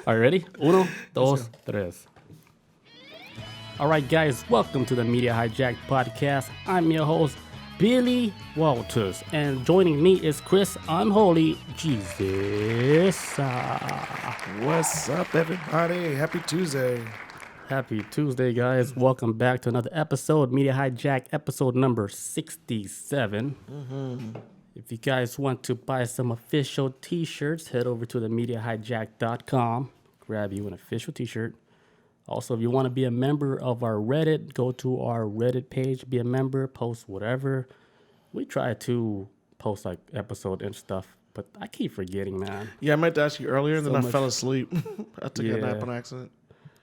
Are you ready? Uno, dos, tres. All right, guys, welcome to the Media Hijacked podcast. I'm your host, Billy Walters, and joining me is Chris Unholy Jesus. What's up, everybody? Happy Tuesday. Happy Tuesday, guys. Welcome back to another episode, Media Hijacked, episode number 67. If you guys want to buy some official t-shirts, head over to the MediaHijacked.com. Grab you an official t-shirt. Also, if you want to be a member of our Reddit, go to our Reddit page, be a member, post whatever. We try to post like episode and stuff, but I keep forgetting, man. Yeah, I meant to ask you earlier, and So then I much- fell asleep. I took a Yeah. nap on accident.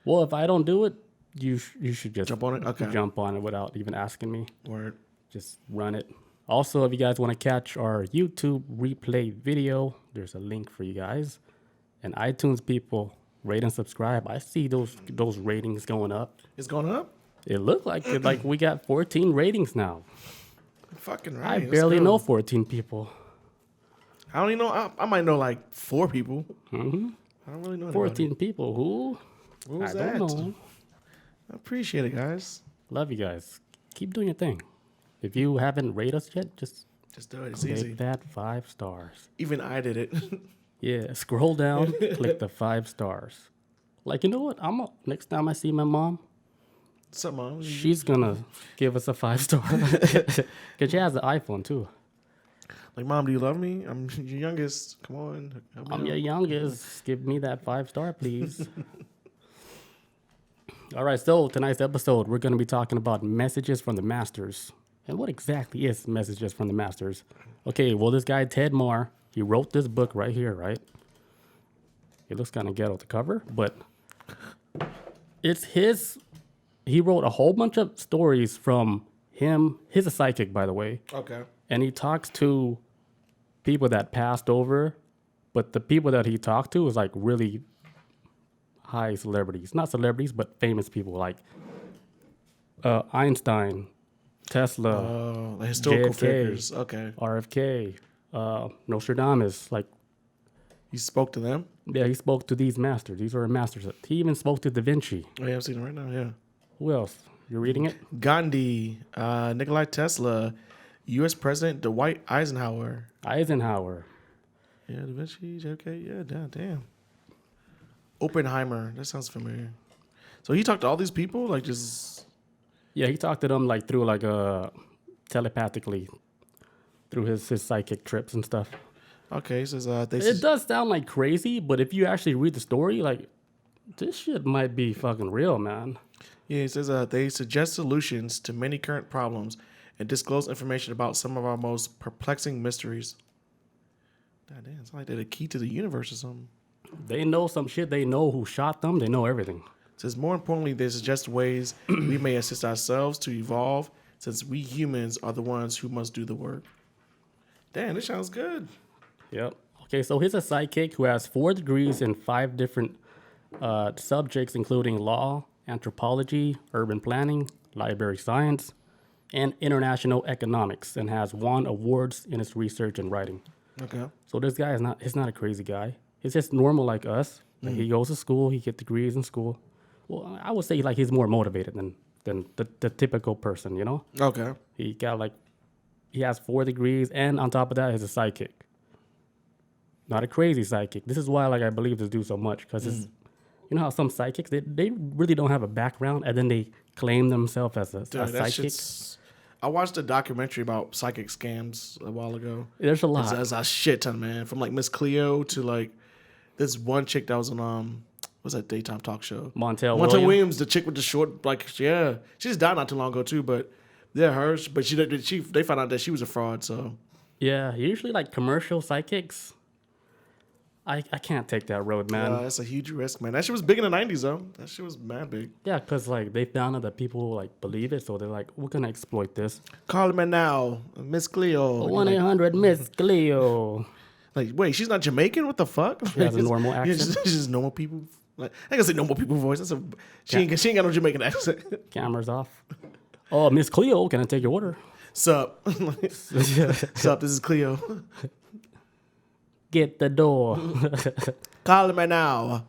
Well, if I don't do it, you should just Jump on it? Okay. jump on it without even asking me. Word. Just run it. Also, if you guys want to catch our YouTube replay video, there's a link for you guys. And iTunes people, rate and subscribe. I see those ratings going up. It's going up? It looked like it, like we got 14 ratings now. Fucking right. I Let's barely go. know 14 people. I don't even know. I might know like 4 people. Mm-hmm. I don't really know 14 people. Who? Who's I that? don't know. I appreciate it, guys. Love you guys. Keep doing your thing. If you haven't rated us yet, just Just do it. It's click easy. that 5 stars. Even I did it. Yeah, scroll down, click the 5 stars. Like, you know what? Next time I see my mom, What's up, Mom? she's gonna give us a 5-star. Cause she has an iPhone too. Like, Mom, do you love me? I'm your youngest. Come on. help me I'm out. your youngest. Give me that 5-star, please. All right, so tonight's episode, we're gonna be talking about messages from the masters. And what exactly is messages from the masters? Okay, well, this guy Ted Mahr, he wrote this book right here, right? It looks kind of ghetto the cover, but it's his. He wrote a whole bunch of stories from him. He's a psychic, by the way, Okay. and he talks to people that passed over, but the people that he talked to is like really high celebrities, not celebrities, but famous people like Einstein, Tesla, Oh, the historical JFK. figures. Okay. RFK, Nostradamus. Like, You spoke to them? yeah, he spoke to these masters. These were masters. He even spoke to Da Vinci. Oh, yeah, I'm seeing it right now. Yeah. Who else? You're reading it? Gandhi, Nikolai Tesla, U.S. President Dwight Eisenhower. Eisenhower. Yeah, Da Vinci, JFK. Yeah, damn. Oppenheimer. That sounds familiar. So he talked to all these people, like just. Yeah, he talked to them like through like telepathically through his psychic trips and stuff. Okay, he says they. It does sound like crazy, but if you actually read the story, like this shit might be fucking real, man. Yeah, he says they suggest solutions to many current problems and disclose information about some of our most perplexing mysteries. God damn, it's like they're the key to the universe or something. They know some shit. They know who shot them. They know everything. It says more importantly, they suggest ways we may assist ourselves to evolve, since we humans are the ones who must do the work. Damn, this sounds good. Yep. Okay, so he's a psychic who has 4 degrees in 5 different subjects, including law, anthropology, urban planning, library science, and international economics, and has won awards in his research and writing. Okay. So this guy he's not a crazy guy. He's just normal like us. Like he goes to school, he gets degrees in school. Well, I would say like he's more motivated than the typical person, you know? Okay. He has 4 degrees, and on top of that, he's a psychic. Not a crazy psychic. This is why like I believe this dude so much, because it's, you know how some psychics they really don't have a background, and then they claim themselves as a Dude, that psychic. shit's. I watched a documentary about psychic scams a while ago. There's a lot. There's a shit ton, man. From like Miss Cleo to like this one chick that was on what's that daytime talk show? Montel Williams, the chick with the short, like yeah, she just died not too long ago too. But yeah, hers. But they found out that she was a fraud. So Yeah, usually like commercial psychics. I can't take that road, man. that's a huge risk, man. That shit was big in the '90s though. That shit was mad big. Yeah, because like they found out that people like believe it, so they're like, we're gonna exploit this. Call me now, Miss Cleo. 1-800-MISS Cleo. Like, wait, she's not Jamaican? What the fuck? She has a normal Yeah, accent. she's just normal people. Like, I can say normal people voice. She ain't got no Jamaican accent. Cameras off. Oh, Miss Cleo, can I take your order? Sup? Sup? This is Cleo. Get the door. Call me now.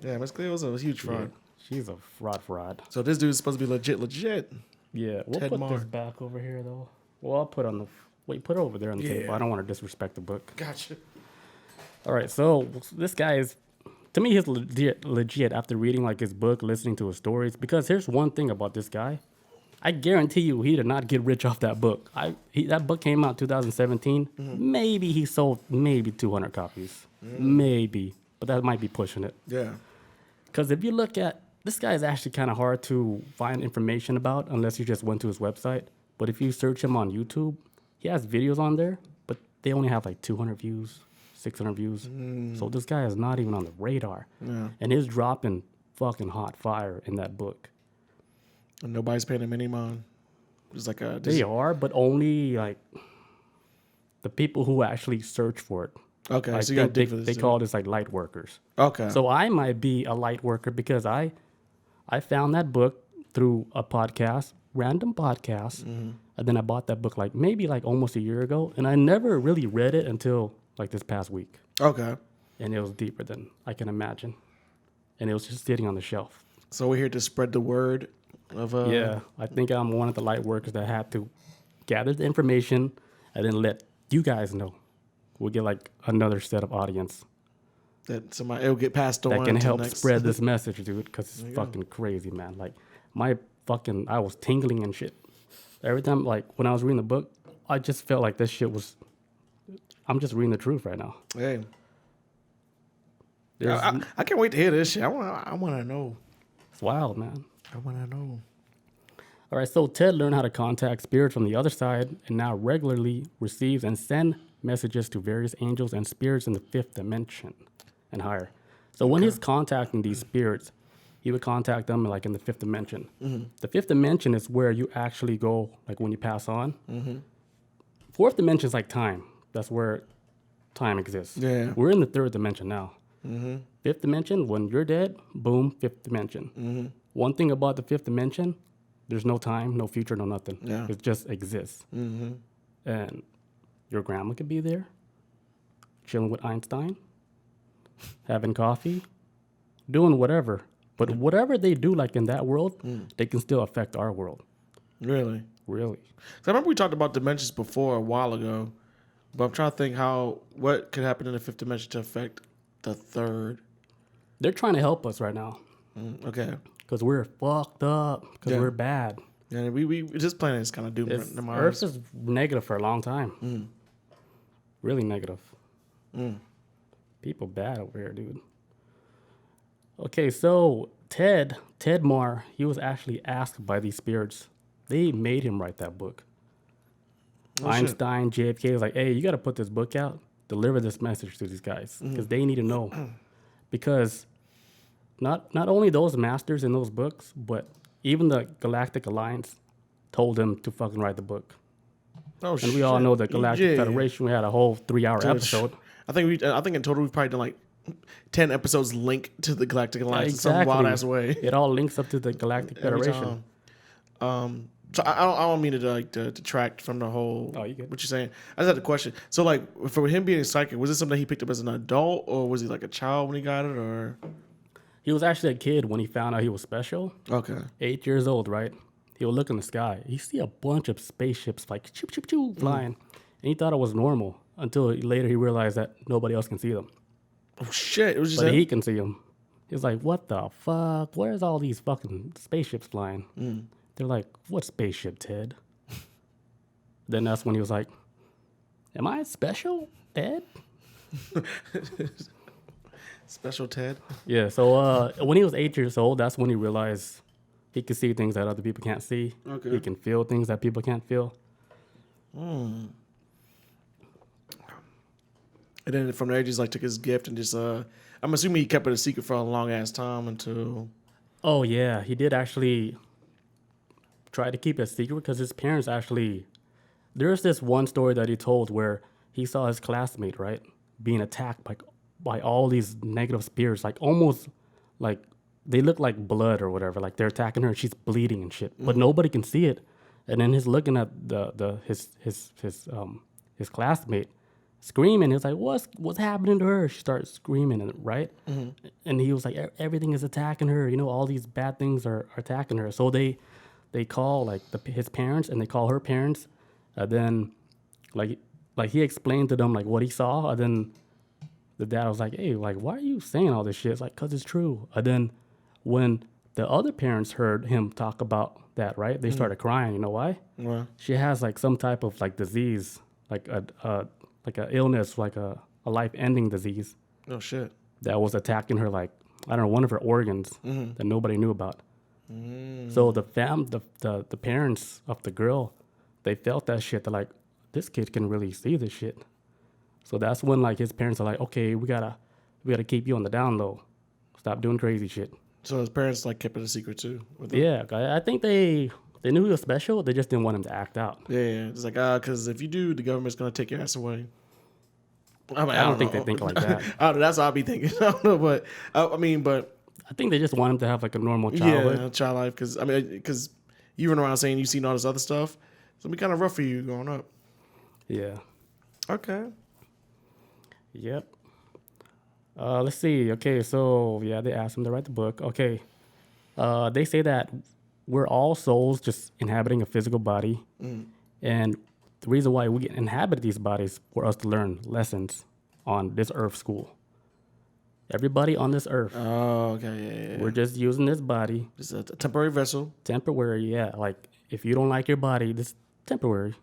Yeah, Miss Cleo was a huge fraud. Yeah, she's a fraud. So this dude's supposed to be legit. Yeah, we'll Ted put Mahr. this back over here, though. Well, I'll put on the... Wait, put it over there on the Yeah. table. I don't want to disrespect the book. Gotcha. All right, so this guy is... To me, he's legit after reading, like, his book, listening to his stories. Because here's one thing about this guy. I guarantee you he did not get rich off that book. That book came out in 2017. Mm-hmm. Maybe he sold maybe 200 copies. Maybe. But that might be pushing it. Yeah. Because if you look at... This guy is actually kind of hard to find information about unless you just went to his website. But if you search him on YouTube, he has videos on there, but they only have like 200 views, 600 views. So this guy is not even on the radar. Yeah. And he's dropping fucking hot fire in that book. And nobody's paying him any mind. It's like a... They are, but only like the people who actually search for it. Okay, I so you got to think dig for this. they too. call this like light workers. Okay. So I might be a light worker because I found that book through a podcast, random podcast, and then I bought that book maybe almost a year ago, and I never really read it until like this past week, Okay. and it was deeper than I can imagine, and it was just sitting on the shelf. So we're here to spread the word of... Yeah, I think I'm one of the light workers that had to gather the information and then let you guys know. We'll get like another set of audience That somebody... It'll get passed on that can to help next. spread this message, dude, because it's you go. fucking crazy, man. Like, I was tingling and shit. Every time, like, when I was reading the book, I just felt like this shit was, I'm just reading the truth right now. Hey. There's- I can't wait to hear this shit. I want to know. It's wild, man. I want to know. All right, so Ted learned how to contact spirits from the other side and now regularly receives and sends messages to various angels and spirits in the fifth dimension and higher. So when he's contacting these spirits, he would contact them like in the fifth dimension. The fifth dimension is where you actually go, like when you pass on. Fourth dimension is like time. That's where time exists. Yeah. We're in the third dimension now. Fifth dimension, when you're dead, boom, fifth dimension. One thing about the fifth dimension, there's no time, no future, no nothing. Yeah. It just exists. And your grandma could be there, chilling with Einstein, having coffee, doing whatever. But whatever they do, like in that world, they can still affect our world. Really? Really. So I remember we talked about dimensions before a while ago, but I'm trying to think what could happen in the fifth dimension to affect the third. They're trying to help us right now Okay. because we're fucked up, because Yeah. we're bad. Yeah, we this planet is kind of doomed. It's, to Earth Mars. is negative for a long time. Really negative. People bad over here, dude. Okay, so Ted Mahr, he was actually asked by these spirits. They made him write that book. Oh, shit. Einstein, JFK was like, hey, you got to put this book out. Deliver this message to these guys because they need to know. Because not only those masters in those books, but even the Galactic Alliance told them to fucking write the book. Oh, And we all know the Galactic Federation. We had a whole 3-hour episode. I think in total we've probably done like 10 episodes linked to the Galactic Alliance in some Exactly. wild ass way. It all links up to the Galactic Every Federation. time. So I don't mean to detract from the whole. Oh, you good. What you're saying? I just had a question. So like for him being psychic, was this something he picked up as an adult, or was he like a child when he got it, or? He was actually a kid when he found out he was special. Okay. 8 years old, right? He would look in the sky. He see a bunch of spaceships like choo choo choo flying, and he thought it was normal until later he realized that nobody else can see them, Oh shit! It was just but him? he can see them. He's like, "What the fuck? Where's all these fucking spaceships flying?" They're like, "What spaceship, Ted?" Then that's when he was like, "Am I special, Ted?" Special Ted. Yeah. So when he was 8 years old, that's when he realized he could see things that other people can't see. Okay. He can feel things that people can't feel. And then from there, he just like took his gift and just I'm assuming he kept it a secret for a long ass time until. Oh yeah, he did actually try to keep it a secret because his parents actually. There's this one story that he told where he saw his classmate, right, being attacked by all these negative spirits, like almost like they look like blood or whatever, like they're attacking her and she's bleeding and shit, but nobody can see it. And then he's looking at his classmate, screaming. He was like, what's happening to her? She started screaming, and right? And he was like, everything is attacking her. You know, all these bad things are attacking her. So they call like his parents, and they call her parents. Then like he explained to them like what he saw. And then the dad was like, hey, like, why are you saying all this shit? It's like, because it's true. And then when the other parents heard him talk about that, right, they started crying. You know why? Well, She has like some type of like disease, like a illness, like a life-ending disease oh shit. that was attacking her, like, I don't know, one of her organs that nobody knew about. So the parents of the girl, they felt that shit. They're like, this kid can really see this shit. So that's when like his parents are like, okay, we gotta keep you on the down low. Stop doing crazy shit. So his parents like kept it a secret too. Yeah, I think they knew he was special. They just didn't want him to act out. Yeah. It's like because if you do, the government's gonna take your ass away. I don't think they think like that. I don't know, that's what I'll be thinking. I don't know, but but I think they just want him to have like a normal childhood. yeah, child life. Because you run around saying you've seen all this other stuff, it's gonna be kind of rough for you growing up. Yeah. Okay. Yep. Let's see. Okay, so yeah, they asked him to write the book. Okay. They say that we're all souls just inhabiting a physical body. And the reason why we inhabit these bodies for us to learn lessons on this earth school. Everybody on this earth. Oh, okay. Yeah. We're just using this body. It's a temporary vessel. Temporary, yeah. Like, if you don't like your body, this is temporary.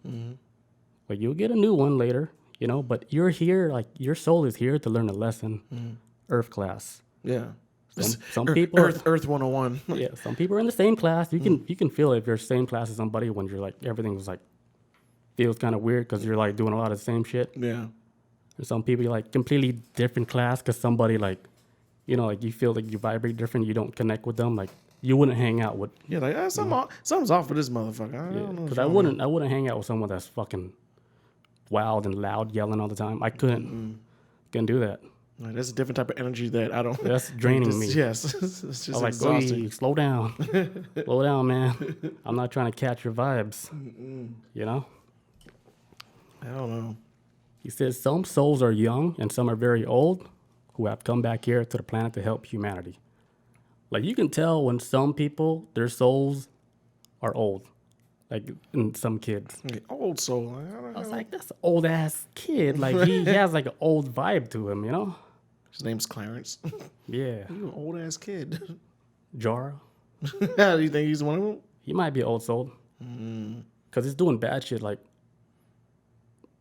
Like, you'll get a new one later, you know, but you're here, like, your soul is here to learn a lesson. Earth class. Yeah. Some people... Earth 101. Yeah, some people are in the same class. You can feel it if you're same class as somebody when you're, like, everything's, like, feels kind of weird because you're, like, doing a lot of the same shit. Yeah. And some people, like, completely different class because somebody, like, you know, like, you feel like you vibrate different. You don't connect with them. Like, you wouldn't hang out with... Yeah, like, something's off with this motherfucker. I don't know. Because I wouldn't hang out with someone that's fucking wild and loud, yelling all the time. I couldn't do that. Like, that's a different type of energy that I don't... That's draining me. Yes. It's just I'm like, exhausting. slow down. Slow down, man. I'm not trying to catch your vibes. You know? I don't know. He says some souls are young and some are very old who have come back here to the planet to help humanity. Like, you can tell when some people, their souls are old. Like, in some kids. Okay, old soul. I was like, that's an old-ass kid. Like, he has, like, an old vibe to him, you know? His name's Clarence. Yeah. You an old-ass kid. Jara. Do you think he's one of them? He might be old soul. Because he's doing bad shit, like...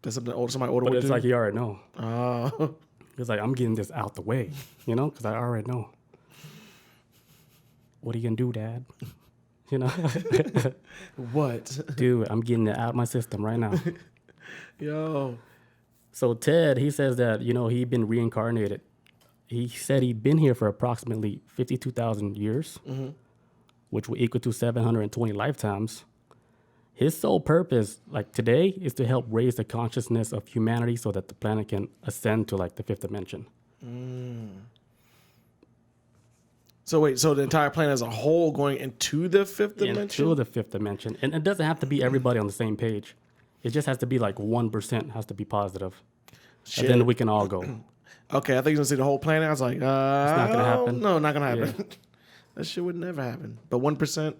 That's something somebody older But would it's do? like he already know. Oh. He's like, I'm getting this out the way, you know? Because I already know. What are you going to do, Dad? You know? What? Dude, I'm getting it out of my system right now. Yo. So Ted, he says that, you know, he'd been reincarnated. He said he'd been here for approximately 52,000 years, which would equal to 720 lifetimes. His sole purpose, like today, is to help raise the consciousness of humanity so that the planet can ascend to like the fifth dimension. So wait, so the entire planet as a whole going into the fifth dimension? Into the fifth dimension. And it doesn't have to be everybody on the same page. It just has to be like 1% has to be positive. Shit. And then we can all go. Okay, I think you were gonna say the whole planet. I was like, not gonna happen. No, not gonna happen. That shit would never happen. But 1%,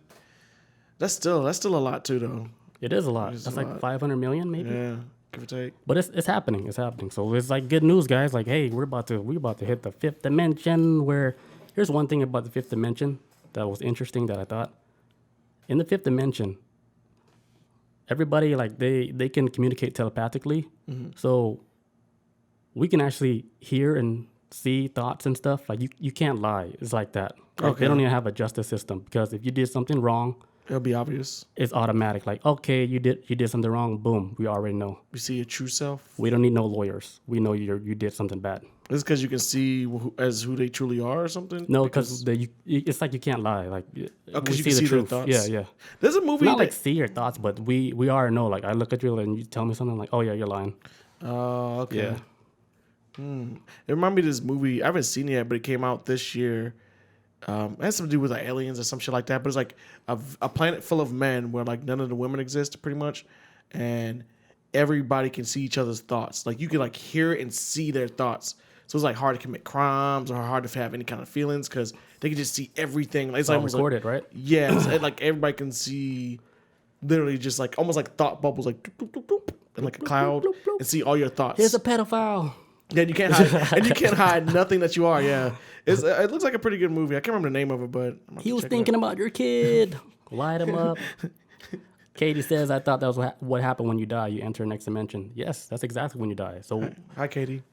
that's still a lot too, though. It is a lot. It's That's a like lot. 500 million maybe. Yeah, give or take. But it's happening. It's happening. So it's like good news, guys. Like, hey, we're about to hit the fifth dimension. Where here's one thing about the fifth dimension that was interesting that I thought. In the fifth dimension, everybody like they can communicate telepathically. So we can actually hear and see thoughts and stuff. Like you can't lie. It's like that. Like, Okay. They don't even have a justice system because if you did something wrong, It'll be obvious. it's automatic. Like, okay, you did something wrong. Boom, we already know. You see your true self. We don't need no lawyers. We know you did something bad. Is because you can see who they truly are or something? No, because it's like you can't lie. Like, because we you can see their truth. thoughts. Yeah. There's a movie Not that... like see your thoughts, but we already know. Like, I look at you and you tell me something like, oh yeah, you're lying. Oh, okay. Yeah. It reminded me of this movie. I haven't seen it yet, but it came out this year. It has something to do with like aliens or some shit like that. But it's like a planet full of men where like none of the women exist, pretty much. And everybody can see each other's thoughts. Like you can like hear and see their thoughts. So it's like hard to commit crimes or hard to have any kind of feelings because they can just see everything. Like, it's all almost recorded, like, right? Yeah, it's like everybody can see, literally just like almost like thought bubbles, like doop, doop, doop, doop, and like a cloud, bloop, bloop. and see all your thoughts. Here's a pedophile. Then you can't hide, and you can't hide nothing that you are. Yeah, it looks like a pretty good movie. I can't remember the name of it, but He was thinking about your kid. Light him up. Katie says, I thought that was what happened when you die. You enter next dimension. Yes, that's exactly when you die. So, Hi, Katie.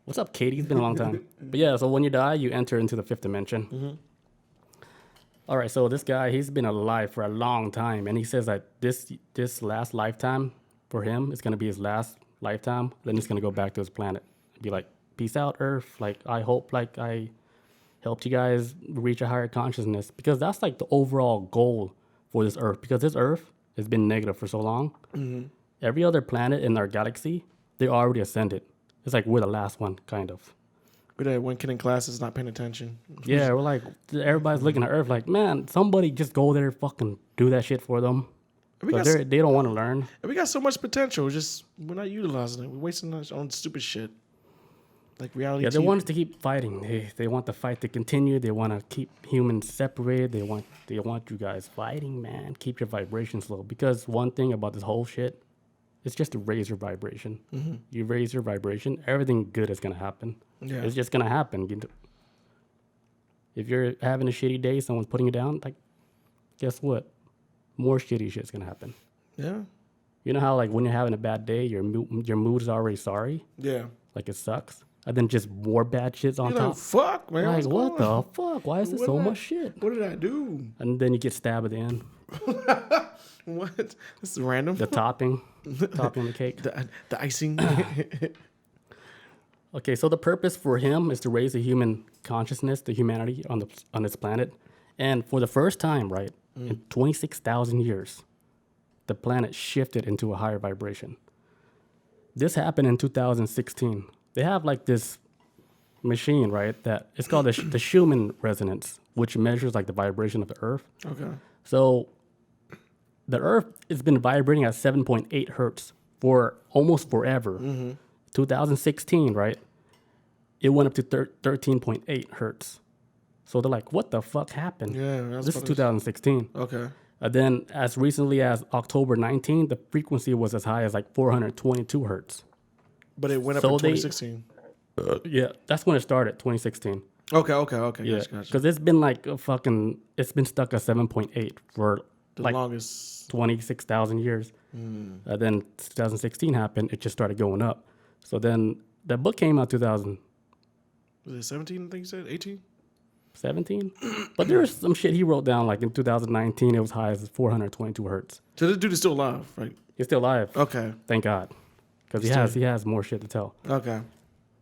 what's up, Katie? It's been a long time. But yeah, so when you die, you enter into the fifth dimension. Mm-hmm. All right, so this guy, he's been alive for a long time. And he says that this last lifetime for him is going to be his last lifetime. Then he's going to go back to his planet. Be like, peace out, Earth. Like, I hope like I helped you guys reach a higher consciousness. Because that's like the overall goal for this Earth. Because this Earth has been negative for so long. Mm-hmm. Every other planet in our galaxy, they already ascended. It's like we're the last one, kind of. We're that one kid in class is not paying attention. Yeah, we're like, everybody's looking at Earth like, man, somebody just go there, fucking do that shit for them. But they don't want to learn. We got so much potential, just we're not utilizing it. We're wasting it on stupid shit. Like reality. Yeah, they TV. want us to keep fighting. They want the fight to continue. They want to keep humans separated. They want you guys fighting, man. Keep your vibrations low. Because one thing about this whole shit, it's just to raise your vibration. Mm-hmm. You raise your vibration, everything good is gonna happen. Yeah. It's just gonna happen. If you're having a shitty day, someone's putting you down, like, guess what? More shitty shit's gonna happen. Yeah. You know how like when you're having a bad day, your mood is already sorry. Yeah. Like it sucks. And then just more bad shit's on top. Fuck, man. Like, what the fuck? Why is there so much shit? What did I do? And then you get stabbed at the end. What? This is random. The topping on the cake. The icing. Okay, so the purpose for him is to raise the human consciousness, the humanity on this planet. And for the first time, right, in 26,000 years, the planet shifted into a higher vibration. This happened in 2016. They have like this machine, right, that it's called the Schumann resonance, which measures like the vibration of the Earth. Okay. So the Earth has been vibrating at 7.8 hertz for almost forever. Mm-hmm. 2016, right, it went up to 13.8 hertz. So they're like, what the fuck happened? Yeah, this is 2016. Okay. And then as recently as October 19, the frequency was as high as like 422 hertz. But it went up in 2016. Yeah, that's when it started, 2016. Okay. Yeah, gotcha. because it's been like it's been stuck at 7.8 for the like longest 26,000 years. Then 2016 happened, it just started going up. So then the book came out 2000. Was it 17, I think you said? 18? 17? But there was some shit he wrote down, like in 2019, it was high as 422 hertz. So this dude is still alive, right? He's still alive. Okay. Thank God. Because he has more shit to tell. Okay.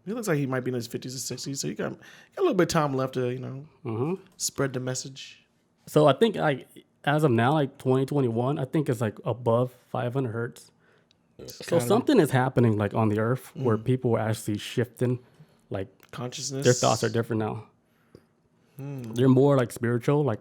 He looks like he might be in his 50s or 60s, so you got a little bit of time left to, spread the message. So I think like as of now, like 2021, I think it's like above 500 hertz. So something is happening like on the Earth where people are actually shifting, like consciousness. Their thoughts are different now. They're more like spiritual. Like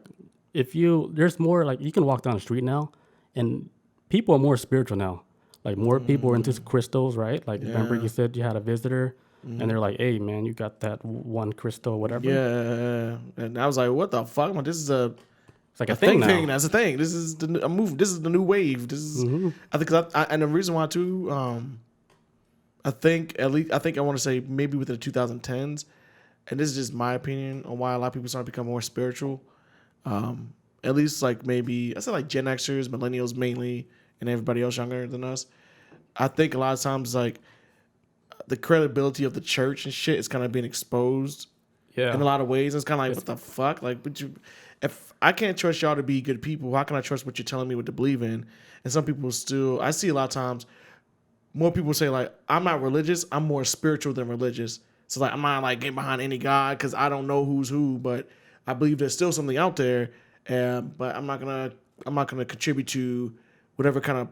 there's more like you can walk down the street now, and people are more spiritual now. Like more people are into crystals, right? Like remember you said you had a visitor, and they're like, "Hey man, you got that one crystal, whatever." Yeah, and I was like, "What the fuck? This is it's like a thing now. That's a thing. This is a move. This is the new wave. This is I think and the reason why too. I think I want to say maybe within the 2010s, and this is just my opinion on why a lot of people start to become more spiritual. At least like maybe I said like Gen Xers, millennials mainly, and everybody else younger than us. I think a lot of times like the credibility of the church and shit is kind of being exposed. Yeah. In a lot of ways, it's kind of like what the fuck, like, if I can't trust y'all to be good people, how can I trust what you're telling me what to believe in? And some people still, I see a lot of times, more people say like, I'm not religious, I'm more spiritual than religious. So like, I'm not like getting behind any God because I don't know who's who, but I believe there's still something out there. But I'm not gonna contribute to whatever kind of,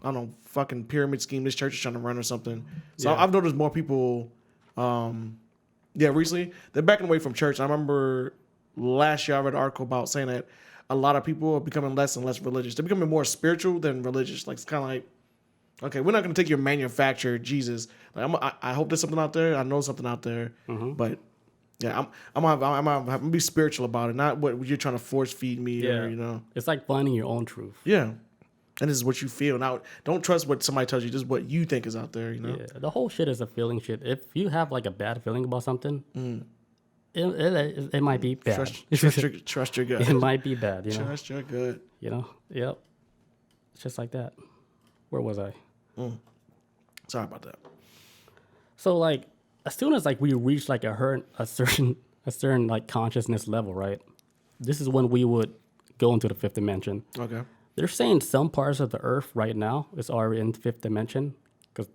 I don't know, fucking pyramid scheme this church is trying to run or something. So I've noticed more people, recently they're backing away from church. I remember last year I read an article about saying that a lot of people are becoming less and less religious. They're becoming more spiritual than religious. Like it's kind of like, Okay, we're not going to take your manufactured Jesus. Like, I hope there's something out there. I know something out there, but yeah, I'm gonna be spiritual about it, not what you're trying to force feed me. Yeah. Or, you know, It's like finding your own truth. yeah. And this is what you feel. Now, don't trust what somebody tells you. Just what you think is out there. You know. Yeah, the whole shit is a feeling shit. If you have like a bad feeling about something, it might be bad. Trust your gut. It might be bad. You know. Trust your gut. You know. Yep. It's just like that. Where was I? Sorry about that. So like, as soon as like we reach like a certain like consciousness level, right? This is when we would go into the fifth dimension. Okay. They're saying some parts of the Earth right now is already in fifth dimension because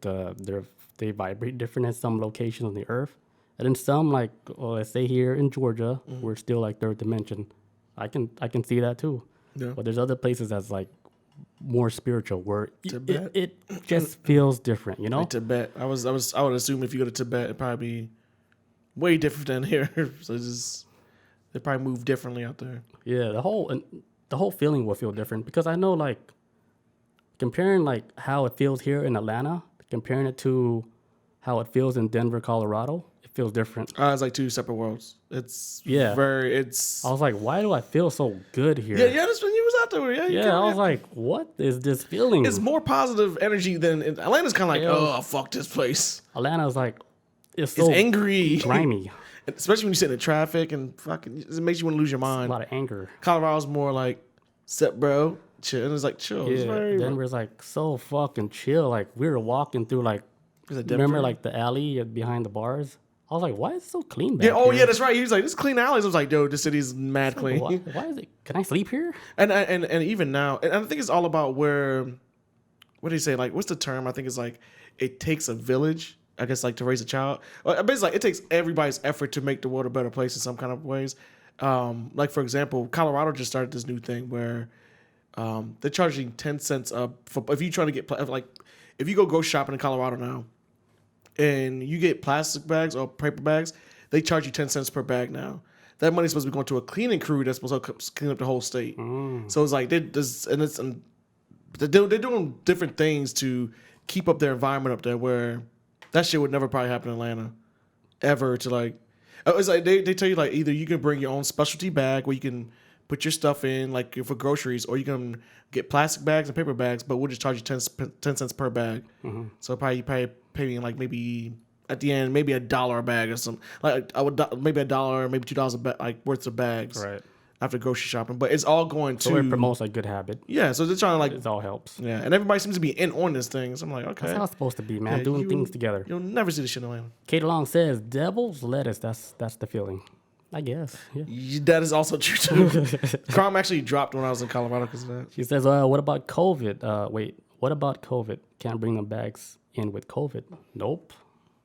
they vibrate different in some locations on the Earth, and then some like let's say here in Georgia, we're still like third dimension. I can see that too. Yeah. But there's other places that's like more spiritual where Tibet? it just feels different, you know? Like Tibet. I would assume if you go to Tibet, it'd probably be way different than here. So it's just, they probably move differently out there. Yeah, the whole feeling will feel different because I know like comparing like how it feels here in Atlanta, comparing it to how it feels in Denver, Colorado, it feels different. It's like two separate worlds. It's Yeah. it's I was like, why do I feel so good here? yeah. That's when you was out there. Yeah, I was like, what is this feeling? it's more positive energy than Atlanta's kind of like, Yeah. oh fuck this place. Atlanta's like, it's so It's angry, grimy. especially when you sit in traffic and fucking. It makes you want to lose your A mind. lot of anger. Colorado's more like, "Sup, bro?" Chill. And it's like chill. It's Yeah, very, Denver's like so fucking chill. Like we were walking through like, is it Denver? remember like the alley behind the bars? I was like, why is it so clean back Yeah. Oh here? yeah, that's right. He was like, "This clean alleys." I was like, "Yo, this city's mad clean." Why is it? Can I sleep here? And even now, and I think it's all about where. What do you say? Like, what's the term? I think it's like it takes a village. I guess like to raise a child. Basically, like, it takes everybody's effort to make the world a better place in some kind of ways. Like for example, Colorado just started this new thing where they're charging 10 cents for if you try to get like if you go shopping in Colorado now, and you get plastic bags or paper bags, they charge you 10 cents per bag now. That money's supposed to be going to a cleaning crew that's supposed to clean up the whole state. So it's like they're doing different things to keep up their environment up there where that shit would never probably happen in Atlanta ever. To like, it's like they tell you like either you can bring your own specialty bag where you can put your stuff in like for groceries, or you can get plastic bags and paper bags, but we'll just charge you 10 cents per bag. So you probably paying like maybe at the end maybe $1 a bag or something. Like I would maybe $1, maybe $2 like worth of bags. Right. After grocery shopping, but it's all going So to it promotes a good habit. yeah. So they're trying to like It all helps. yeah, and everybody seems to be in on this thing. So I'm like, okay, That's how it's supposed to be, man. Yeah, Doing things together. You'll never see this shit in Atlanta. Kate Long says, "Devil's lettuce." That's the feeling. I guess. Yeah. That is also true too. Crime actually dropped when I was in Colorado because of that. She says, "What about COVID? Wait, what about COVID? Can't bring them bags in with COVID? Nope.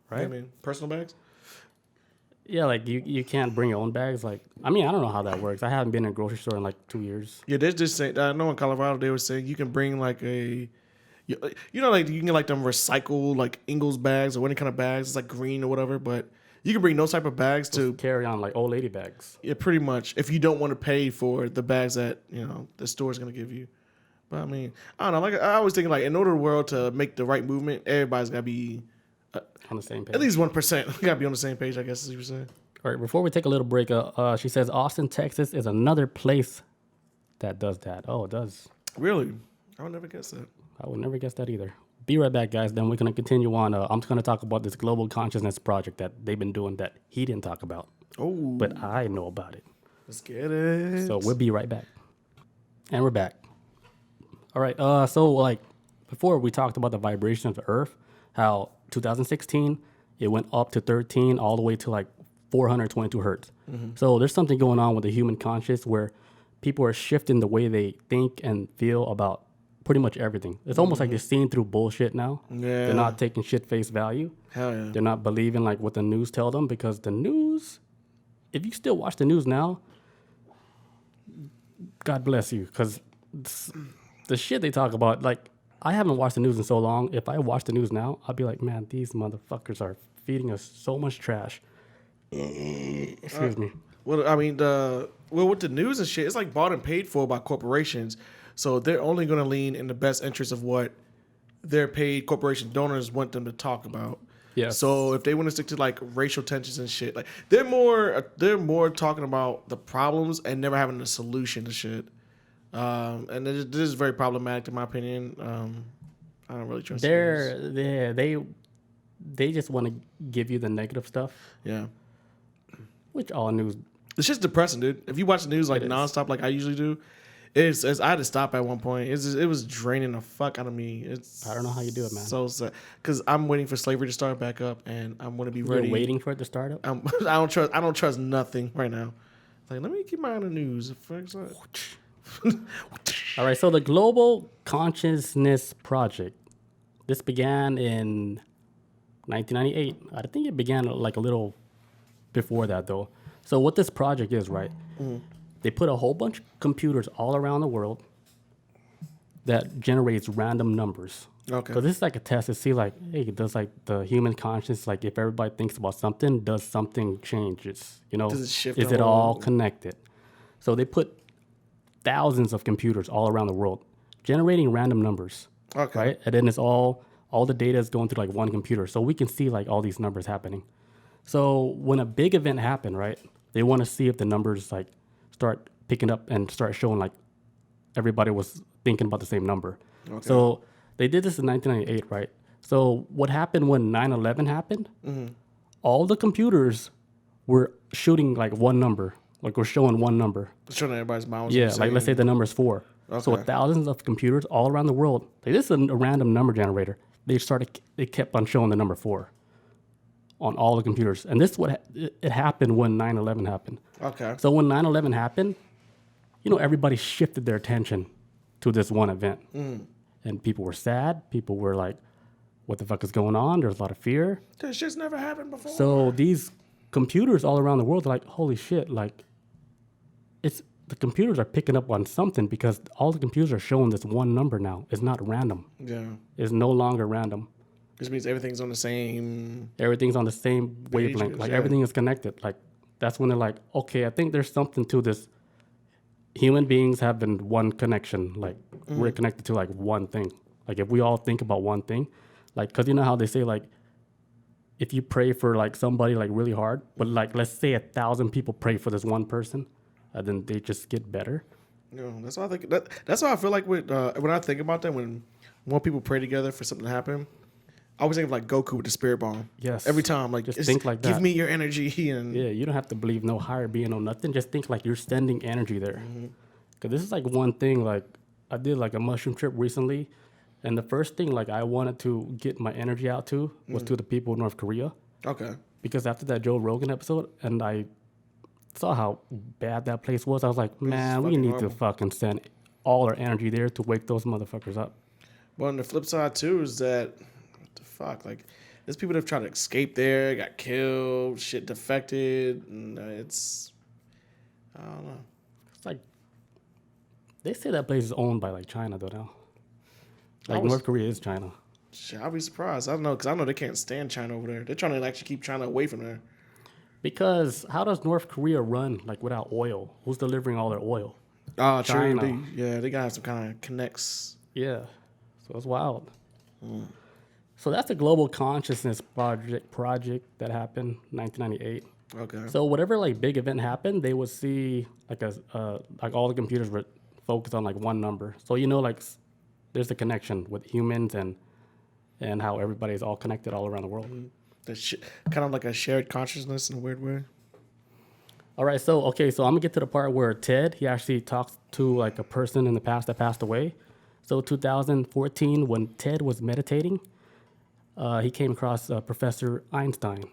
Right? I mean, personal bags. Yeah, like you can't bring your own bags. Like, I mean, I don't know how that works. I haven't been in a grocery store in like 2 years. Yeah, they're just saying. I know in Colorado they were saying you can bring like like you can get like them recycled like Ingles bags or any kind of bags. It's like green or whatever, but you can bring those type of bags to Carry on like old lady bags. yeah, pretty much if you don't want to pay for the bags that the store's gonna give you. But I mean, I don't know. Like I always think like in order for the world to make the right movement, everybody's gotta be On the same page. at least 1%. We gotta be on the same page, I guess, as you were saying. All right, before we take a little break, she says Austin, Texas is another place that does that. Oh, it does. Really, I would never guess that. I would never guess that either. Be right back, guys. Then we're going to continue on. I'm just going to talk about this global consciousness project that they've been doing that he didn't talk about. Oh, But I know about it. let's get it. So we'll be right back. And we're back. All right. So like before we talked about the vibration of the Earth, how 2016, it went up to 13 all the way to like 422 hertz. So there's something going on with the human conscious where people are shifting the way they think and feel about pretty much everything. It's almost like they're seeing through bullshit now. Yeah. They're not taking shit face value. Hell yeah. They're not believing like what the news tell them, because the news, if you still watch the news now, God bless you, because the shit they talk about, like, I haven't watched the news in so long. If I watch the news now, I'll be like, man, these motherfuckers are feeding us so much trash. Excuse me. Well, I mean, with the news and shit, it's like bought and paid for by corporations. So they're only going to lean in the best interest of what their paid corporation donors want them to talk about. Yes. So if they want to stick to like racial tensions and shit, like they're more talking about the problems and never having a solution to shit. And this is very problematic in my opinion. I don't really trust they just want to give you the negative stuff. Yeah. Which all news. It's just depressing, dude. If you watch the news like nonstop, like I usually do, it's I had to stop at one point. It was draining the fuck out of me. I don't know how you do it, man. So sad because I'm waiting for slavery to start back up, and I'm going to be ready. You're waiting for it to start up. I don't trust nothing right now. It's like let me keep my eye on the news. All right. So the Global Consciousness Project. This began in 1998. I think it began like a little before that, though. So what this project is, right? Mm-hmm. They put a whole bunch of computers all around the world that generates random numbers. Okay. So this is like a test to see, like, hey, does like the human conscience, like, if everybody thinks about something, does something changes? You know, does it shift? Is it all connected? So they put thousands of computers all around the world generating random numbers. Okay. Right, and then it's all the data is going through like one computer, so we can see like all these numbers happening. So when a big event happened, right, they want to see if the numbers like start picking up and start showing like everybody was thinking about the same number. Okay. So they did this in 1998, right? So what happened when 9/11 happened? Mm-hmm. All the computers were shooting like one number, like we're showing one number. Showing everybody's mouths. Yeah, like let's say the number is 4. Okay. So thousands of computers all around the world. Like, this is a random number generator. They kept on showing the number 4 on all the computers. And this is what it happened when 9/11 happened. Okay. So when 9/11 happened, everybody shifted their attention to this one event. Mm. And people were sad. People were like, what the fuck is going on? There's a lot of fear. This shit's never happened before. So these computers all around the world are like, holy shit, like, the computers are picking up on something because all the computers are showing this one number now. It's not random. Yeah. It's no longer random. Which means everything's on the same... Everything's on the same wavelength. Like, everything is connected. Like, that's when they're like, okay, I think there's something to this. Human beings have been one connection. Like, we're connected to, like, one thing. Like, if we all think about one thing, like, because you know how they say, like, if you pray for, like, somebody, like, really hard, but, like, let's say 1,000 people pray for this one person, then they just get better. That's why I think that's why I feel like when I think about that, when more people pray together for something to happen, I always think of like Goku with the spirit bomb. Yes. Every time, like, just think like that. Give me your energy and you don't have to believe no higher being or nothing. Just think like you're sending energy there. Because this is like one thing. Like I did like a mushroom trip recently, and the first thing like I wanted to get my energy out to was to the people of North Korea. Okay. Because after that Joe Rogan episode, and I saw how bad that place was, I was like, man, we need to fucking send all our energy there to wake those motherfuckers up. Well, on the flip side too is that, what the fuck, like, there's people that have tried to escape there, got killed, shit defected, and I don't know. It's like, they say that place is owned by like China though now. Like North Korea is China. Shit, I'll be surprised. I don't know, because I know they can't stand China over there. They're trying to actually keep China away from there. Because how does North Korea run like without oil? Who's delivering all their oil? China. They gotta have some kind of connects. Yeah, so it's wild. So that's a global consciousness project that happened in 1998. Okay. So whatever like big event happened, they would see like like all the computers were focused on like one number. So like there's a connection with humans and how everybody's all connected all around the world. Mm-hmm. Kind of like a shared consciousness in a weird way. All right, so I'm gonna get to the part where Ted, he actually talks to like a person in the past that passed away. So 2014, when Ted was meditating, he came across Professor Einstein.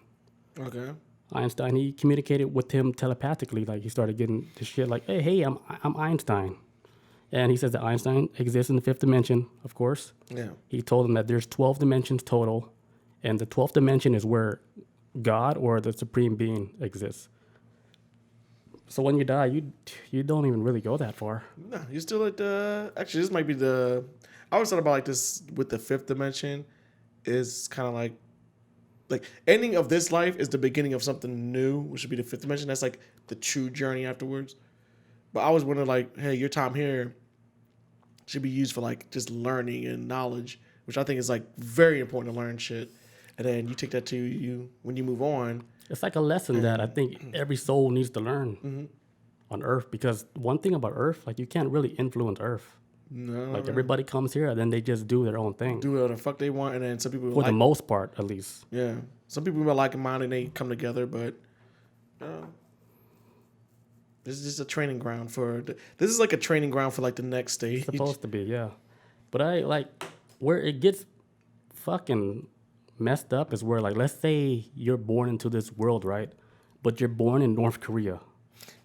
Okay. Einstein, he communicated with him telepathically. Like he started getting this shit like, hey, I'm Einstein. And he says that Einstein exists in the 5th dimension, of course. Yeah. He told him that there's 12 dimensions total. And the 12th dimension is where God or the Supreme Being exists. So when you die, you don't even really go that far. No, you're still at the... Actually, this might be the... I always thought about like this with the 5th dimension is kind of like ending of this life is the beginning of something new, which would be the 5th dimension. That's like the true journey afterwards. But I was wondering like, hey, your time here should be used for like just learning and knowledge, which I think is like very important to learn shit. And then you take that to you when you move on. It's like a lesson that I think every soul needs to learn on Earth, because one thing about Earth, like you can't really influence Earth. No, Like everybody comes here and then they just do their own thing. do whatever the fuck they want, and then some people For the most part, at least. Yeah, some people are like mine and they come together, but this is just a training ground for. This is like a training ground for like the next stage. Supposed to be, yeah. But I like where it gets fucking messed up is where, like, let's say you're born into this world, right? But you're born in North Korea.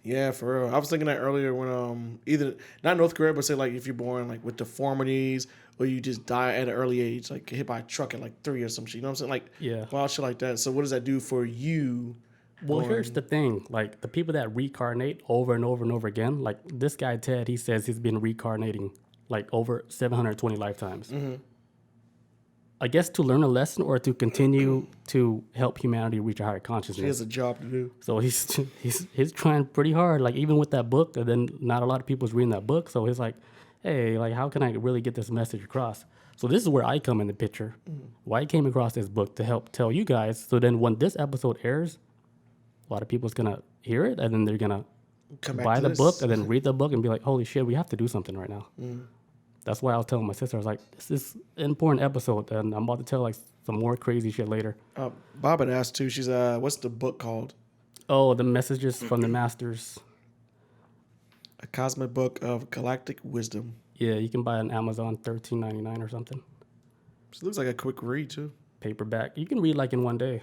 Yeah, for real. I was thinking that earlier when either not North Korea, but say like if you're born like with deformities or you just die at an early age, like hit by a truck at like 3 or some shit. You know what I'm saying? Like wild shit like that. So what does that do for you? Well, here's the thing. Like the people that reincarnate over and over and over again, like this guy Ted, he says he's been reincarnating like over 720 lifetimes. I guess to learn a lesson or to continue to help humanity reach a higher consciousness. He has a job to do. So he's trying pretty hard. Like even with that book, and then not a lot of people's reading that book. So he's like, hey, like how can I really get this message across? So this is where I come in the picture. Why I came across this book to help tell you guys. So then when this episode airs, a lot of people's gonna hear it and then they're gonna buy the book and then read the book and be like, holy shit, we have to do something right now. That's why I was telling my sister, I was like, this is an important episode, and I'm about to tell like some more crazy shit later. Bob had asked too. She's what's the book called? Oh, the Messages from the Masters. A Cosmic Book of Galactic Wisdom. Yeah, you can buy it on Amazon, $13.99 or something. It looks like a quick read too. Paperback. You can read like in one day.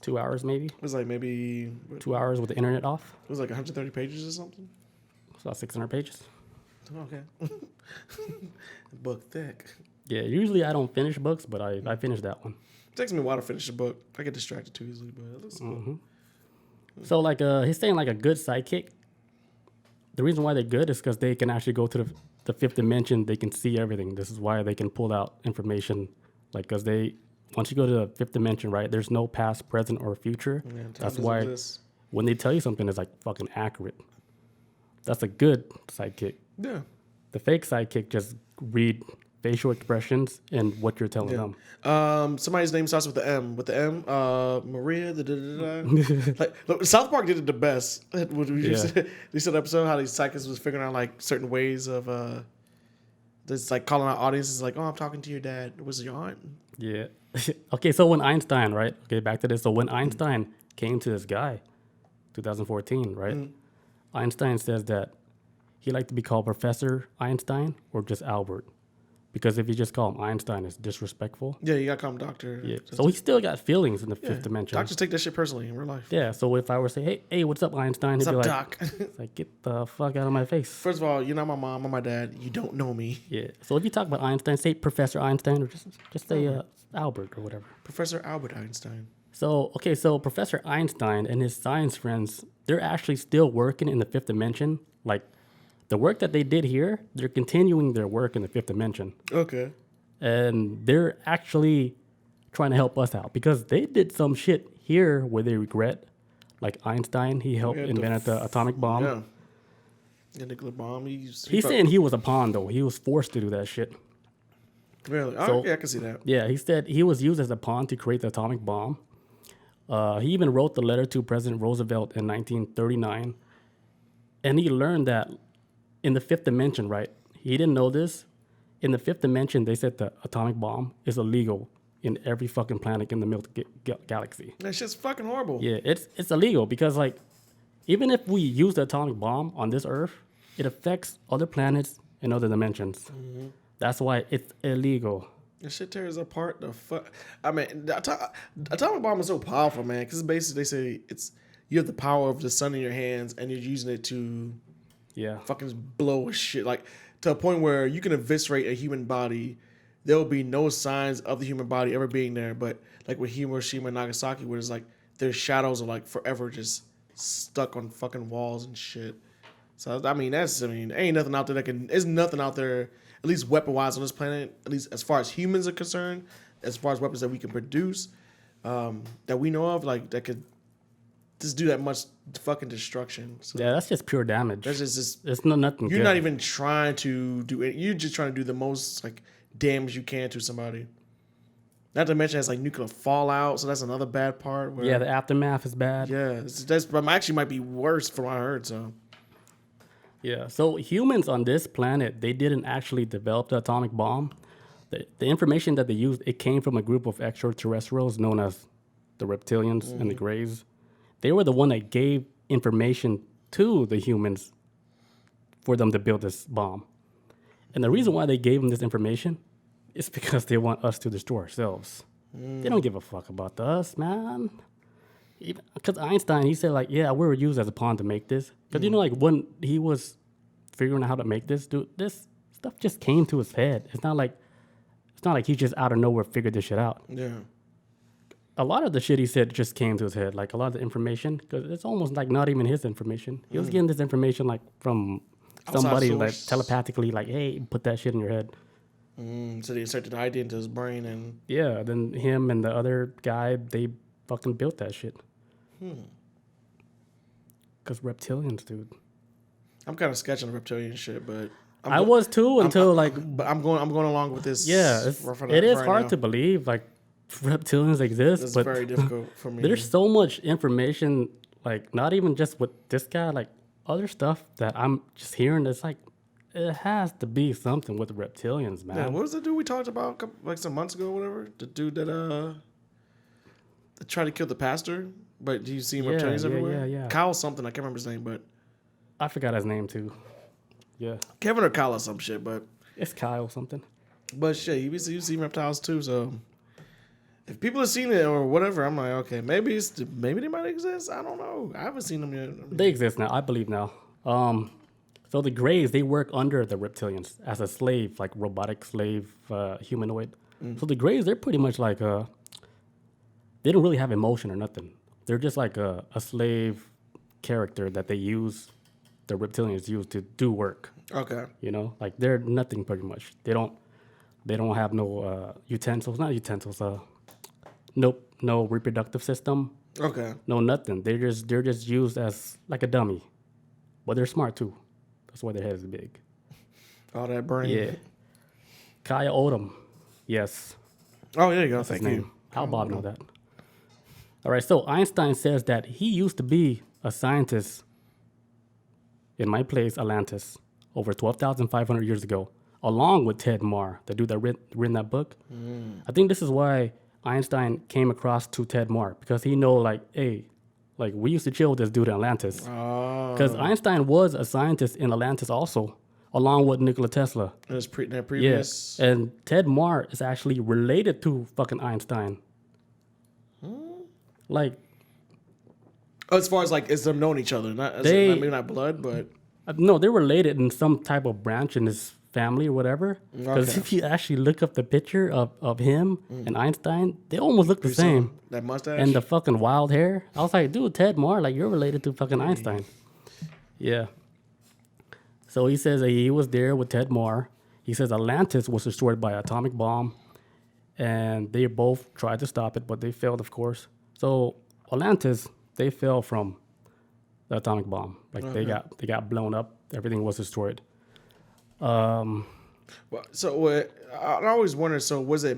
2 hours maybe. It was like maybe 2 hours with the internet off. It was like 130 pages or something. It's about 600 pages. Okay. Book thick. Yeah, usually I don't finish books, but I finished that one. It takes me a while to finish a book. I get distracted too easily, but it looks cool. So like he's saying like a good sidekick. The reason why they're good is because they can actually go to the fifth dimension. They can see everything. This is why they can pull out information. Like because once you go to the fifth dimension, right? There's no past, present, or future. Yeah, that's why when they tell you something, it's like fucking accurate. That's a good sidekick. Yeah. The fake sidekick just read facial expressions and what you're telling them. Somebody's name starts with the M. With the M, Maria. Like look, South Park did it the best. You said the episode how these psychics was figuring out like certain ways of just like calling out audiences like, oh, I'm talking to your dad. Was it your aunt? Yeah. Okay, so when Einstein, right? Okay, back to this. So when Einstein came to this guy, 2014, right? Einstein says that he liked to be called Professor Einstein or just Albert. Because if you just call him Einstein, it's disrespectful. Yeah, you got to call him doctor. Yeah. So he still got feelings in the fifth dimension. Doctors take that shit personally in real life. Yeah, so if I were to say, hey, what's up, Einstein? What's he'd be up, like, Doc? like, get the fuck out of my face. First of all, you're not my mom or my dad. You don't know me. Yeah. So if you talk about Einstein, say Professor Einstein or just say Albert or whatever. Professor Albert Einstein. So, okay, so Professor Einstein and his science friends, they're actually still working in the fifth dimension. Like, the work that they did here, they're continuing their work in the fifth dimension. Okay. And they're actually trying to help us out because they did some shit here where they regret. Like Einstein, he helped invent the atomic bomb. Yeah. The nuclear bomb. He's saying he was a pawn, though. He was forced to do that shit. Really? So, okay, I can see that. Yeah, he said he was used as a pawn to create the atomic bomb. He even wrote the letter to President Roosevelt in 1939. And he learned that in the fifth dimension, right? He didn't know this. In the fifth dimension, they said the atomic bomb is illegal in every fucking planet in the Milky Galaxy. That shit's fucking horrible. Yeah, it's illegal because, like, even if we use the atomic bomb on this Earth, it affects other planets and other dimensions. That's why it's illegal. That shit tears apart the fuck. I mean, the atomic bomb is so powerful, man, because basically they say you have the power of the sun in your hands and you're using it to fucking blow a shit. Like, to a point where you can eviscerate a human body. There will be no signs of the human body ever being there. But like with Hiroshima and Nagasaki, where it's like their shadows are like forever just stuck on fucking walls and shit. So I mean, ain't nothing out there there's nothing out there, at least weapon wise on this planet, at least as far as humans are concerned, as far as weapons that we can produce, that we know of, like that could just do that much fucking destruction. So yeah, that's just pure damage. That's just it's nothing. You're good. not even trying to do it. You're just trying to do the most like damage you can to somebody. Not to mention it's like nuclear fallout, so that's another bad part. Where, Yeah, the aftermath is bad. yeah, that's actually might be worse from what I heard. So Yeah, so humans on this planet, they didn't actually develop the atomic bomb. The information that they used, it came from a group of extraterrestrials known as the reptilians and the greys. They were the one that gave information to the humans for them to build this bomb. And the reason why they gave them this information is because they want us to destroy ourselves. They don't give a fuck about us, man. Because Einstein, he said, like, yeah, we were used as a pawn to make this. Because, you know, like, when he was figuring out how to make this, dude, this stuff just came to his head. It's not like he just out of nowhere figured this shit out. yeah, A lot of the shit he said just came to his head. Like, a lot of the information, because it's almost like not even his information. He was getting this information, like, from somebody, like, telepathically, like, hey, put that shit in your head. So they inserted the idea into his brain, and Yeah, then him and the other guy, they fucking built that shit. Because reptilians, dude. I'm kind of sketching the reptilian shit, but I was too until but I'm going along with this. yeah, it is hard to believe like reptilians exist, It's but very difficult for me. there's so much information, like not even just with this guy, like other stuff that I'm just hearing. It's like it has to be something with reptilians, man. Yeah, what was the dude we talked about like some months ago, or whatever? The dude that tried to kill the pastor, but you see reptilians everywhere. Yeah. Kyle something, I can't remember his name, but I forgot his name too. Yeah, Kevin or Kyle or some shit, but it's Kyle something. shit, you see reptiles too. So if people have seen it or whatever, I'm like, okay, maybe they might exist. I don't know. I haven't seen them yet. They exist now, I believe now. So the Greys, they work under the reptilians as a slave, like robotic slave, humanoid. So the Greys, they're pretty much like they don't really have emotion or nothing. They're just like a slave character that the reptilians use to do work. Okay. You know, like they're nothing pretty much. They don't have no no reproductive system. Okay. No nothing. They're just used as like a dummy. But they're smart too. That's why their head is big. All that brain. Yeah. Kaya Odom. Yes. Oh, there you go. That's his Thank name. you. How Bob know that? All right. So Einstein says that he used to be a scientist in my place, Atlantis, over 12,500 years ago, along with Ted Mahr, the dude that written that book. I think this is why Einstein came across to Ted Mahr, because he know, like, hey, like, we used to chill with this dude in Atlantis. Because Einstein was a scientist in Atlantis also, along with Nikola Tesla. Their previous. Yeah. And Ted Mahr is actually related to fucking Einstein. Like, As far as like, is them knowing each other, maybe not blood, but no, they're related in some type of branch in his family or whatever. Because if you actually look up the picture of him and Einstein, they almost look the same. That mustache And the fucking wild hair. I was like, dude, Ted Mahr, like, you're related to fucking Einstein. Yeah. So he says that he was there with Ted Mahr. He says Atlantis was destroyed by an atomic bomb, and they both tried to stop it, but they failed, of course. So Atlantis, they fell from the atomic bomb. Like they got blown up. Everything was destroyed. So I always wondered. So was it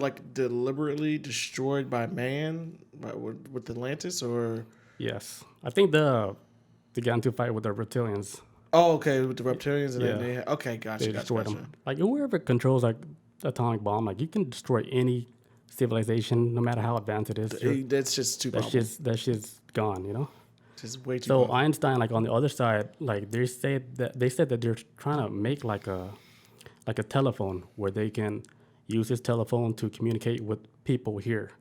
like deliberately destroyed by man, with Atlantis, or? Yes, I think they got into a fight with the reptilians. Oh, okay, with the reptilians, and Yeah. then they gotcha. They destroyed them. Like whoever controls like the atomic bomb, like you can destroy any civilization, no matter how advanced it is. That's just too. That shit's gone, you know. Just way too. So Einstein, like on the other side, like they said that they're trying to make like a telephone where they can use this telephone to communicate with people here.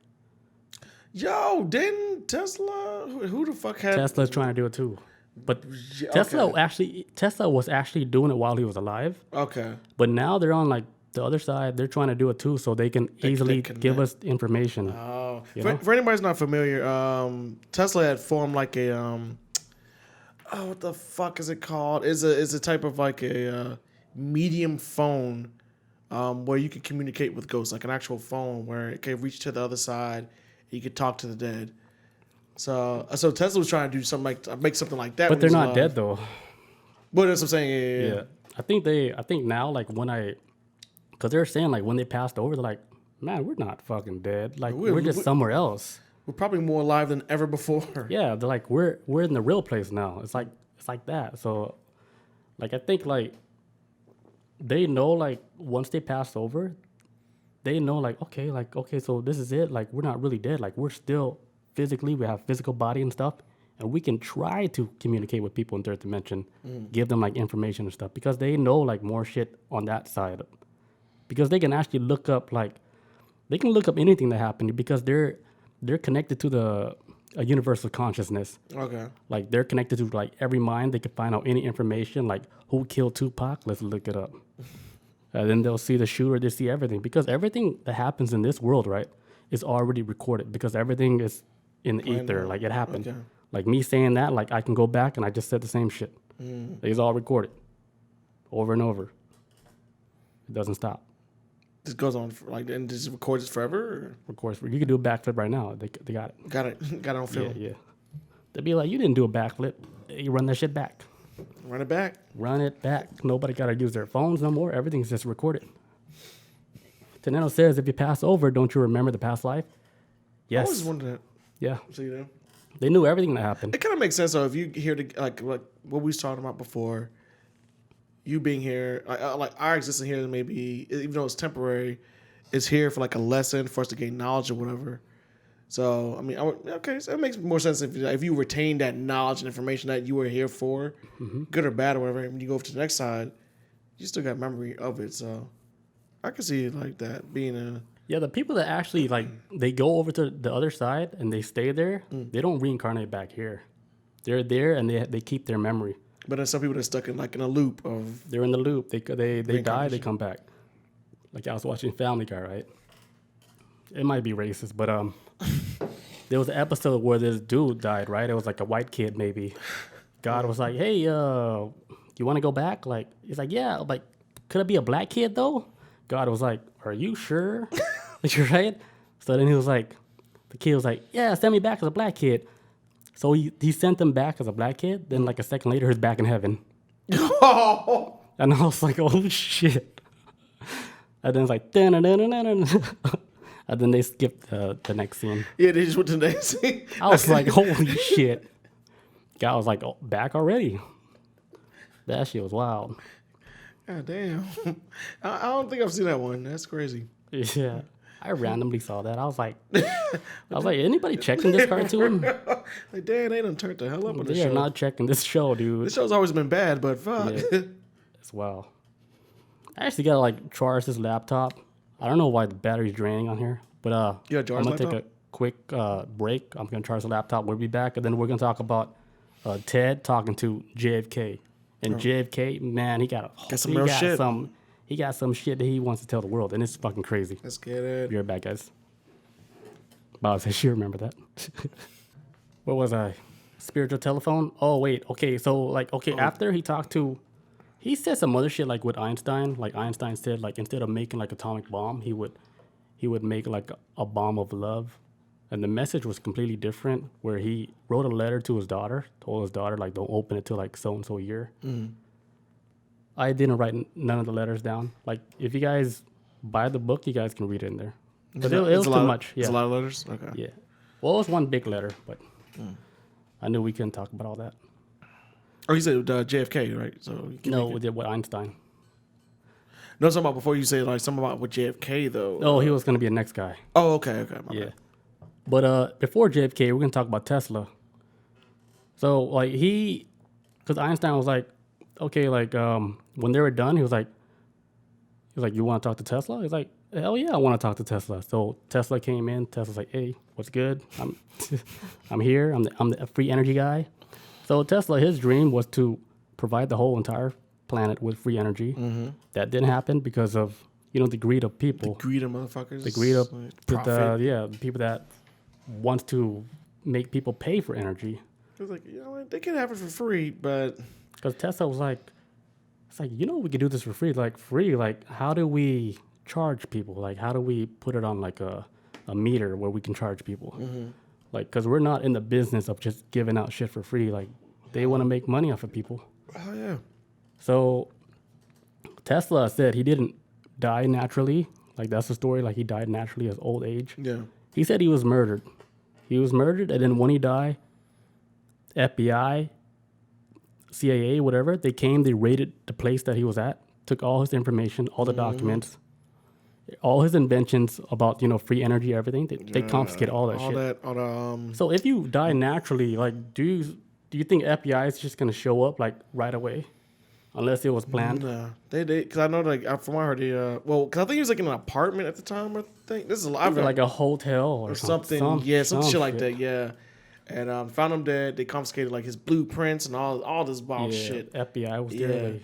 Yo, didn't Tesla? Who the fuck had Tesla's trying to do it too, but okay. Tesla was actually doing it while he was alive. Okay. But now they're on like the other side. They're trying to do it too, so they can easily give us information. Oh, You for anybody's not familiar, Tesla had formed like a what the fuck is it called? Is a type of like a medium phone, where you can communicate with ghosts, like an actual phone where it can reach to the other side. You could talk to the dead. So Tesla was trying to do something make something like that. But they're not dead though. But that's what I'm saying. Yeah. I think now, like when I Because they're saying, like, when they passed over, they're like, man, we're not fucking dead. Like, We're- we're just somewhere else. We're probably more alive than ever before. Yeah, they're like, we're in the real place now. It's like that. So, like, I think, like, they know, like, once they pass over, they know, like, okay, so this is it. Like, we're not really dead. Like, we're still physically, we have physical body and stuff, and we can try to communicate with people in third dimension, give them, like, information and stuff, because they know, like, more shit on that side. Because they can actually look up, like, they can look up anything that happened because they're connected to a universal consciousness. Okay. Like, they're connected to, like, every mind. They can find out any information, like, who killed Tupac? Let's look it up. And then they'll see the shooter, they see everything. Because everything that happens in this world, right, is already recorded. Because everything is in the ether. Like, it happened. Okay. Like, me saying that, like, I can go back and I just said the same shit. It's all recorded. Over and over. It doesn't stop. This goes on for, like, and just records it forever? Or? Of course, you can do a backflip right now. They got it. Got it on film. Yeah. They'd be like, you didn't do a backflip. You run that shit back. Run it back. Run it back. Nobody got to use their phones no more. Everything's just recorded. Teneno says, if you pass over, don't you remember the past life? I Yes. always wondered that. Yeah. So, you know. They knew everything that happened. It kind of makes sense, though, if you hear, like what we was talking about before, you being here, like our existence here maybe, even though it's temporary, is here for, like, a lesson for us to gain knowledge or whatever. So, I mean, okay, so it makes more sense if you retain that knowledge and information that you were here for, good or bad or whatever, and when you go over to the next side, you still got memory of it. So, I can see it like that, being a... Yeah, the people that actually, like, they go over to the other side and they stay there, they don't reincarnate back here. They're there and they keep their memory. But there's some people that are stuck in, like, in a loop of... They're in the loop. They die, they come back. Like, I was watching Family Guy, right? It might be racist, but there was an episode where this dude died, right? It was like a white kid, maybe. God was like, hey, you want to go back? Like, he's like, yeah. Like, could it be a black kid, though? God was like, are you sure? Like, you're right? So then he was like, the kid was like, yeah, send me back as a black kid. So he sent him back as a black kid. Then, like, a second later, he's back in heaven. Oh! And I was like, oh, shit. And then it's like, and then they skipped the next scene. Yeah, they just went to the next scene. I was like, holy shit. Guy was like, oh, back already. That shit was wild. God damn. I don't think I've seen that one. That's crazy. Yeah. I randomly saw that. I was like, anybody checking this cartoon? Like, damn, they done turned the hell up on this They show. are not checking this show, dude. This show's always been bad, but fuck. Yeah. It's wild. I actually gotta, like, charge this laptop. I don't know why the battery's draining on here, but I'm gonna take a quick break. I'm gonna charge the laptop. We'll be back, and then we're gonna talk about Ted talking to JFK. And JFK, man, he got some shit that he wants to tell the world, and it's fucking crazy. Let's get it. Be right back, guys. Bob says, you remember that. What was I? Spiritual telephone? Oh, wait. Okay, so, like, after he talked to... He said some other shit, like, with Einstein. Like, Einstein said, like, instead of making, like, atomic bomb, he would make, like, a bomb of love. And the message was completely different, where he wrote a letter to his daughter, told his daughter, like, don't open it till, like, so-and-so year. I didn't write none of the letters down. Like, if you guys buy the book, you guys can read it in there. But it was too much. Yeah. It's a lot of letters? Okay. Yeah. Well, it was one big letter, but I knew we couldn't talk about all that. Oh, you said JFK, right? So No, we did with Einstein. No, something about before you say, like, something about with JFK, though. Oh, he was going to be the next guy. Oh, okay. My Yeah. bad. But before JFK, we're going to talk about Tesla. So, like, because Einstein was like, okay, like, when they were done, he was like, you want to talk to Tesla? He's like, hell yeah, I want to talk to Tesla. So Tesla came in. Tesla's like, hey, what's good? I'm here. I'm the free energy guy. So Tesla, his dream was to provide the whole entire planet with free energy. That didn't happen because of, the greed of people. The greed of motherfuckers. The greed of profit. the people that wants to make people pay for energy. It was like, they can have it for free, but... Because Tesla was like, we could do this for free. Like, free, like, how do we charge people? Like, how do we put it on, like, a meter where we can charge people? Like, because we're not in the business of just giving out shit for free. Like, they want to make money off of people. Oh, yeah. So Tesla said he didn't die naturally. Like, that's the story. Like, he died naturally at old age. Yeah. He said he was murdered. He was murdered, and then when he died, FBI, CIA, whatever, they came, they raided the place that he was at, took all his information, all the documents, all his inventions about, free energy, everything. They confiscated all that shit. So if you die naturally, like, do you think FBI is just going to show up, like, right away? Unless it was planned? Nah, they because I know, like, from what I heard, because I think he was like in an apartment at the time. I think this is like a hotel or something. Some shit like that. Yeah, and found him dead. They confiscated like his blueprints and all this wild shit. FBI was there.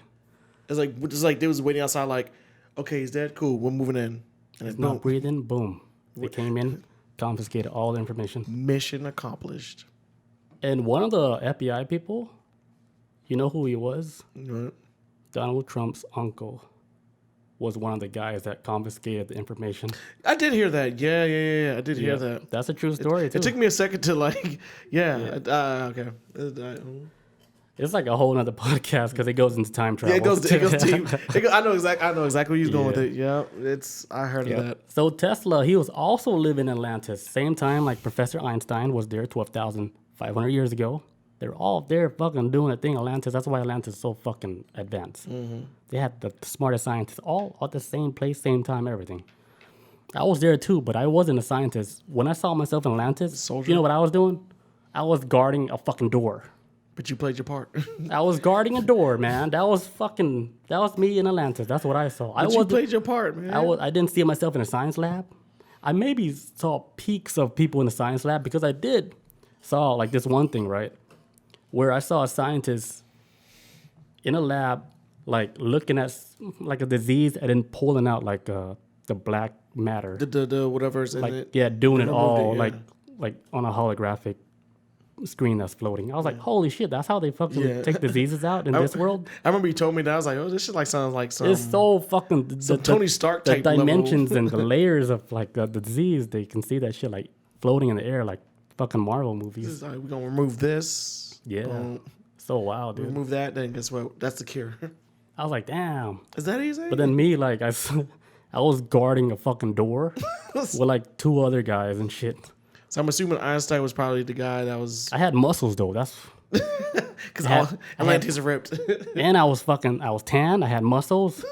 It's like they was waiting outside. Like, okay, he's dead. Cool, we're moving in. And he's not breathing. Boom, they came in, confiscated all the information. Mission accomplished. And one of the FBI people, you know who he was? Right. Donald Trump's uncle was one of the guys that confiscated the information. I did hear that. Yeah. I did hear that. That's a true story, too. It took me a second to, like, okay. It's like a whole nother podcast because it goes into time travel. Yeah, it goes deep. I know exactly where he's going with it. Yeah, I heard of that. So Tesla, he was also living in Atlantis. Same time like Professor Einstein was there 12,500 years ago. They're all there fucking doing a thing, Atlantis. That's why Atlantis is so fucking advanced. Mm-hmm. They had the smartest scientists all at the same place, same time, everything. I was there too, but I wasn't a scientist. When I saw myself in Atlantis, you know what I was doing? I was guarding a fucking door. But you played your part. I was guarding a door, man. That was me in Atlantis. That's what I saw. You played your part, man. I didn't see myself in a science lab. I maybe saw peaks of people in the science lab because I did saw like this one thing, right? Where I saw a scientist in a lab, like looking at like a disease and then pulling out like the black matter. The whatever's in it. Yeah, doing it all like on a holographic screen that's floating. I was like, holy shit, that's how they fucking take diseases out in this world? I remember you told me that. I was like, oh, this shit like sounds like some... It's so fucking... Some Tony Stark type the dimensions and the layers of like the disease, they can see that shit like floating in the air like fucking Marvel movies. We're going to remove this. Yeah. So wild, dude. Remove that, then guess what? That's the cure. I was like, damn. Is that easy? But then me, like, I was guarding a fucking door with like two other guys and shit. So I'm assuming Einstein was probably the guy that was... I had muscles, though. That's... Because Atlantis ripped. And I was tan. I had muscles.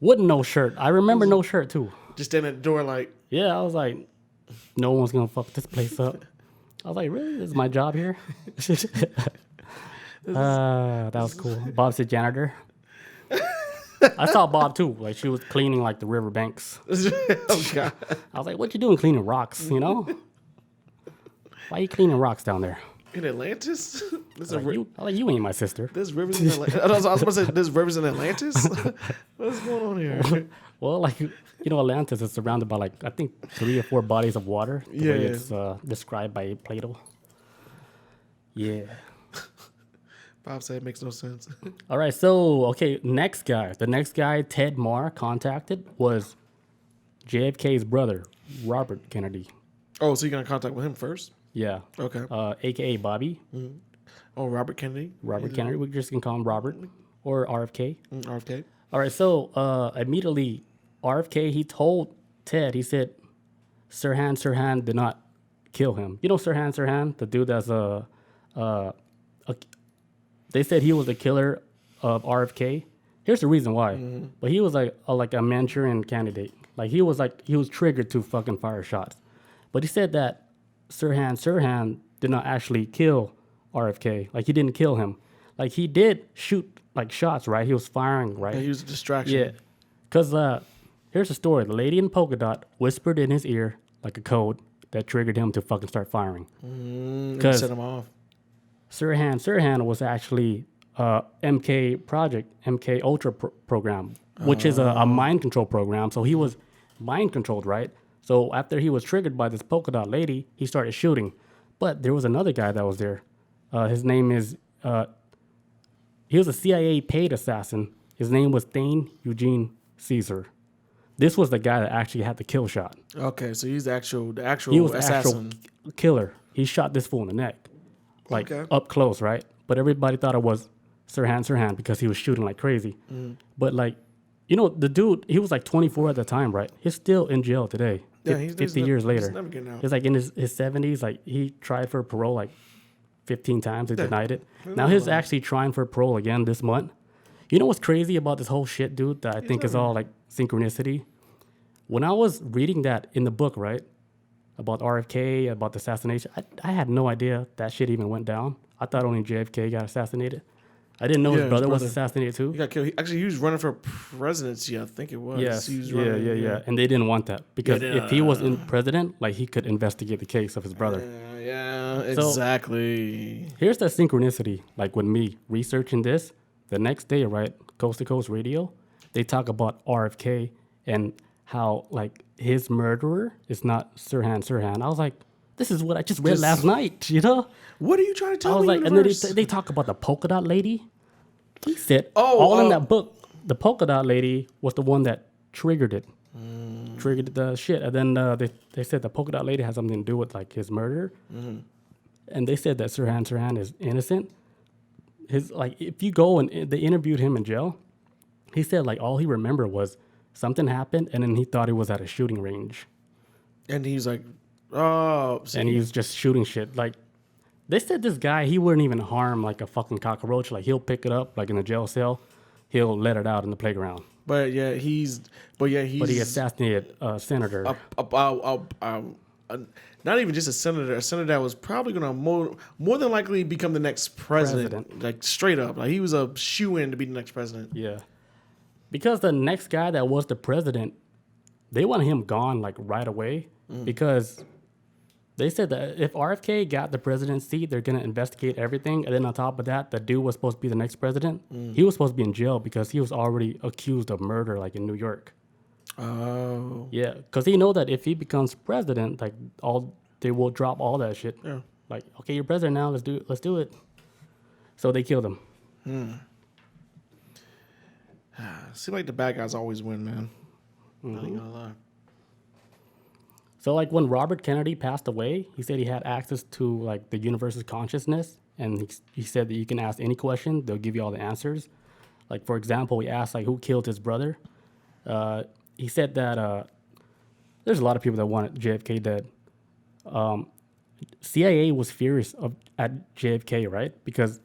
With no shirt. I remember no shirt, too. Just standing at the door like... Yeah, I was like, no one's going to fuck this place up. I was like, really? This is my job here? That was cool. Bob's the janitor. I saw Bob too. Like she was cleaning like the riverbanks. Oh God! I was like, "What you doing cleaning rocks? You know? Why you cleaning rocks down there?" In Atlantis? You ain't my sister. There's rivers in Atlantis. I was about to say there's rivers in Atlantis. What's going on here? Well, like Atlantis is surrounded by like I think 3 or 4 bodies of water. The way it's described by Plato. Yeah. Bob said it makes no sense. All right, so next guy. The next guy Ted Mahr contacted was JFK's brother, Robert Kennedy. Oh, so you're gonna contact with him first? Yeah. Okay. AKA Bobby. Mm-hmm. Oh, Robert Kennedy. Robert Kennedy. We just can call him Robert or RFK. RFK. All right. So immediately, RFK he told Ted. He said, Sirhan did not kill him. You know Sirhan, the dude that's they said he was the killer of RFK. Here's the reason why. Mm-hmm. But he was like a Manchurian candidate. Like he was triggered to fucking fire shots. But he said that Sirhan did not actually kill RFK. Like he didn't kill him. Like he did shoot like shots, right? He was firing, right? Yeah, he was a distraction. Yeah. Because here's the story. The lady in polka dot whispered in his ear like a code that triggered him to fucking start firing. And set him off. Sirhan was actually MK Ultra program, which is a mind control program. So he was mind controlled, right? So after he was triggered by this polka dot lady, he started shooting. But there was another guy that was there. His name is, he was a CIA paid assassin. His name was Thane Eugene Caesar. This was the guy that actually had the kill shot. Okay, so he's the actual he was assassin. The actual killer. He shot this fool in the neck. Like up close, right? But everybody thought it was Sirhan because he was shooting like crazy. Mm. But like, You know, the dude, he was like 24 at the time, right? He's still in jail today. Yeah, 50 years later. He's never getting out. He's like in his 70s. Like he tried for parole like 15 times. They denied it. Now he's actually trying for parole again this month. You know what's crazy about this whole shit, dude, that I think is all like synchronicity? When I was reading that in the book, right, about RFK, about the assassination, I had no idea that shit even went down. I thought only JFK got assassinated. I didn't know his brother was assassinated too. He got killed. Actually, he was running for presidency, I think it was. Yes. He was Yeah. And they didn't want that because if he was in president, like he could investigate the case of his brother. Yeah, exactly. So, here's the synchronicity. Like with me researching this, the next day, right, Coast to Coast Radio, they talk about RFK and how like his murderer is not Sirhan Sirhan. I was like, this is what I just read last night, you know? What are you trying to tell me? I was like, universe? and then they talk about the polka dot lady. He said, in that book, the polka dot lady was the one that triggered it, triggered the shit. And then they said the polka dot lady has something to do with like his murder. And they said that Sirhan Sirhan is innocent. If you go and they interviewed him in jail, he said like all he remembered was something happened, and then he thought he was at a shooting range. And he's like, oh. And he was just shooting shit. Like, they said this guy, he wouldn't even harm like a fucking cockroach. Like, he'll pick it up, like in a jail cell. He'll let it out in the playground. But he assassinated a senator. Not even just a senator that was probably going to more than likely become the next president. Like, straight up. Like, he was a shoo-in to be the next president. Yeah. Because the next guy that was the president, they wanted him gone, like, right away. Because they said that if RFK got the presidency seat, they're going to investigate everything. And then on top of that, the dude was supposed to be the next president. He was supposed to be in jail because he was already accused of murder, like, in New York. Oh. Yeah, because he know that if he becomes president, like, they will drop all that shit. Yeah. Like, okay, you're president now, let's do it. So they killed him. Seems like the bad guys always win, man. I ain't gonna lie. So, like, when Robert Kennedy passed away, he said he had access to, like, the universe's consciousness. And he said that you can ask any question, they'll give you all the answers. Like, for example, we asked, like, who killed his brother? He said that there's a lot of people that want JFK dead. CIA was furious at JFK, right? Because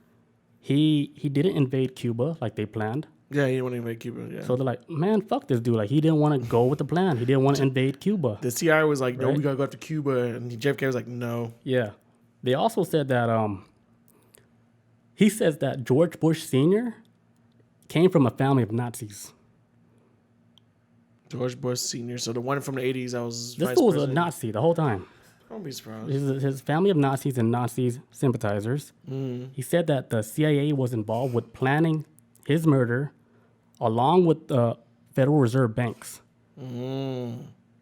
he didn't invade Cuba like they planned. Yeah, he didn't want to invade Cuba. Yeah. So they're like, man, fuck this dude. Like, he didn't want to go with the plan. He didn't want to invade Cuba. The CIA was like, no, we got to go after Cuba. And JFK was like, no. Yeah. They also said that he says that George Bush Sr. came from a family of Nazis. George Bush Sr., so the one from the 80s that was This fool was a Nazi the whole time. I won't be surprised. His family of Nazis and Nazi sympathizers. He said that the CIA was involved with planning his murder along with the Federal Reserve banks.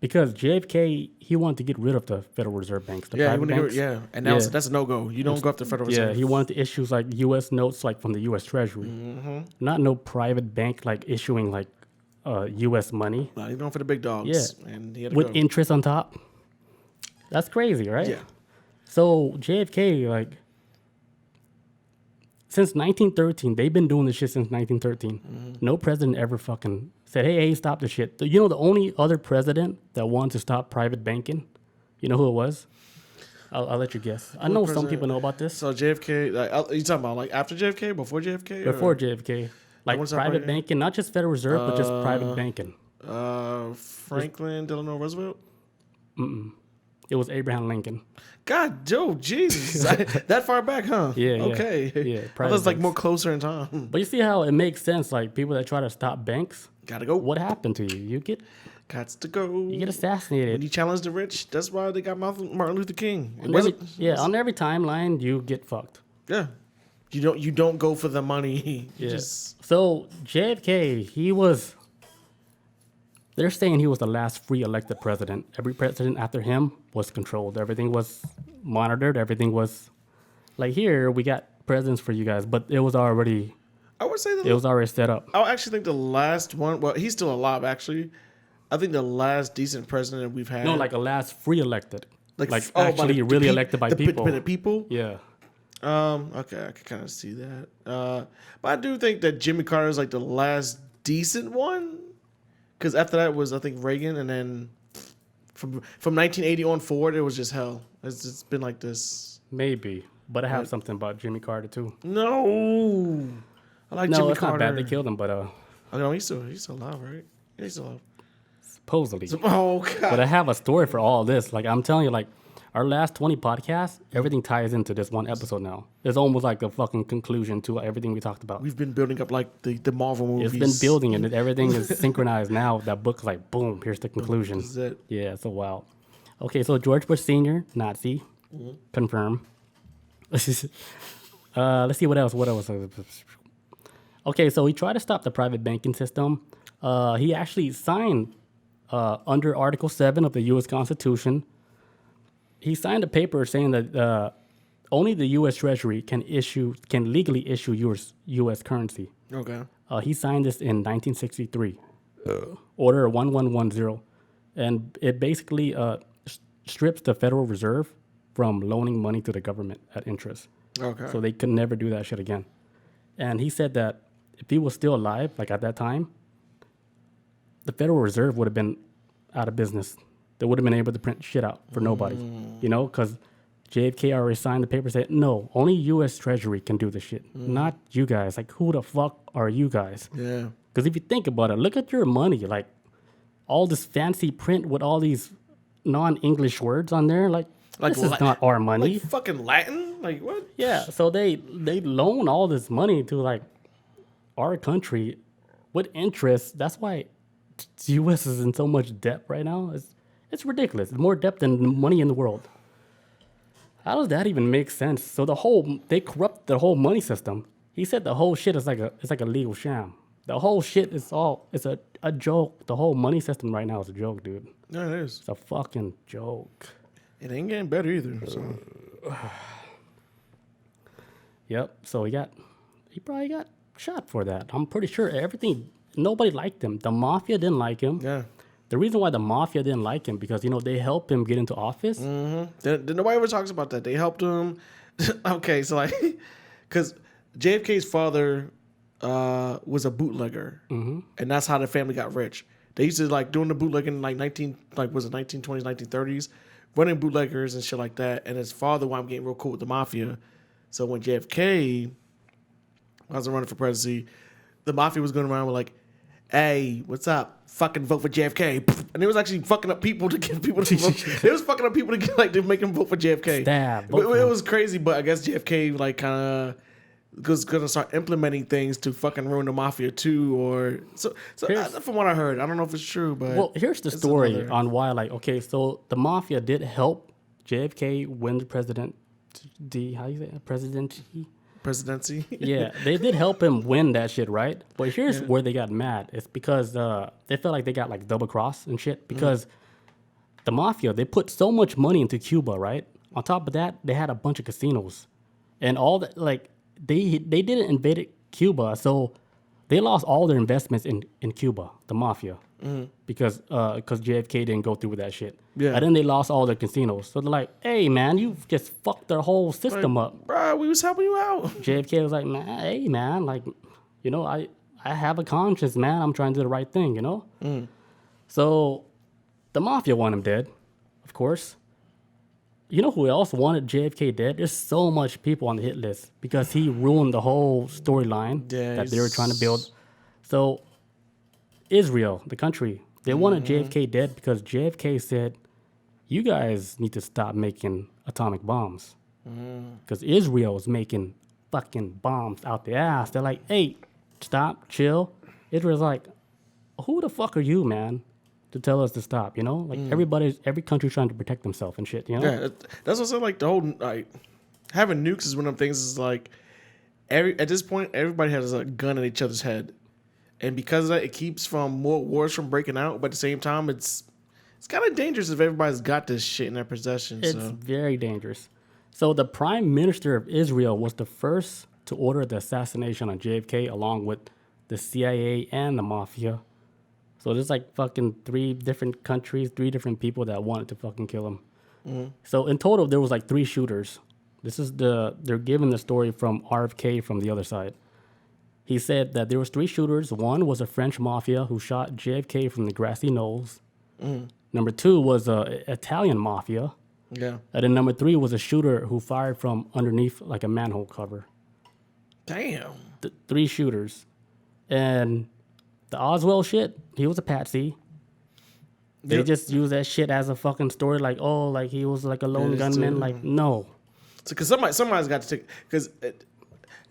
Because JFK, he wanted to get rid of the Federal Reserve banks, the private banks. And that's a no-go. You don't go after the Federal Reserve. Yeah, he wanted to issue like U.S. notes like from the U.S. Treasury. Not no private bank like issuing like U.S. money. No, he's going for the big dogs. Yeah, and he had to with go. interest on top. That's crazy, right? Yeah. So JFK, like, since 1913, they've been doing this shit since 1913. No president ever fucking said, hey, stop this shit. You know the only other president that wanted to stop private banking? You know who it was? I'll let you guess. I know some people know about this. So JFK, like, you talking about like after JFK, before JFK? Before JFK. Like private banking, not just Federal Reserve, but just private banking. Franklin Delano Roosevelt? It was Abraham Lincoln. God, Joe, Jesus. That far back, huh? Yeah. Okay. Yeah. I was like more closer in time. But you see how it makes sense, like people that try to stop banks. Gotta go. What happened to you? You get assassinated. When you challenge the rich, that's why they got Martin Luther King. On every timeline, you get fucked. Yeah. You don't go for the money. So JFK, they're saying he was the last free elected president. Every president after him was controlled. Everything was monitored. Everything was like, here we got presidents for you guys, but it was already. I would say it was already set up. I actually think the last one. Well, he's still alive. Actually, I think the last decent president we've had. No, like a last free elected. Like actually really elected by people. The people. Yeah. Okay, I can kind of see that. But I do think that Jimmy Carter is like the last decent one. Because after that was, I think, Reagan, and then from 1980 on forward, it was just hell. It's been like this. Maybe. But I have something about Jimmy Carter, too. No. I like Jimmy it's Carter. not bad. They killed him, but I know he's still alive, right? Yeah, he's still alive. supposedly. Oh, God. But I have a story for all this. Like, I'm telling you, like, our last 20 podcasts, everything ties into this one episode now. It's almost like a fucking conclusion to everything we talked about. We've been building up, like, the Marvel movies. It's been building, and everything is synchronized now. That book's like, boom, here's the conclusion. This is it. Yeah, so wow. Okay, so George Bush Sr., Nazi, confirm. Let's see what else. Okay, so he tried to stop the private banking system. He actually signed under Article 7 of the U.S. Constitution. He signed a paper saying that only the U.S. Treasury can legally issue U.S. currency. Okay. He signed this in 1963, Order 1110, and it basically strips the Federal Reserve from loaning money to the government at interest. Okay. So they could never do that shit again. And he said that if he was still alive, like at that time, the Federal Reserve would have been out of business. They would have been able to print shit out for nobody, you know, because JFK already signed the paper saying, no, only U.S. Treasury can do this shit, not you guys. Like, who the fuck are you guys? Yeah. Because if you think about it, look at your money, like all this fancy print with all these non-English words on there, like this is not our money. Like fucking Latin? Like, what? Yeah, so they loan all this money to, like, our country with interest. That's why the U.S. is in so much debt right now. It's ridiculous. It's more debt than money in the world. How does that even make sense? So they corrupt the whole money system. He said the whole shit is like a legal sham. The whole shit is a joke. The whole money system right now is a joke, dude. Yeah, it is. It's a fucking joke. It ain't getting better either. So. Yep. So he probably got shot for that. I'm pretty sure nobody liked him. The mafia didn't like him. Yeah. The reason why the mafia didn't like him because, they helped him get into office. Mm-hmm. Nobody ever talks about that. They helped him. Okay, so like, because JFK's father was a bootlegger, and that's how the family got rich. They used to like doing the bootlegging in like 1920s, 1930s, running bootleggers and shit like that. And his father wound up getting real cool with the mafia. So when JFK wasn't running for presidency, the mafia was going around with like, hey, what's up? Fucking vote for JFK. And it was actually fucking up people to get people to vote. It was fucking up people to get, like, to make them vote for JFK. Stab. It was crazy, but I guess JFK, like, kind of was going to start implementing things to fucking ruin the mafia, too. Or so from what I heard. I don't know if it's true, but... Well, here's the story on why, like, okay, so the mafia did help JFK win the presidency. Yeah, they did help him win that shit, right? But here's where they got mad. It's because they felt like they got like double crossed and shit because the mafia, they put so much money into Cuba, right? On top of that, they had a bunch of casinos and all that. Like they didn't invade Cuba, so they lost all their investments in Cuba, the mafia, because JFK didn't go through with that shit. Yeah. And then they lost all their casinos. So they're like, hey, man, you just fucked their whole system up. Bro, we was helping you out. JFK was like, man, hey, man, like, I have a conscience, man. I'm trying to do the right thing, So the mafia want him dead, of course. You know who else wanted JFK dead? There's so much people on the hit list because he ruined the whole storyline that they were trying to build. So Israel, the country, they wanted JFK dead because JFK said, you guys need to stop making atomic bombs. Because Israel is making fucking bombs out the ass. They're like, hey, stop, chill. Israel's like, who the fuck are you, man, to tell us to stop, Like every country's trying to protect themselves and shit, Yeah, that's what I said, like the whole, like, having nukes is one of them things is like, at this point, everybody has a gun in each other's head. And because of that, it keeps more wars from breaking out. But at the same time, it's kind of dangerous if everybody's got this shit in their possession. It's very dangerous. So the prime minister of Israel was the first to order the assassination on JFK along with the CIA and the mafia. So there's like fucking 3 different countries, 3 different people that wanted to fucking kill him. So in total, there was like 3 shooters. They're giving the story from RFK from the other side. He said that there was 3 shooters. One was a French mafia who shot JFK from the grassy knolls. Number 2 was a Italian mafia. Yeah. And then number 3 was a shooter who fired from underneath like a manhole cover. Damn. 3 shooters. And the Oswald shit, he was a patsy. They just use that shit as a fucking story, like, oh, like he was like a lone gunman. Like, no. Because somebody's got to take, because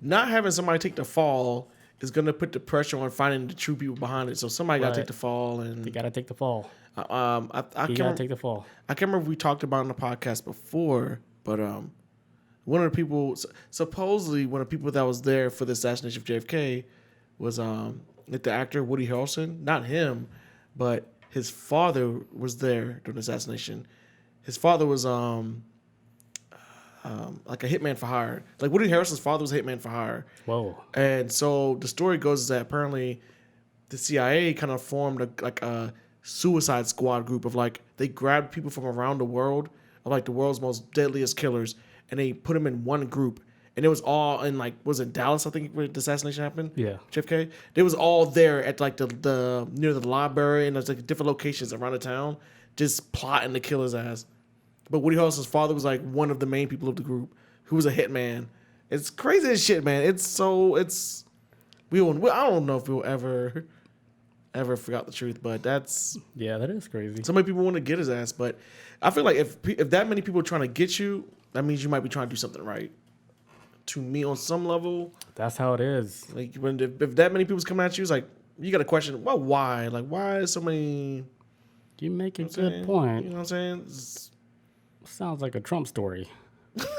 not having somebody take the fall is going to put the pressure on finding the true people behind it. So somebody got to take the fall. And they got to take the fall. I You got to take the fall. I can't remember if we talked about it on the podcast before, but one of the people, supposedly one of the people that was there for the assassination of JFK was like the actor Woody Harrelson. Not him, but his father was there during the assassination. His father was like a hitman for hire. Like Woody Harrelson's father was a hitman for hire. Whoa. And so the story goes is that apparently the CIA kind of formed a suicide squad group of like, they grabbed people from around the world, of like the world's most deadliest killers, and they put them in one group. And it was all in like, was it Dallas, I think, where the assassination happened? Yeah. JFK? They was all there at like the near the library, and there's like different locations around the town, just plotting to kill his ass. But Woody Harrelson's father was like one of the main people of the group, who was a hitman. It's crazy as shit, man. I don't know if we'll ever forgot the truth, but that's... Yeah, that is crazy. So many people want to get his ass, but I feel like if that many people are trying to get you, that means you might be trying to do something right. To me, on some level... That's how it is. Like, if that many people's coming at you, it's like, you got to question, well, why? Like, why is so many... You make a good point. You know what I'm saying? Sounds like a Trump story.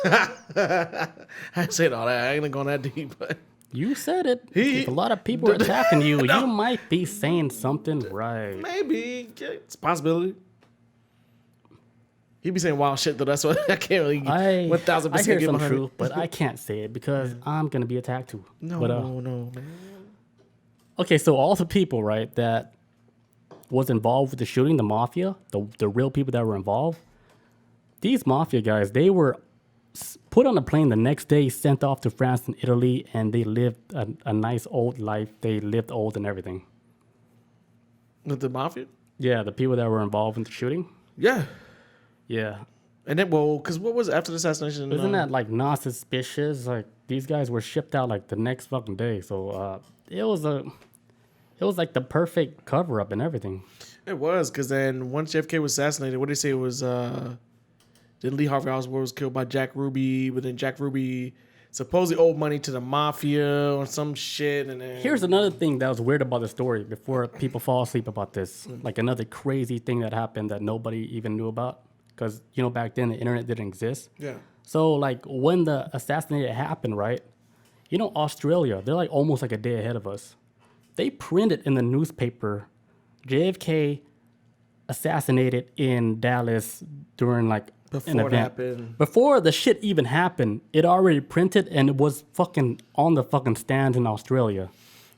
I ain't saying all that. I ain't going that deep, but... You said it. If a lot of people are attacking you, you might be saying something right. Maybe. It's a possibility. He be saying wild shit, though. That's what I can't really 1,000% I hear give some him truth, but I can't say it because I'm going to be attacked too. No, but, no, man. Okay, so all the people, right, that was involved with the shooting, the mafia, the real people that were involved, these mafia guys, they were put on a plane the next day, sent off to France and Italy, and they lived a nice old life. They lived old and everything. With the mafia? Yeah, the people that were involved in the shooting. Yeah. Yeah. And then, well, because what was after the assassination? Isn't that like non-suspicious? Like these guys were shipped out like the next fucking day. So it was like the perfect cover-up and everything. It was, because then once JFK was assassinated, what did they say it was... Then Lee Harvey Oswald was killed by Jack Ruby, but then Jack Ruby supposedly owed money to the mafia or some shit. And then... Here's another thing that was weird about the story before people fall asleep about this. Like another crazy thing that happened that nobody even knew about. Because, back then the internet didn't exist. Yeah. So, like, when the assassination happened, right? Australia, they're like almost like a day ahead of us. They printed in the newspaper JFK assassinated in Dallas during like an event. Happened. Before the shit even happened, it already printed and it was fucking on the fucking stands in Australia.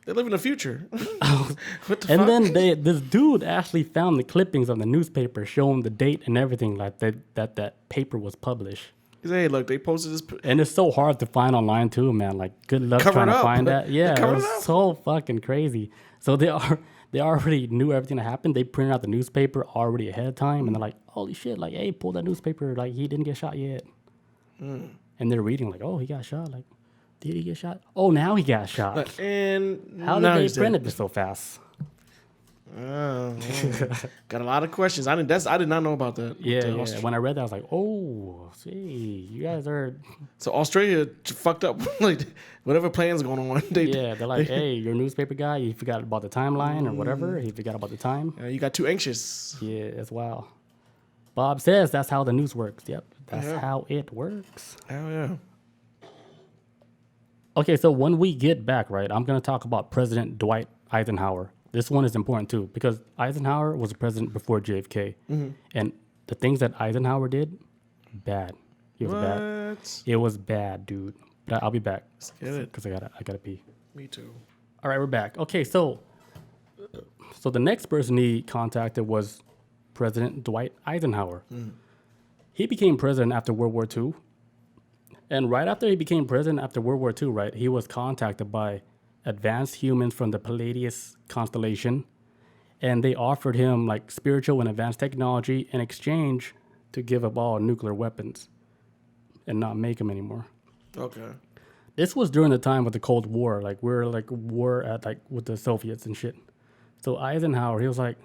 They live in the future. What the and fuck? Then this dude actually found the clippings of the newspaper showing the date and everything like that paper was published. He said, hey, look, they posted this. And it's so hard to find online too, man. Like, good luck trying to find that. Yeah, it was so fucking crazy. So they already knew everything that happened. They printed out the newspaper already ahead of time, and they're like, holy shit, like, hey, pull that newspaper. Like, he didn't get shot yet. And they're reading like, oh, he got shot. Like, did he get shot? Oh, now he got shot. And how did they print it so fast? Got a lot of questions. I did not know about that. Yeah. When I read that, I was like, oh, see, you guys are... So Australia fucked up. Like, whatever plan's going on. They're like, hey, your newspaper guy, you forgot about the timeline or whatever. He forgot about the time. You got too anxious. Yeah, as well. Bob says that's how the news works. Yep, that's how it works. Hell yeah. Okay, so when we get back, right, I'm going to talk about President Dwight Eisenhower. This one is important, too, because Eisenhower was a president before JFK. Mm-hmm. And the things that Eisenhower did, bad. It was bad, dude. But I'll be back. Let's get it. Because I gotta pee. Me too. All right, we're back. Okay, so the next person he contacted was President Dwight Eisenhower. Mm. He became president after World War II. And right after he became president after World War II, right, he was contacted by advanced humans from the Pleiades constellation, and they offered him like spiritual and advanced technology in exchange to give up all nuclear weapons and not make them anymore. Okay. This was during the time of the Cold War. Like we're like war at like with the Soviets and shit. So Eisenhower, he was like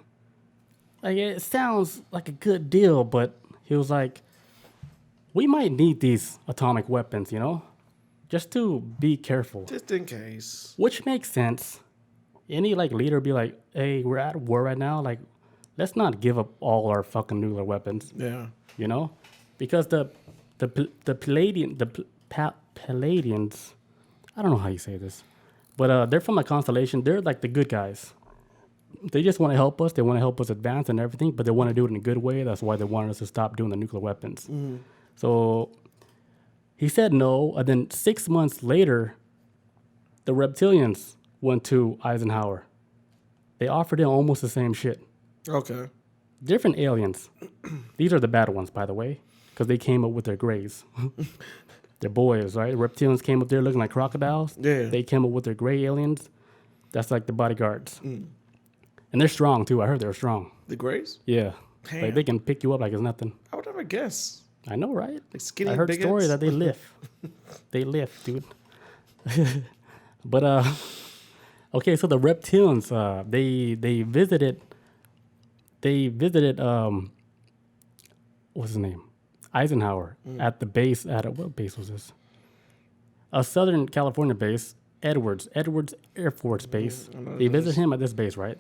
it sounds like a good deal, but he was like, we might need these atomic weapons, you know, just to be careful. Just in case. Which makes sense. Any like leader be like, hey, we're at war right now. Like, let's not give up all our fucking nuclear weapons. Yeah. You know, because the Palladians, I don't know how you say this, but they're from a constellation. They're like the good guys. They just want to help us. They want to help us advance and everything, but they want to do it in a good way. That's why they wanted us to stop doing the nuclear weapons. Mm-hmm. So he said no, and then 6 months later, the reptilians went to Eisenhower. They offered him almost the same shit. Okay. Different aliens. These are the bad ones, by the way, because they came up with their grays. They're boys, right? Reptilians came up there looking like crocodiles. Yeah. They came up with their gray aliens. That's like the bodyguards. Mm. And they're strong, too. I heard they're strong. The Grays? Yeah. Damn. Like, they can pick you up like it's nothing. I would never guess. I know, right? Like skinny I heard bigots. stories that they lift. They lift, dude. But, okay, so the reptilians, they visited, what's his name? Eisenhower at the base, what base was this? A Southern California base, Edwards Air Force Base. They visited him at this base, right?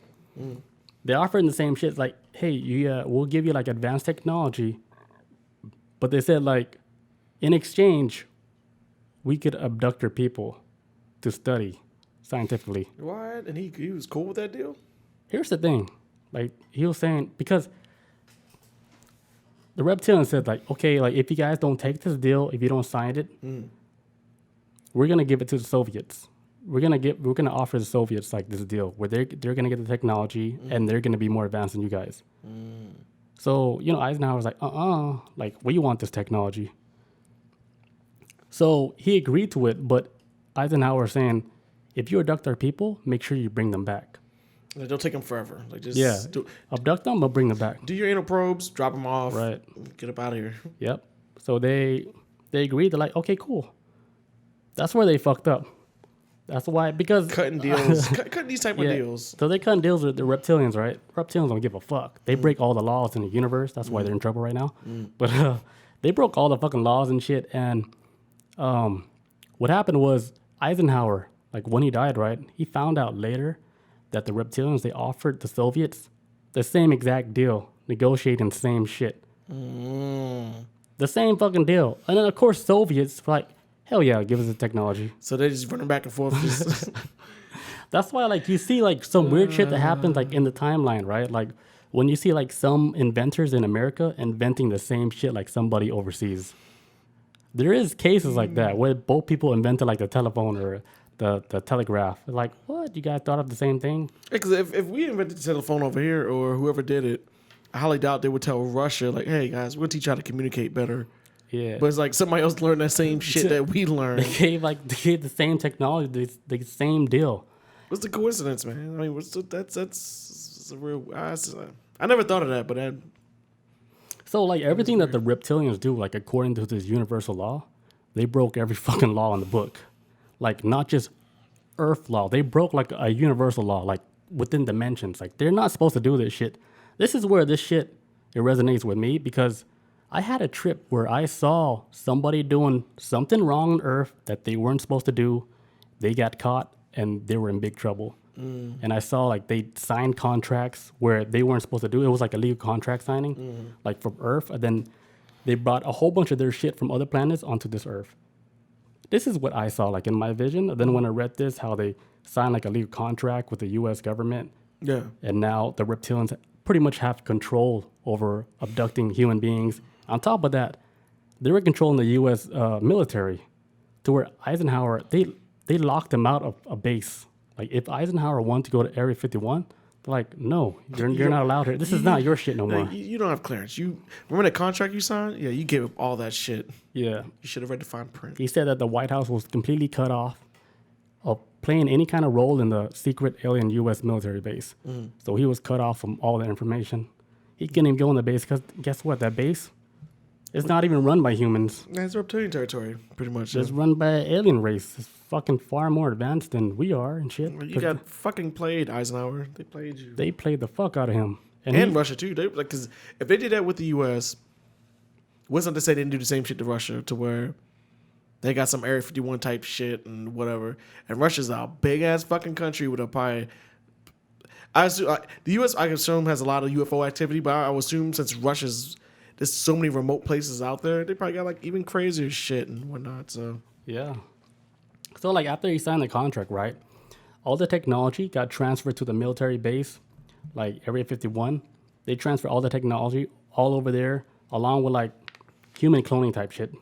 They offered him the same shit, like, hey, we'll give you like advanced technology, but they said like, in exchange, we could abduct your people to study scientifically. What? And he was cool with that deal? Here's the thing, like he was saying, because the reptilian said like, okay, like if you guys don't take this deal, if you don't sign it, we're gonna give it to the Soviets. We're gonna offer the Soviets like this deal where they're gonna get the technology and they're gonna be more advanced than you guys. So Eisenhower was like, like we want this technology. So he agreed to it, but Eisenhower was saying, if you abduct our people, make sure you bring them back. Like, don't take them forever. Like just abduct them, but bring them back. Do your anal probes, drop them off, right? Get up out of here. Yep. So they agreed. They're like, okay, cool. That's where they fucked up. That's why, because cutting deals, cutting these type of deals. So they cutting deals with the reptilians, right? Reptilians don't give a fuck. They break all the laws in the universe. That's why they're in trouble right now. But they broke all the fucking laws and shit. And what happened was Eisenhower, like when he died, right? He found out later that the reptilians, they offered the Soviets the same exact deal, negotiating the same shit. The same fucking deal. And then of course Soviets were like, hell yeah, give us the technology. So they just running back and forth. That's why, like, you see, like, some weird shit that happens, like, in the timeline, right? Like, when you see, like, some inventors in America inventing the same shit like somebody overseas. There is cases like that where both people invented, like, the telephone or the telegraph. Like, what? You guys thought of the same thing? Because if we invented the telephone over here or whoever did it, I highly doubt they would tell Russia, like, hey, guys, we're going to teach you how to communicate better. Yeah, but it's like somebody else learned that same shit that we learned. They gave the same technology, the same deal. What's the coincidence, man? I mean, that's a real. I never thought of that, but so like everything that the reptilians do, like according to this universal law, they broke every fucking law in the book. Like not just Earth law, they broke like a universal law, like within dimensions. Like they're not supposed to do this shit. This is where this shit it resonates with me because I had a trip where I saw somebody doing something wrong on Earth that they weren't supposed to do. They got caught and they were in big trouble. And I saw like they signed contracts where they weren't supposed to do it. It was like a legal contract signing, like from Earth. And then they brought a whole bunch of their shit from other planets onto this Earth. This is what I saw like in my vision. And then when I read this, how they signed like a legal contract with the U.S. government. Yeah. And now the reptilians pretty much have control over abducting human beings. On top of that, they were controlling the U.S. Military to where Eisenhower, they locked him out of a base. Like, if Eisenhower wanted to go to Area 51, they're like, no, you're not allowed here. This is not your shit no more. You don't have clearance. You remember the contract you signed? Yeah, you gave up all that shit. Yeah. You should have read the fine print. He said that the White House was completely cut off. of playing any kind of role in the secret alien U.S. military base. So he was cut off from all the information. He couldn't even go in the base because guess what? That base is not even run by humans. It's reptilian territory, pretty much. It's run by an alien race. It's fucking far more advanced than we are and shit. You got fucking played, Eisenhower. They played you. They played the fuck out of him. And Russia, too. Because if they did that with the U.S., what's not to say they didn't do the same shit to Russia, to where they got some Area 51 type shit and whatever. And Russia's a big-ass fucking country with a pie. I assume, the U.S., I assume, has a lot of UFO activity, but I would assume since Russia's... There's so many remote places out there. They probably got like even crazier shit and whatnot. So yeah. So like after he signed the contract, right? All the technology got transferred to the military base, like Area 51. They transfer all the technology all over there, along with like human cloning type shit.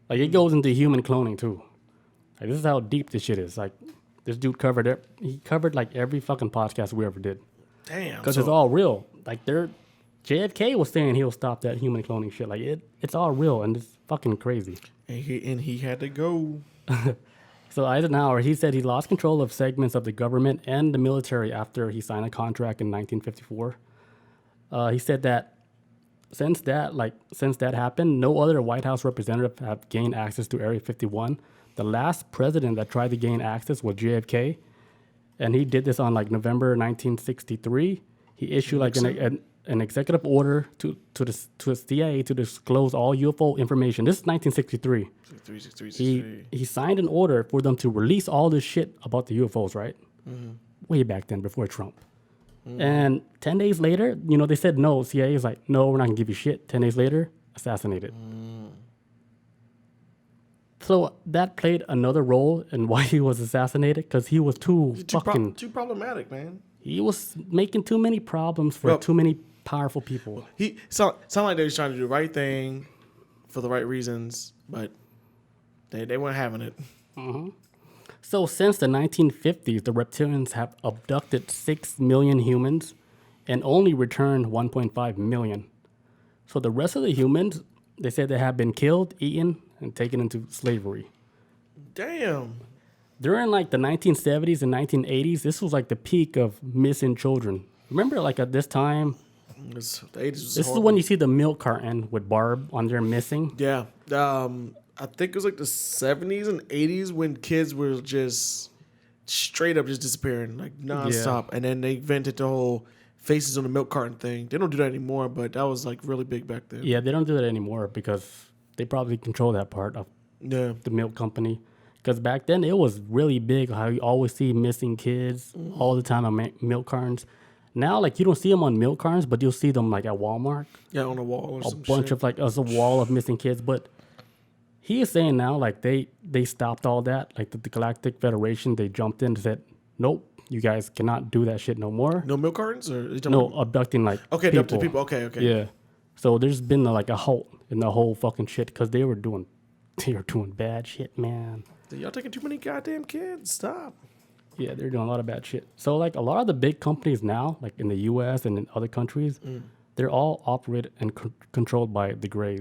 Like it goes into human cloning too. Like this is how deep this shit is. Like this dude covered it. He covered like every fucking podcast we ever did. Damn. Because it's all real. Like JFK was saying he'll stop that human cloning shit. Like it's all real and it's fucking crazy. And he had to go. So Eisenhower, he said he lost control of segments of the government and the military after he signed a contract in 1954. He said that since that happened, no other White House representative have gained access to Area 51. The last president that tried to gain access was JFK, and he did this on like November 1963. He issued like an executive order to the CIA to disclose all UFO information. This is 1963. He signed an order for them to release all this shit about the UFOs, right? Way back then, before Trump. And 10 days later, they said no. CIA is like, no, we're not gonna give you shit. 10 days later, assassinated. So that played another role in why he was assassanated, because he was too problematic, man. He was making too many problems for too many powerful people. He sound like they was trying to do the right thing for the right reasons, but they weren't having it. So since the 1950s, the reptilians have abducted 6 million humans and only returned 1.5 million. So the rest of the humans, they said they have been killed, eaten, and taken into slavery. Damn. During like the 1970s and 1980s, this was like the peak of missing children. Remember like at this time, the 80s was this is when you see the milk carton with Barb on there missing. Yeah. I think it was like the 70s and 80s when kids were just straight up just disappearing, like nonstop. Yeah. And then they invented the whole faces on the milk carton thing. They don't do that anymore, but that was like really big back then. Yeah, they don't do that anymore because they probably control that part of the milk company. Because back then it was really big how you always see missing kids all the time on milk cartons. Now, like, you don't see them on milk cartons, but you'll see them like at Walmart. Yeah, on a wall or some shit. A bunch of like, a wall of missing kids. But he is saying now, like, they stopped all that. Like, the Galactic Federation, they jumped in and said, nope, you guys cannot do that shit no more. No milk cartons? Abducting, like, people. Abducting people. Okay. Yeah. So there's been, like, a halt in the whole fucking shit because they were doing bad shit, man. Y'all taking too many goddamn kids. Stop. Yeah, they're doing a lot of bad shit. So, like, a lot of the big companies now, like in the U.S. and in other countries, they're all operated and controlled by the gray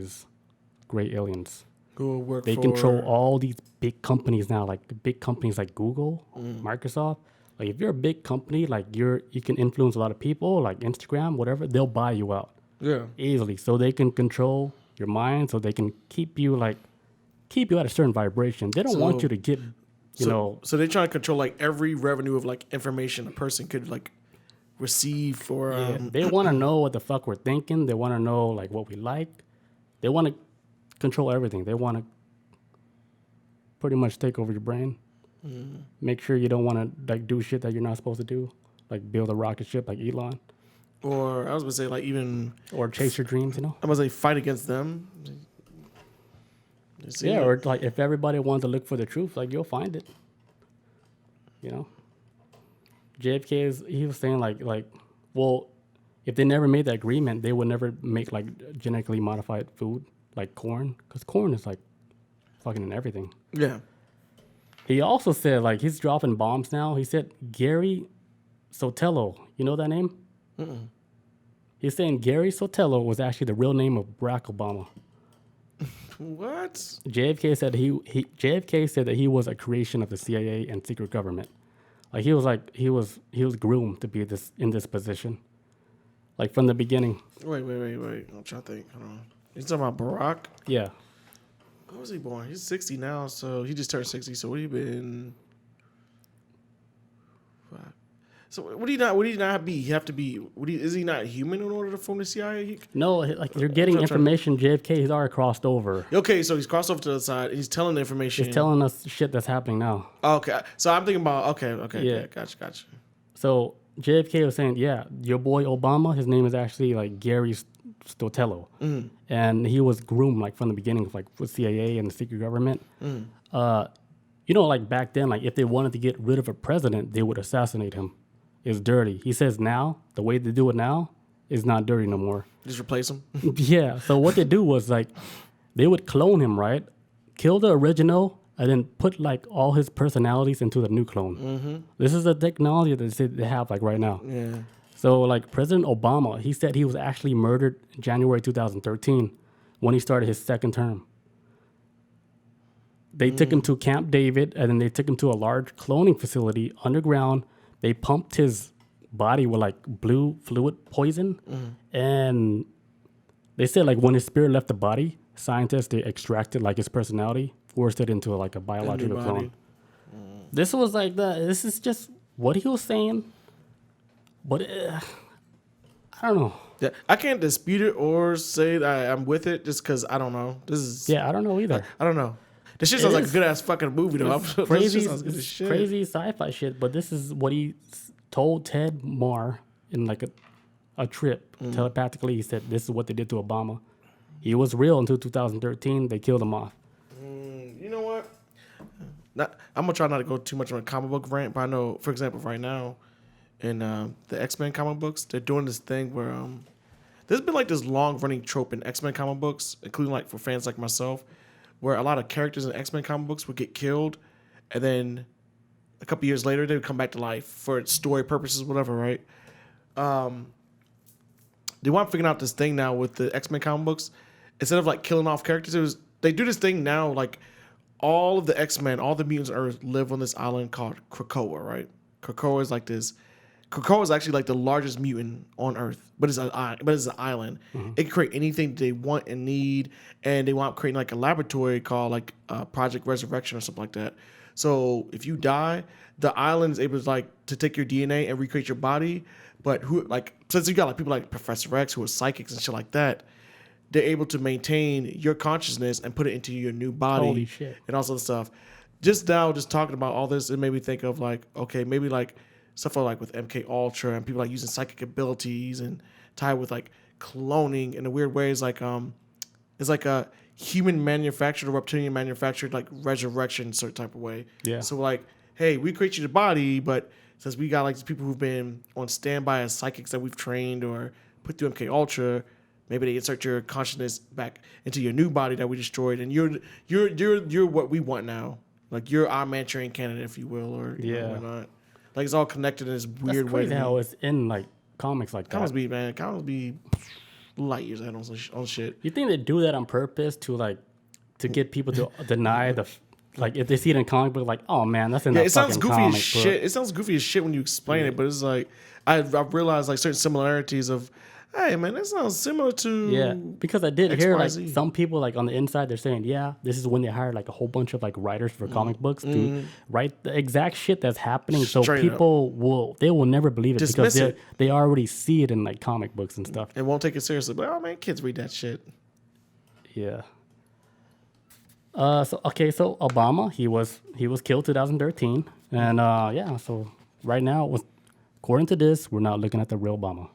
aliens. They control all these big companies now, like big companies like Google, Microsoft. Like, if you're a big company, like you can influence a lot of people, like Instagram, whatever. They'll buy you out, easily. So they can control your mind, so they can keep you at a certain vibration. They don't want you to get. So they're trying to control like every revenue of like information a person could like receive for. They want to know what the fuck we're thinking. They want to know like what we like. They want to control everything. They want to pretty much take over your brain. Make sure you don't want to like do shit that you're not supposed to do, like build a rocket ship like Elon. Or I was gonna say like even or chase your dreams. I'm gonna say fight against them. Yeah, or like if everybody wants to look for the truth, like you'll find it. JFK he was saying like, well, if they never made that agreement, they would never make like genetically modified food like corn, because corn is like fucking in everything. Yeah. He also said like he's dropping bombs now. He said Gary Sotelo, you know that name? He's saying Gary Sotelo was actually the real name of Barack Obama. What? JFK said JFK said that he was a creation of the CIA and secret government. Like he was groomed to be in this position. Like from the beginning. Wait. I'm trying to think. Hold on. You talking about Barack? Yeah. When was he born? He's 60 now, so he just turned 60. So what he been? So what do you not be? He have to be. Is he not human in order to form the CIA? No, like you're getting information. JFK, he's already crossed over. Okay, so he's crossed over to the side. And he's telling the information. He's telling us shit that's happening now. Okay, so I'm thinking about. Okay, gotcha. So JFK was saying, yeah, your boy Obama, his name is actually like Gary Stotello, and he was groomed like from the beginning, like with CIA and the secret government. Like back then, like if they wanted to get rid of a president, they would assassinate him. It's dirty. He says now, the way they do it now is not dirty no more. Just replace him? Yeah. So what they do was like, they would clone him, right? Kill the original and then put like all his personalities into the new clone. Mm-hmm. This is the technology that they have like right now. Yeah. So like President Obama, he said he was actually murdered January 2013 when he started his second term. They took him to Camp David and then they took him to a large cloning facility underground. They pumped his body with like blue fluid poison. And they said like when his spirit left the body, scientists, they extracted like his personality, forced it into like a biological clone. This was like this is just what he was saying. But I don't know. Yeah, I can't dispute it or say that I'm with it just because I don't know. I don't know either. I don't know. This shit sounds like a good ass fucking movie though. Crazy sci-fi shit. But this is what he told Ted Mahr in like a trip telepathically. He said this is what they did to Obama. He was real until 2013. They killed him off. You know what? I'm gonna try not to go too much on a comic book rant, but I know, for example, right now in the X-Men comic books, they're doing this thing where there's been like this long running trope in X-Men comic books, including like for fans like myself, where a lot of characters in X-Men comic books would get killed, and then a couple years later they would come back to life for story purposes, whatever, right? They want to figure out this thing now with the X-Men comic books. Instead of like killing off characters, they do this thing now, like all of the X-Men, all the mutants on Earth live on this island called Krakoa, right? Krakoa is like this. Krakoa is actually like the largest mutant on Earth, but it's an island. It can create anything they want and need, and they want creating like a laboratory called like Project Resurrection or something like that. So if you die, the island is able to like to take your DNA and recreate your body. But since you got like people like Professor X who are psychics and shit like that, they're able to maintain your consciousness and put it into your new body. Holy shit. And all sorts of stuff. Just talking about all this, it made me think of like, okay, maybe like stuff like with MK Ultra and people like using psychic abilities and tied with like cloning in a weird way. It's like a human manufactured or reptilian manufactured like resurrection certain type of way. Yeah. So like, hey, we create you the body, but since we got like these people who've been on standby as psychics that we've trained or put through MK Ultra, maybe they insert your consciousness back into your new body that we destroyed, and you're what we want now. Like you're our Manchurian candidate, if you will, or you know, whatnot. Like it's all connected in this weird way. That's crazy how it's in like comics like that. Comics be light years ahead on shit. You think they do that on purpose to get people to deny the like if they see it in comic book like, oh man, that's in that fucking comic book. It sounds goofy as shit. It sounds goofy as shit when you explain it, but it's like I realized like certain similarities of, hey man, that sounds similar to because I did XYZ. hear like some people like on the inside they're saying this is when they hired like a whole bunch of like writers for comic books to write the exact shit that's happening. So people will never believe it Dismiss because they already see it in like comic books and stuff. And won't take it seriously. But oh man, kids read that shit. Yeah. So Obama he was killed 2013 and so right now according to this we're not looking at the real Obama.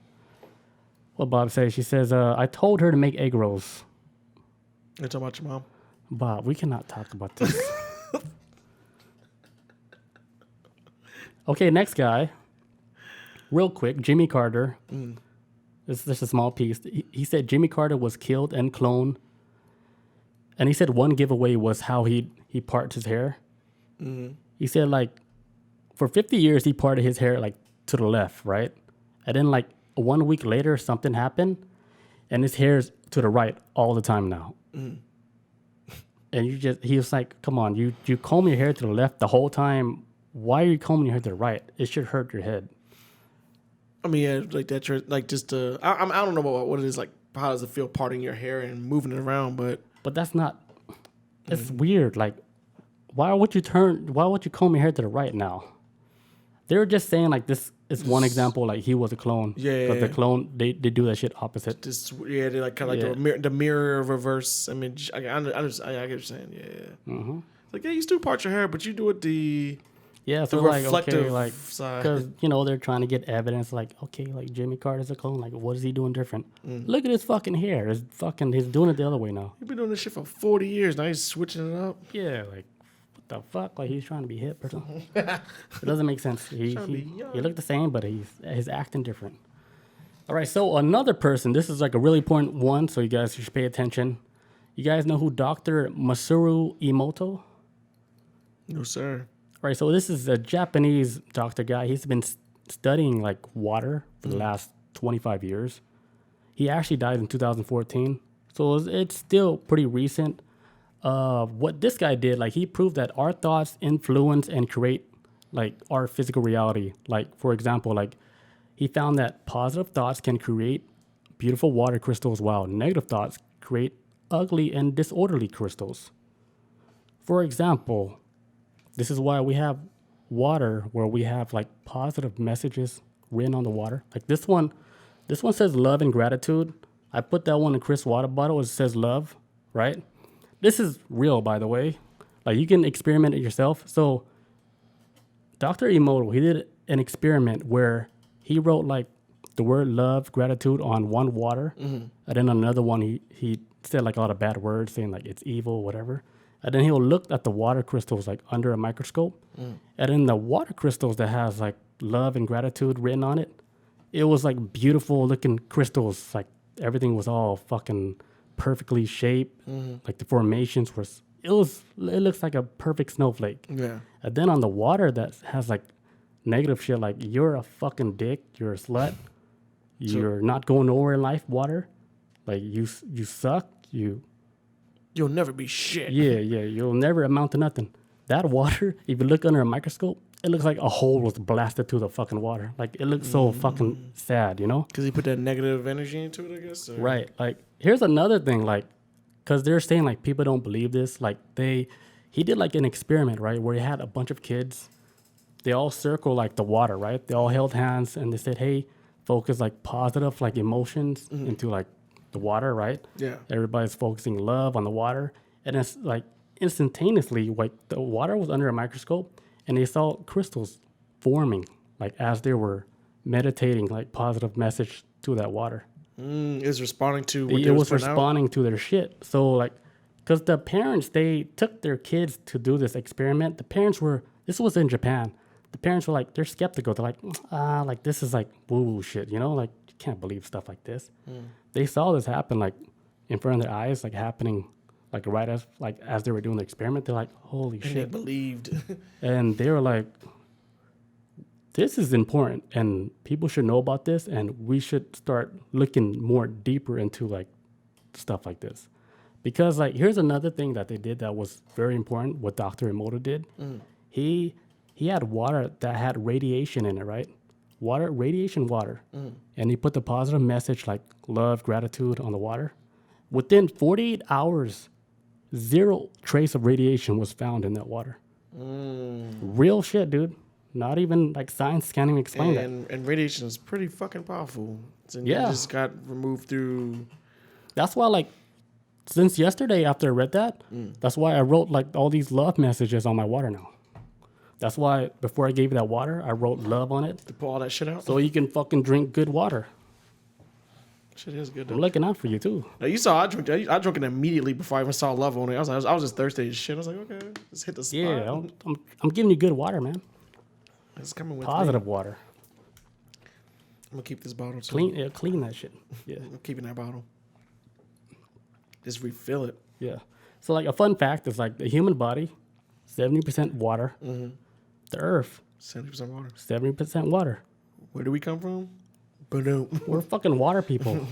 What Bob says, she says, I told her to make egg rolls. You're talking about your mom? Bob, we cannot talk about this. Okay, next guy. Real quick, Jimmy Carter. This is just a small piece. He said Jimmy Carter was killed and cloned. And he said one giveaway was how he parted his hair. He said like for 50 years he parted his hair like to the left, right? And then like 1 week later, something happened, and his hair's to the right all the time now. And he was like, come on, you comb your hair to the left the whole time. Why are you combing your hair to the right? It should hurt your head. I mean, yeah, like that, like just I don't know about what it is like. How does it feel parting your hair and moving it around? But that's not. It's weird. Like, why would you comb your hair to the right now? They were just saying like this is one example. Like he was a clone. Yeah. But the clone they do that shit opposite. They like kind of like the mirror reverse image. I get what you're saying. Yeah. Mm-hmm. Like you still part your hair, but you do it the so reflective like side. Because they're trying to get evidence. Like okay, like Jimmy Carter's a clone. Like what is he doing different? Look at his fucking hair. He's doing it the other way now. He's been doing this shit for 40 years. Now he's switching it up. Yeah, like. The fuck? Like he's trying to be hip or something? It doesn't make sense. He looked the same, but he's acting different. All right, so another person. This is like a really important one, so you guys should pay attention. You guys know who Dr. Masaru Emoto? No, sir. All right, so this is a Japanese doctor guy. He's been studying like water for the last 25 years. He actually died in 2014, so it's still pretty recent. What this guy did, like he proved that our thoughts influence and create like our physical reality. Like for example, like he found that positive thoughts can create beautiful water crystals while negative thoughts create ugly and disorderly crystals. For example, this is why we have water where we have like positive messages written on the water. Like this one says love and gratitude. I put that one in Chris' water bottle. It says love, right? This is real, by the way. Like, you can experiment it yourself. So, Dr. Emoto, he did an experiment where he wrote, like, the word love, gratitude on one water. Mm-hmm. And then another one, he said, like, a lot of bad words, saying, like, it's evil, whatever. And then he'll look at the water crystals, like, under a microscope. And then the water crystals that has, like, love and gratitude written on it, it was, like, beautiful-looking crystals. Like, everything was all fucking perfectly shaped. Like the formations were, it looks like a perfect snowflake. Yeah. And then on the water that has like negative shit, like you're a fucking dick, you're a slut, you're not going nowhere in life, water, like you suck, you'll never be shit. Yeah, you'll never amount to nothing. That water, if you look under a microscope, it looks like a hole was blasted through the fucking water. Like it looks so fucking sad, Because he put that negative energy into it, I guess. Or? Right. Like here's another thing, like, because they're saying like people don't believe this. Like he did like an experiment, right, where he had a bunch of kids. They all circle like the water, right? They all held hands and they said, "Hey, focus like positive like emotions into like the water, right?" Yeah. Everybody's focusing love on the water, and it's like instantaneously, like the water was under a microscope. And they saw crystals forming, like as they were meditating, like positive message to that water. It was responding to what it was responding to their shit. So like, because the parents, they took their kids to do this experiment. The parents this was in Japan. The parents were like, they're skeptical. They're like, like this is like woo shit, like you can't believe stuff like this. They saw this happen like in front of their eyes, like happening. Like right as they were doing the experiment, they're like, "Holy shit!" They believed, and they were like, "This is important, and people should know about this, and we should start looking more deeper into like stuff like this." Because like, here's another thing that they did that was very important. What Dr. Emoto did, he had water that had radiation in it, right? Radiation water, and he put the positive message like love, gratitude on the water. Within 48 hours. 0 trace of radiation was found in that water. Real shit, dude. Not even like science can't even explain that. And radiation is pretty fucking powerful. And yeah. It just got removed through. That's why, like, since yesterday after I read that, that's why I wrote like all these love messages on my water now. That's why before I gave you that water, I wrote love on it. To pull all that shit out? So you can fucking drink good water. Shit is good though. I'm looking out for you too. Now, you saw I drank it immediately before I even saw love on it. I was just thirsty as shit. I was like, okay, let's hit the spot. Yeah, I'm giving you good water, man. It's coming with positive me. Water. I'm gonna keep this bottle too. Clean that shit. Yeah, I'm keeping that bottle. Just refill it. Yeah. So like a fun fact is like the human body, 70% water. The Earth, 70% water. 70% water. Where do we come from? We're fucking water people.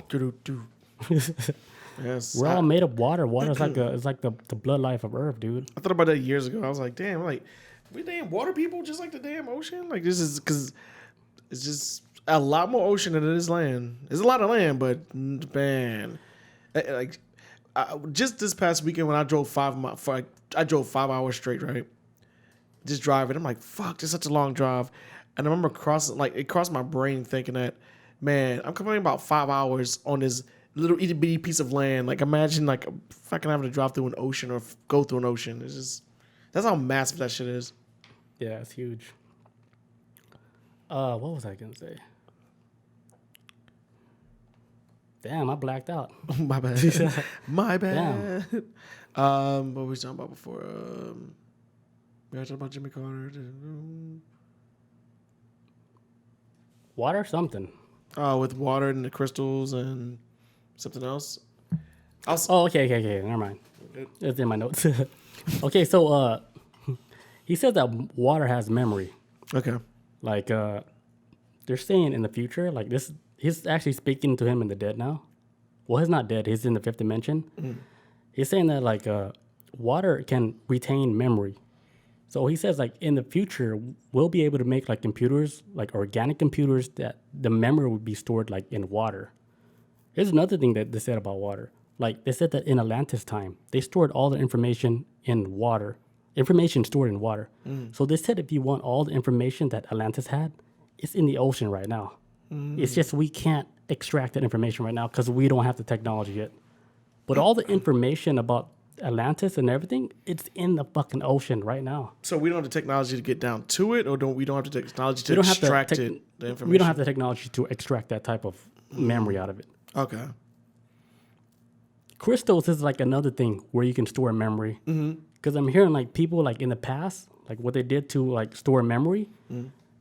Yes. We're all made of water. Water is like the blood life of Earth, dude. I thought about that years ago. I was like, damn, like we damn water people just like the damn ocean. Like this is because it's just a lot more ocean than it is land. There's a lot of land, but man, like just this past weekend when I drove 5 hours straight, right? Just driving. I'm like, fuck, this is such a long drive. And I remember it crossed my brain thinking that, man, I'm complaining about 5 hours on this little itty bitty piece of land. Like imagine like fucking having to drive through an ocean or go through an ocean. It's just that's how massive that shit is. Yeah, it's huge. What was I gonna say? Damn, I blacked out. My bad. My bad. What were we talking about before? We were talking about Jimmy Carter. Water, something. With water and the crystals and something else. Okay. Never mind. It's in my notes. Okay, so he said that water has memory. Okay. Like they're saying in the future, like this, he's actually speaking to him in the dead now. Well, he's not dead. He's in the fifth dimension. He's saying that like water can retain memory. So he says like in the future, we'll be able to make like computers, like organic computers that the memory would be stored like in water. Here's another thing that they said about water. Like they said that in Atlantis time, they stored all the information in water. Information stored in water. So they said if you want all the information that Atlantis had, it's in the ocean right now. It's just we can't extract that information right now because we don't have the technology yet. But all the information about Atlantis and everything, it's in the fucking ocean right now. So we don't have the technology to get down to it, or we don't have the technology to extract the information? We don't have the technology to extract that type of memory out of it. Okay. Crystals is like another thing where you can store memory. Because I'm hearing like people like in the past, like what they did to like store memory,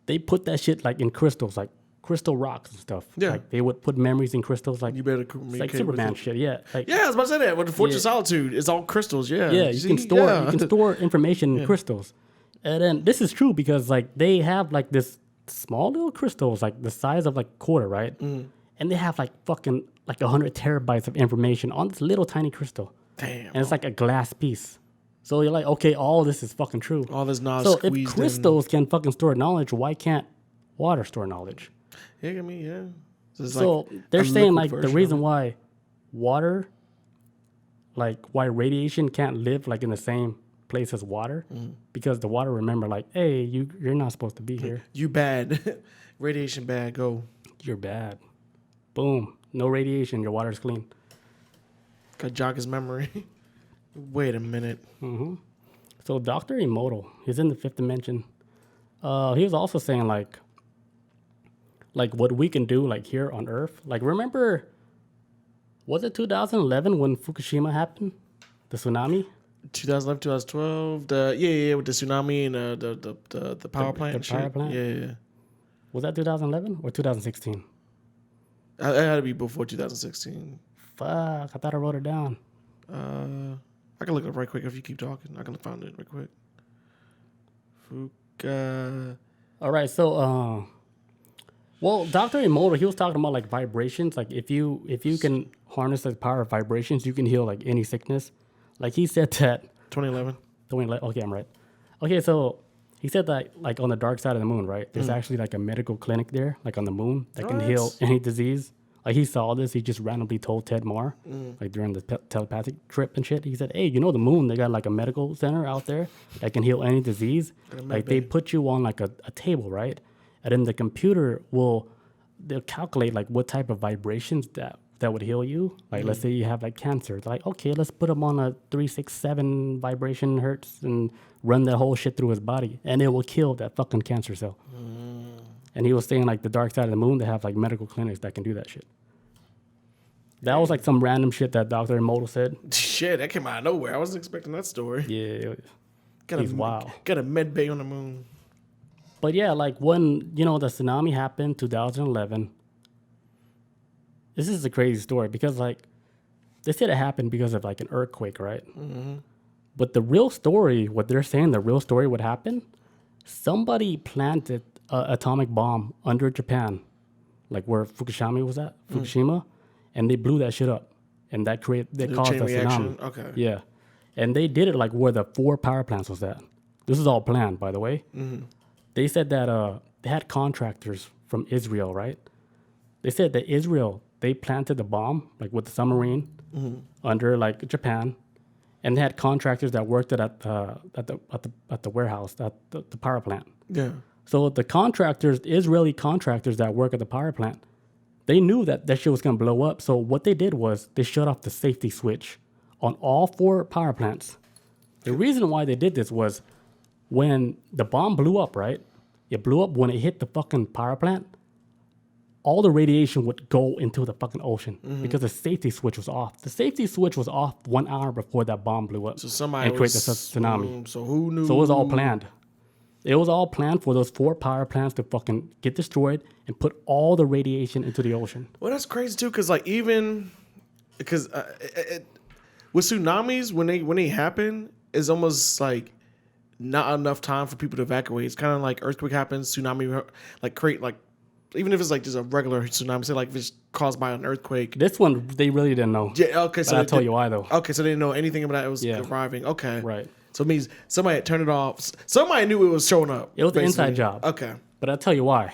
they put that shit like in crystals, like crystal rocks and stuff. Yeah. Like they would put memories in crystals, like You better it's like communicate with Superman it. shit. Yeah. Like, Yeah, I was about to say that. With the Fortress of Solitude, it's all crystals. Yeah. yeah, you can store information in crystals. And then this is true because like they have like this small little crystals, like the size of like a quarter, right? And they have like fucking like 100 terabytes of information on this little tiny crystal. Damn. And it's like a glass piece. So you're like, okay, all this is fucking true. All this knowledge So squeezed if crystals can fucking store knowledge, why can't water store knowledge? in. Yeah, I mean, yeah. it's So like they're a saying liquid like the version reason of it. why water, like why radiation can't live like in the same place as water, because the water remember like, hey, you're not supposed to be here. You bad. Radiation bad, go. You're bad. Boom. No radiation. Your water's clean. Got jog his memory. Wait a minute. So Dr. Emoto, he's in the fifth dimension. He was also saying like what we can do like here on Earth. Like remember, was it 2011 when Fukushima happened? The tsunami? 2011, 2012. With the tsunami and the power plant. The power plant? Yeah. Was that 2011 or 2016? It had to be before 2016. Fuck, I thought I wrote it down. I can look it up right quick if you keep talking. I can find it right quick. All right, so well, Dr. Emoto, he was talking about like vibrations. Like if you can harness the power of vibrations, you can heal like any sickness. Like he said that 2011. Okay, I'm right. Okay, so he said that like on the dark side of the moon, right? There's actually like a medical clinic there, like on the moon, that can heal any disease. Like he saw this, he just randomly told Ted Mahr, like during the telepathic trip and shit. He said, "Hey, you know the moon? They got like a medical center out there that can heal any disease. Like they put you on like a table, right? And then the computer they'll calculate like what type of vibrations that would heal you. Like let's say you have like cancer. It's like, okay, let's put him on a 367 vibration hertz and run that whole shit through his body, and it will kill that fucking cancer cell." And he was saying like the dark side of the moon, they have like medical clinics that can do that shit. That was like some random shit that Dr. Emoto said. Shit, that came out of nowhere. I wasn't expecting that story. Yeah, He's wild. Got a med bay on the moon. But yeah, like when, the tsunami happened, 2011, this is a crazy story because like they said it happened because of like an earthquake, right? But the real story, what they're saying, the real story would happen, somebody planted an atomic bomb under Japan, like where Fukushima was at, and they blew that shit up. and that caused a chain reaction? tsunami. Okay. Yeah, and they did it like where the 4 power plants was at. This is all planned, by the way. They said that they had contractors from Israel, right? They said that Israel, they planted the bomb like with the submarine under like Japan, and they had contractors that worked at the warehouse at the power plant. Yeah. So the contractors, Israeli contractors that work at the power plant, they knew that shit was gonna blow up. So what they did was they shut off the safety switch on all 4 power plants. The reason why they did this was when the bomb blew up, right? It blew up when it hit the fucking power plant. All the radiation would go into the fucking ocean because the safety switch was off. The safety switch was off 1 hour before that bomb blew up So somebody and created the tsunami. So who knew? So it was all planned. It was all planned for those 4 power plants to fucking get destroyed and put all the radiation into the ocean. Well, that's crazy too, because like even because with tsunamis when they happen, it's almost like not enough time for people to evacuate. It's kind of like earthquake happens, tsunami like create like even if it's like just a regular tsunami, say like if it's caused by an earthquake. This one they really didn't know. Yeah. Okay. But So I'll tell you why though. Okay, so they didn't know anything about it. It was arriving. Okay. Right. So it means somebody had turned it off. Somebody knew it was showing up. It was an basically. inside job. Okay. But I'll tell you why.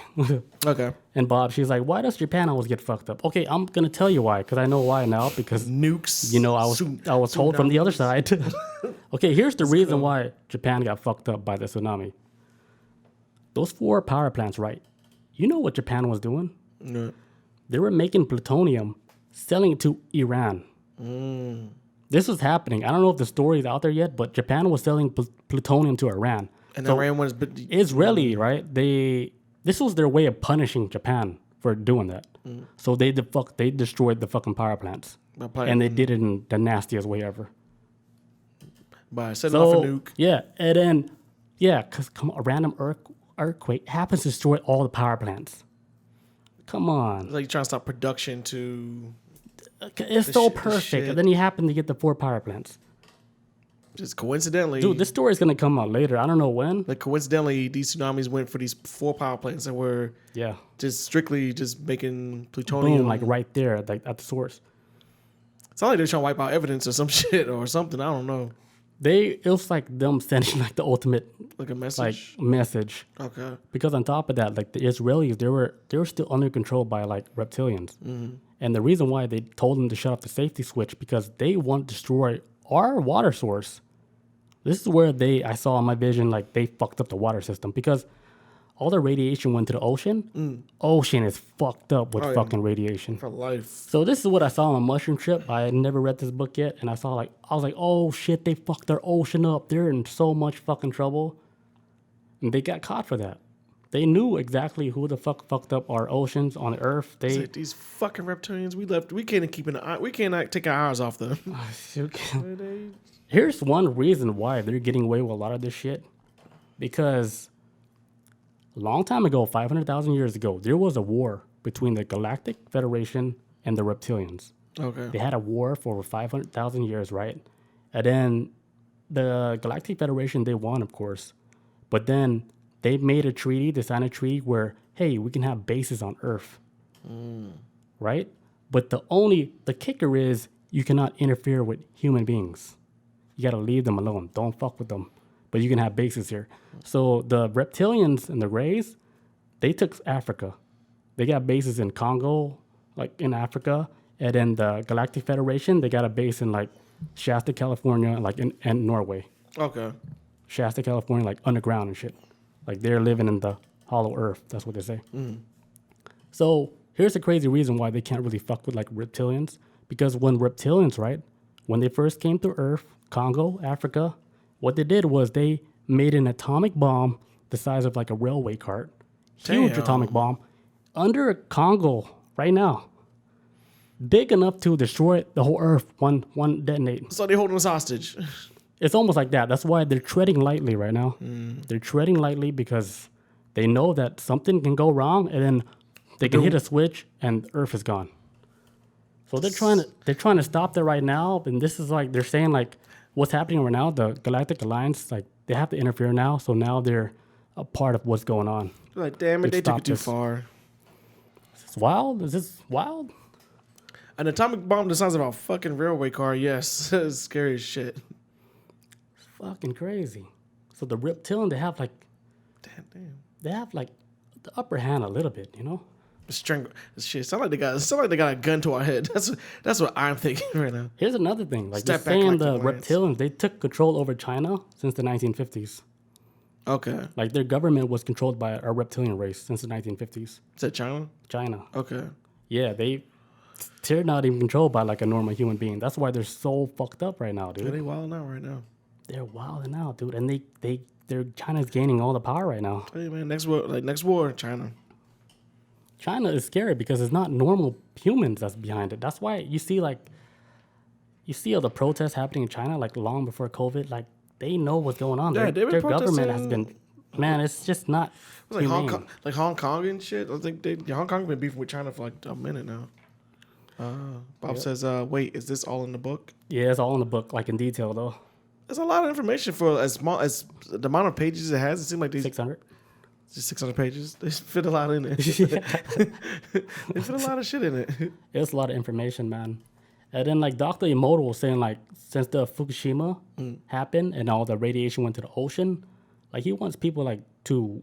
Okay. And Bob, she's like, why does Japan always get fucked up? Okay, I'm going to tell you why, because I know why now, because, Nukes. you know, I was told from the other side. Okay, here's the reason why Japan got fucked up by the tsunami. Those 4 power plants, right? You know what Japan was doing? No. They were making plutonium, selling it to Iran. This was happening. I don't know if the story is out there yet, but Japan was selling plutonium to Iran. And So Iran was Israeli, right? This was their way of punishing Japan for doing that. So they destroyed the fucking power plants, and they did it in the nastiest way ever. by setting off a nuke. Yeah, and then because a random earthquake happens to destroy all the power plants. Come on, It's like you're trying to stop production to it's so perfect, and then you happen to get the 4 power plants. just coincidentally. Dude, this story is gonna come out later. I don't know when. Like coincidentally, these tsunamis went for these 4 power plants that were just strictly just making plutonium. Boom, like right there, like at the source. It's not like they're trying to wipe out evidence or some shit or something. I don't know. It was like them sending like the ultimate Like a message. message. Okay. Because on top of that, like the Israelis, they were still under control by like reptilians. And the reason why they told them to shut off the safety switch because they want to destroy our water source. This is where I saw in my vision, like they fucked up the water system because all the radiation went to the ocean. Ocean is fucked up with fucking radiation. For life. So this is what I saw on my mushroom trip. I had never read this book yet, and I was like, oh shit, they fucked their ocean up. They're in so much fucking trouble. And they got caught for that. They knew exactly who the fuck fucked up our oceans on the earth. It's like these fucking reptilians. We can't keep an eye. We can't take our eyes off them. Here's one reason why they're getting away with a lot of this shit. Because a long time ago, 500,000 years ago, there was a war between the Galactic Federation and the reptilians. Okay. They had a war for over 500,000 years, right? And then the Galactic Federation, they won, of course. But then they made a treaty, they signed a treaty where, hey, we can have bases on Earth. Right? But the kicker is you cannot interfere with human beings. You got to leave them alone. Don't fuck with them. But you can have bases here. So the reptilians and the Rays, they took Africa. They got bases in Congo, like in Africa. And then the Galactic Federation, they got a base in like Shasta, California, like in Norway. Okay. Shasta, California, like underground and shit. Like they're living in the hollow earth. That's what they say. So here's the crazy reason why they can't really fuck with like reptilians. Because when reptilians, right, when they first came to Earth, Congo, Africa, what they did was they made an atomic bomb the size of like a railway cart. Huge atomic bomb under Congo right now. Big enough to destroy the whole Earth, one detonate. So they're holding us hostage. It's almost like that. That's why they're treading lightly right now. They're treading lightly because they know that something can go wrong and then they can hit a switch and Earth is gone. So they're trying to stop that right now. And this is like, they're saying like, what's happening right now, the Galactic Alliance, like they have to interfere now. So now they're a part of what's going on. Like, damn it, they took it too far. Is this wild? Is this wild? An atomic bomb the size of a fucking railway car, yes. It's scary as shit. It's fucking crazy. So the reptilian, they have like the upper hand a little bit, you know? Strangle shit. Sound like they got a gun to our head. That's what I'm thinking right now. Here's another thing. Like they're Step back saying like the the Lions. reptilians, they took control over China since the 1950s. Okay. Like their government was controlled by a reptilian race since the 1950s. Is that China? China. Okay. Yeah, they're not even controlled by like a normal human being. That's why they're so fucked up right now, dude. Are they wilding out right now? They're wilding out, dude. And China's gaining all the power right now. Hey man, next war, China. China is scary because it's not normal humans that's behind it. That's why you see all the protests happening in China like long before COVID. Like they know what's going on. Yeah, Their government has been, man, it's just not Like humane. Hong Kong and shit. I think Hong Kong been beefing with China for like a minute now. Bob says, "Wait, is this all in the book?" Yeah, it's all in the book, like in detail though. There's a lot of information for as small as the amount of pages it has. It seems like these 600. just 600 pages. They fit a lot in it. They fit a lot of shit in it. It's a lot of information, man. And then like Dr. Emoto was saying like since the Fukushima happened and all the radiation went to the ocean, like he wants people like to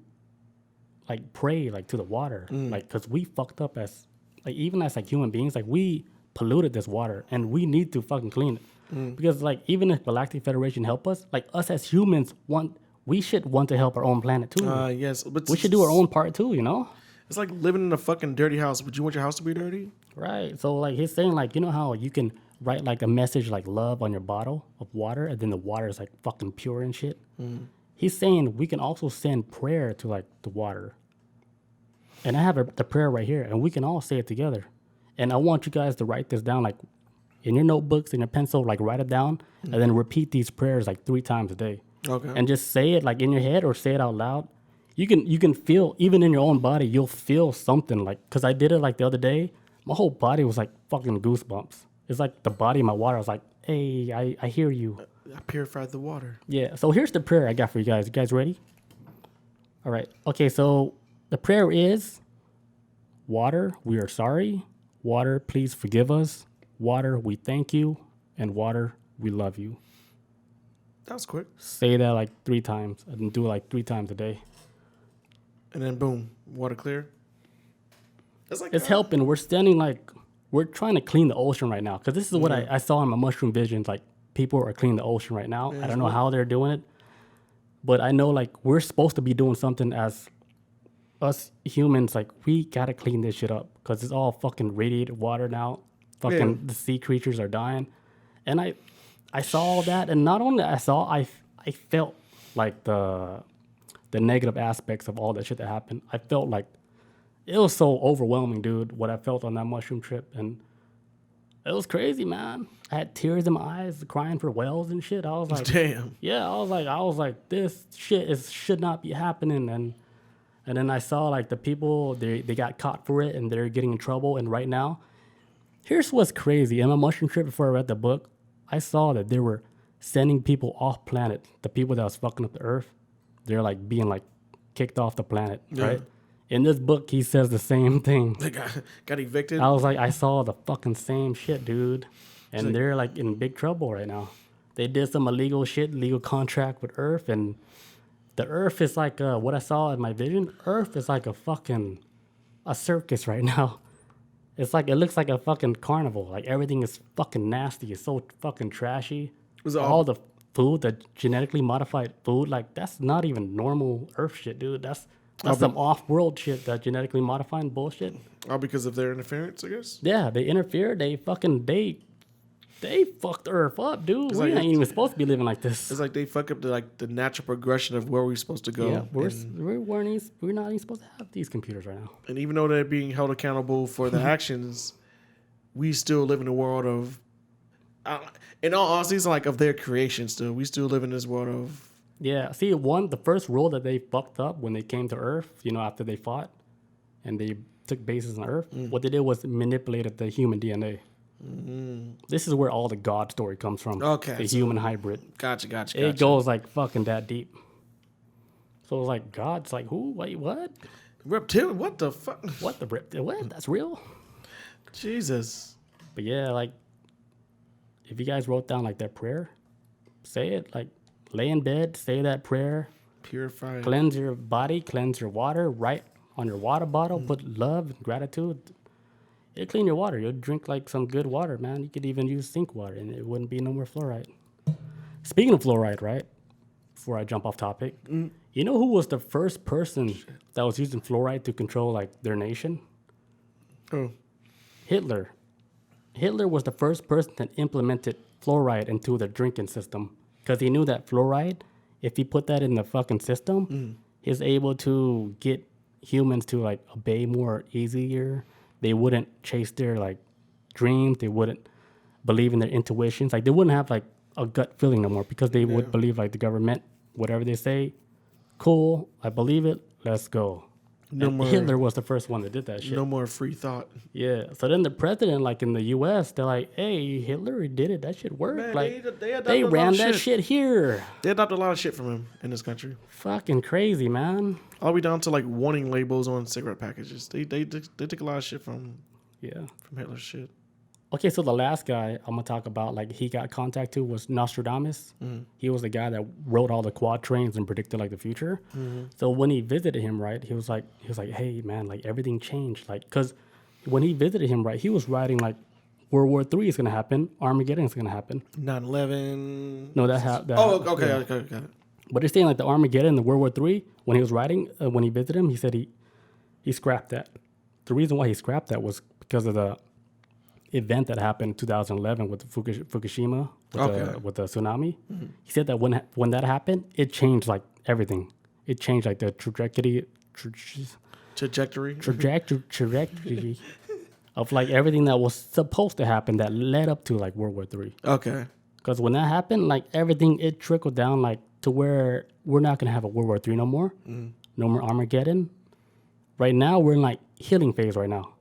like pray like to the water, like because we fucked up as like even as like human beings, like we polluted this water and we need to fucking clean it because like even if Galactic Federation help us, like us as humans we should want to help our own planet too. Yes, but We should do our own part too, you know? It's like living in a fucking dirty house. Would you want your house to be dirty? Right. So like he's saying like, you know how you can write like a message like love on your bottle of water and then the water is like fucking pure and shit. He's saying we can also send prayer to like the water. And I have the prayer right here and we can all say it together. And I want you guys to write this down like in your notebooks, in your pencil, like write it down and then repeat these prayers like 3 times a day. Okay. And just say it like in your head or say it out loud. You can feel, even in your own body, you'll feel something like, because I did it like the other day, my whole body was like fucking goosebumps. It's like the body of my water. I was like, hey, I hear you. I purified the water. Yeah, so here's the prayer I got for you guys. You guys ready? All right. Okay, so the prayer is, water, we are sorry. Water, please forgive us. Water, we thank you. And water, we love you. That was quick. Say that like 3 times and do it like 3 times a day. And then boom, water clear. That's like It's helping. We're trying to clean the ocean right now. Because this is what I saw in my mushroom visions. Like, people are cleaning the ocean right now. I don't know how they're doing it. But I know, like, we're supposed to be doing something as us humans. Like, we got to clean this shit up. Because it's all fucking radiated water now. Fucking the sea creatures are dying. And I saw all that. And not only I saw, I felt like the negative aspects of all that shit that happened. I felt like it was so overwhelming, dude, what I felt on that mushroom trip. And it was crazy, man. I had tears in my eyes, crying for whales and shit. I was like, damn. yeah, I was like, this shit should not be happening. And then I saw like the people, they got caught for it and they're getting in trouble. And right now, here's what's crazy. In my mushroom trip before I read the book, I saw that they were sending people off planet. The people that was fucking up the earth, they're like being like kicked off the planet, right? In this book, he says the same thing. They got evicted. I was like, I saw the fucking same shit, dude. And they're like in big trouble right now. They did some illegal shit, legal contract with Earth. And the Earth is like, what I saw in my vision, Earth is like a circus right now. It's like, it looks like a fucking carnival. Like everything is fucking nasty. It's so fucking trashy. All the food, the genetically modified food, like that's not even normal Earth shit, dude. That's some off-world shit, that genetically modifying bullshit. All because of their interference, I guess? Yeah, they interfered. They fucked the Earth up, dude. It's We like ain't even supposed to be living like this. It's like they fuck up the natural progression of where we're supposed to go. Yeah, we're not even supposed to have these computers right now. And even though they're being held accountable for the actions, we still live in a world of, in all honesty, it's like of their creation still. We still live in this world of... Yeah, see, the first rule that they fucked up when they came to Earth, after they fought and they took bases on Earth, what they did was manipulated the human DNA. This is where all the God story comes from. Okay. The human hybrid. Gotcha. It goes like fucking that deep. So it's like, God's like, who? Wait, what? Reptilian? What the fuck? What? What? That's real? Jesus. But yeah, like, if you guys wrote down like that prayer, say it. Like, lay in bed, say that prayer. Purify. Cleanse your body, cleanse your water. Write on your water bottle, put love and gratitude. It'll clean your water. You'll drink like some good water, man. You could even use sink water, and it wouldn't be no more fluoride. Speaking of fluoride, right? Before I jump off topic, you know who was the first person that was using fluoride to control like their nation? Oh. Hitler. Hitler was the first person that implemented fluoride into their drinking system because he knew that fluoride, if he put that in the fucking system, he's able to get humans to like obey more easier. They wouldn't chase their like dreams. They wouldn't believe in their intuitions. Like they wouldn't have like a gut feeling no more because they would believe like the government, whatever they say, cool, I believe it, let's go. No more, Hitler was the first one that did that shit. No more free thought. Yeah. So then the president, like in the U.S., they're like, "Hey, Hitler did it. That shit worked. Man, like they ran that shit here. They adopted a lot of shit from him in this country. Fucking crazy, man. All the way down to like warning labels on cigarette packages. They took a lot of shit from Hitler's shit. Okay, so the last guy I'm gonna talk about, like he got contact to, was Nostradamus. He was the guy that wrote all the quatrains and predicted like the future. So when he visited him, right, he was like, hey man, like everything changed, like because when he visited him, right, he was writing like World War III is gonna happen, Armageddon is gonna happen. 9/11. No, that okay, got it. But they're saying like the Armageddon, the World War III, when he was writing, when he visited him, he said he scrapped that. The reason why he scrapped that was because of the event that happened in 2011 with the Fukushima, with the tsunami. He said that when that happened, it changed like everything. It changed like the trajectory of like everything that was supposed to happen that led up to like World War III. Okay. Because when that happened, like everything, it trickled down like to where we're not gonna have a World War III no more. No more Armageddon. Right now, we're in like healing phase right now,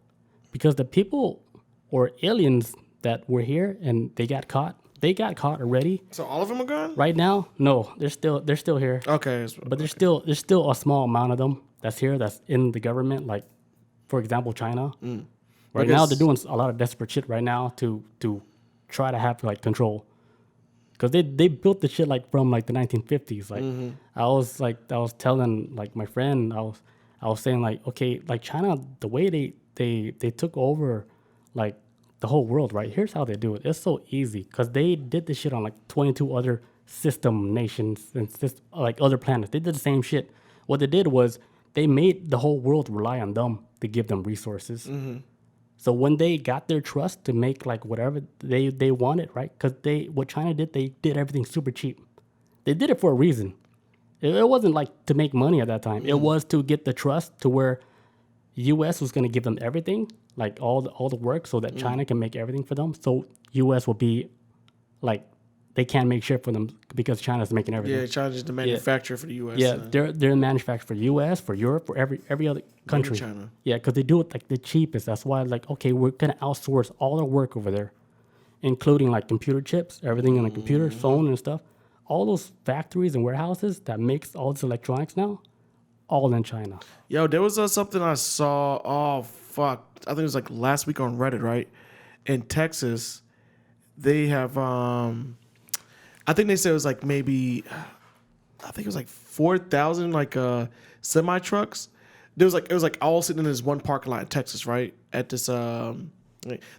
because the people or aliens that were here and they got caught already. So all of them are gone? Right now, no, they're still here. Okay. But there's still a small amount of them that's here, that's in the government. Like, for example, China. Right now, they're doing a lot of desperate shit right now to try to have like control. Because they built the shit like from like the 1950s. Like I was telling like my friend, I was saying like, okay, like China, the way they took over like the whole world, right? Here's how they do it. It's so easy because they did this shit on like 22 other system nations and like other planets. They did the same shit. What they did was they made the whole world rely on them to give them resources. So when they got their trust to make like whatever they wanted, right? Because what China did, they did everything super cheap. They did it for a reason. It wasn't like to make money at that time. It was to get the trust to where U.S. was going to give them everything, like all the work, so that China can make everything for them. So U.S. will be like they can't make shit for them because China's making everything. Yeah, China's the manufacturer for the U.S. Yeah, they're the manufacturer for U.S., for Europe, for every other country. China. Yeah, because they do it like the cheapest. That's why like, okay, we're gonna outsource all our work over there, including like computer chips, everything on the computer, phone and stuff. All those factories and warehouses that makes all this electronics now, all in China. Yo, there was something I saw. Oh fuck! I think it was like last week on Reddit, right? In Texas, they have. I think they said it was like maybe. I think it was like 4,000 like semi trucks. It was like all sitting in this one parking lot in Texas, right? At this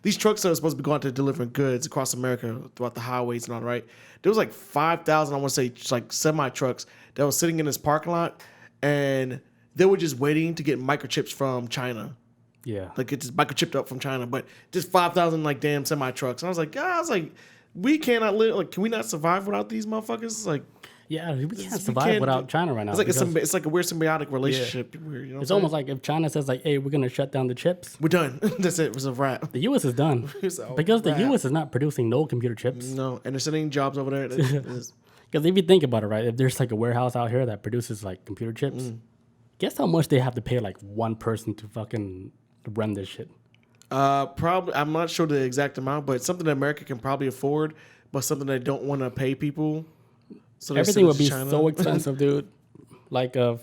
these trucks are supposed to be going to delivering goods across America throughout the highways and all, right? There was like 5,000, I want to say, like semi trucks that was sitting in this parking lot, and they were just waiting to get microchips from China. Yeah, Like get just microchipped up from China, but just 5,000 like damn semi trucks. And I was like, we cannot live. Like, can we not survive without these motherfuckers? Like, yeah, we can't survive without China right now. It's like a weird symbiotic relationship. Yeah. You know It's almost like if China says like, "Hey, we're gonna shut down the chips," we're done. That's it. It was a wrap. the U.S. is done because the U.S. is not producing no computer chips. No, and they're sending jobs over there. Because if you think about it, right, if there's like a warehouse out here that produces like computer chips, guess how much they have to pay like one person to fucking run this shit? Probably, I'm not sure the exact amount, but it's something that America can probably afford, but something they don't want to pay people. So everything would be so expensive, dude. Like a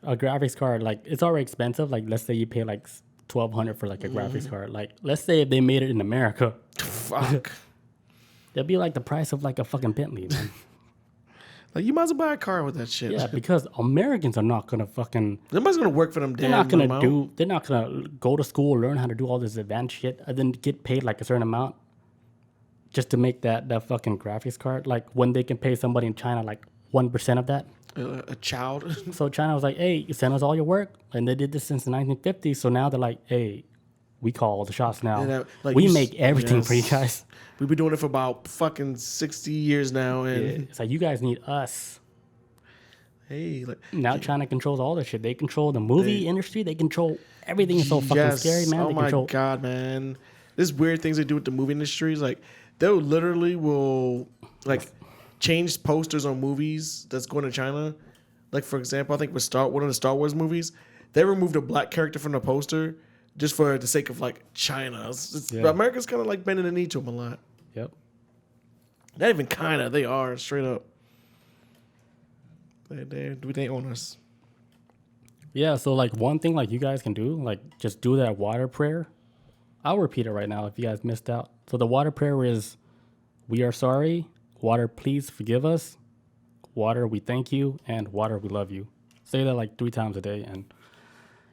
graphics card, like it's already expensive. Like let's say you pay like $1,200 for like a graphics card. Like, let's say if they made it in America, Fuck. it'd be like the price of like a fucking Bentley, man. Like, you might as well buy a car with that shit. Yeah, because Americans are not gonna fucking. Nobody's gonna work for them. They're not gonna do. They're not gonna go to school, learn how to do all this advanced shit, and then get paid like a certain amount just to make that fucking graphics card. Like when they can pay somebody in China like 1% of that. A child. So China was like, "Hey, you send us all your work," and they did this since the 1950s. So now they're like, "Hey, we call the shots now. Yeah, like we make everything for you guys." We've been doing it for about fucking 60 years now, and It's like you guys need us. hey, like Now China controls all this shit. They control the movie industry. They control everything. It's so fucking scary, man. Oh They my control. god, man! There's weird things they do with the movie industry. Like they literally will like change posters on movies that's going to China. Like for example, I think with one of the Star Wars movies, they removed a black character from the poster just for the sake of like China. America's kind of like bending the knee to them a lot. Yep. Not even kind of. They are straight up. They own us. Yeah. So like one thing like you guys can do, like just do that water prayer. I'll repeat it right now if you guys missed out. So the water prayer is, "We are sorry. Water, please forgive us. Water, we thank you. And water, we love you." Say that like 3 times a day, and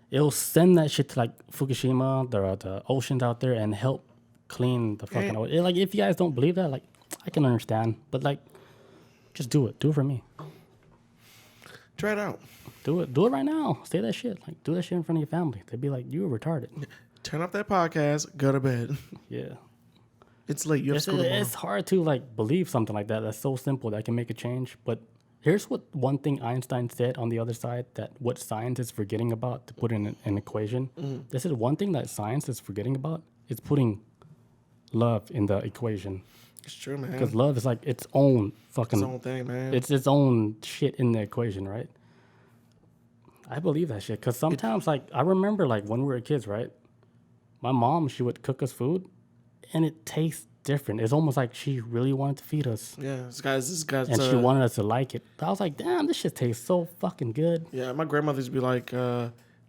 it'll send that shit to like Fukushima, the oceans out there, and help clean the fucking ocean. Like if you guys don't believe that, like I can understand, but like just do it. Do it for me. Try it out. Do it. Do it right now. Say that shit. Like do that shit in front of your family. They'd be like, "You were retarded." Turn off that podcast. Go to bed. Yeah. It's late. You have school tomorrow. It's hard to like believe something like that. That's so simple that can make a change. But here's what one thing Einstein said on the other side, that what science is forgetting about to put in an equation. This is one thing that science is forgetting about is putting love in the equation. It's true, man. Because love is like its own fucking. Its own thing, man. It's its own shit in the equation, right? I believe that shit. Because sometimes, like, I remember, like, when we were kids, right? My mom, she would cook us food, and it tastes different. It's almost like she really wanted to feed us. Yeah, this guy's And she wanted us to like it. I was like, damn, this shit tastes so fucking good. Yeah, my grandmother used to be like,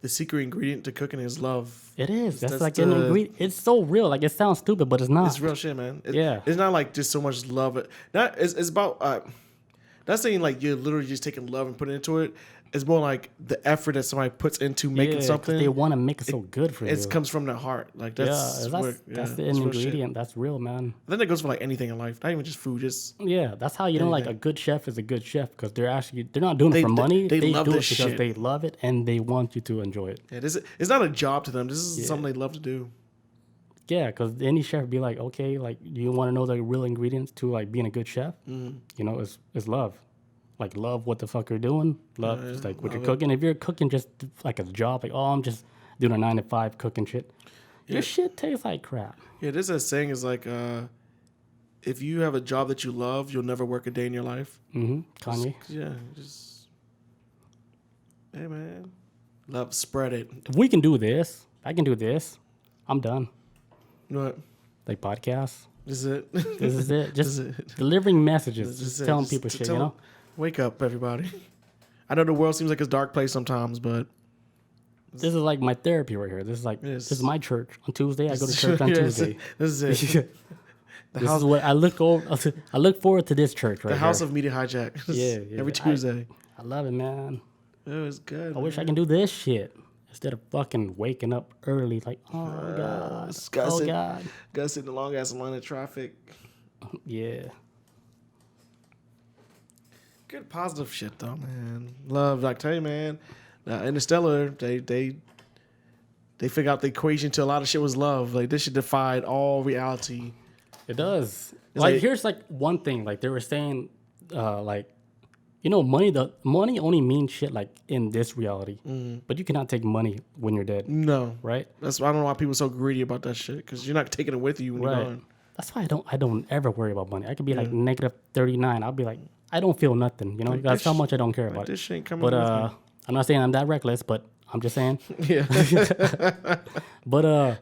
the secret ingredient to cooking is love. It is. That's like an ingredient. It's so real. Like, it sounds stupid, but it's not. It's real shit, man. Yeah. It's not like just so much love. It's about, not saying like you're literally just taking love and putting it into it. It's more like the effort that somebody puts into making something. They want to make it so good for you. It comes from their heart. Like that's the ingredient. That's real, man. I think that goes for like anything in life, not even just food. Just that's how you know like a good chef is a good chef, because they're not doing it for money. They love do it this because shit. they love it and they want you to enjoy it. Yeah, it's not a job to them. This is something they love to do. Yeah, because any chef would be like, okay, like you want to know the real ingredients to like being a good chef. You know, it's love. Like, love what the fuck you're doing. Love just like what you're cooking. If you're cooking just like a job, like, oh, I'm just doing a 9-to-5 cooking shit, your shit tastes like crap. Yeah, there's a saying is like, if you have a job that you love, you'll never work a day in your life. Kanye. Hey, man. Love, spread it. If we can do this, I can do this, I'm done. What? Like podcasts. This is it. This is it. Just delivering messages. Just telling people shit, you know? Wake up, everybody. I know the world seems like a dark place sometimes, but this is like my therapy right here. This is like this is my church. On Tuesday, I go to church on Tuesday. This is it. This is what I look over. I look forward to this church right here. The house of Media Hijack. Every Tuesday. I love it, man. It was good. I wish I can do this shit instead of fucking waking up early. Like, oh god, oh god. Gotta sit in the long ass line of traffic. Yeah. Good positive shit though, man. Love, like tell you, man. Interstellar, they figured out the equation to a lot of shit was love. Like this shit defied all reality. It does. Like here's like one thing. Like they were saying, like, you know, money only means shit like in this reality. But you cannot take money when you're dead. No, right? I don't know why people are so greedy about that shit, because you're not taking it with you when you're gone. That's why I don't ever worry about money. I could be like negative 39. I'll be like, I don't feel nothing. You know, like that's how much I don't care about this it. Shit ain't coming but with me. I'm not saying I'm that reckless, but I'm just saying. Yeah. But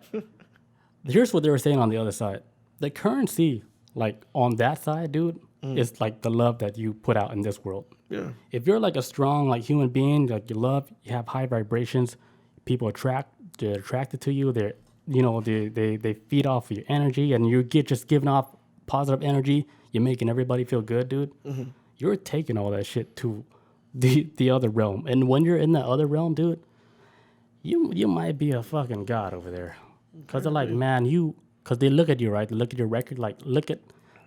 here's what they were saying on the other side. The currency, like on that side, dude, is like the love that you put out in this world. Yeah. If you're like a strong like human being, like you love, you have high vibrations, people attract they're attracted to you. They're, they feed off your energy, and you get just giving off positive energy. You're making everybody feel good, dude. You're taking all that shit to the other realm, and when you're in the other realm, dude, you might be a fucking god over there, because they're like, man, because they look at you, right? They look at your record, like,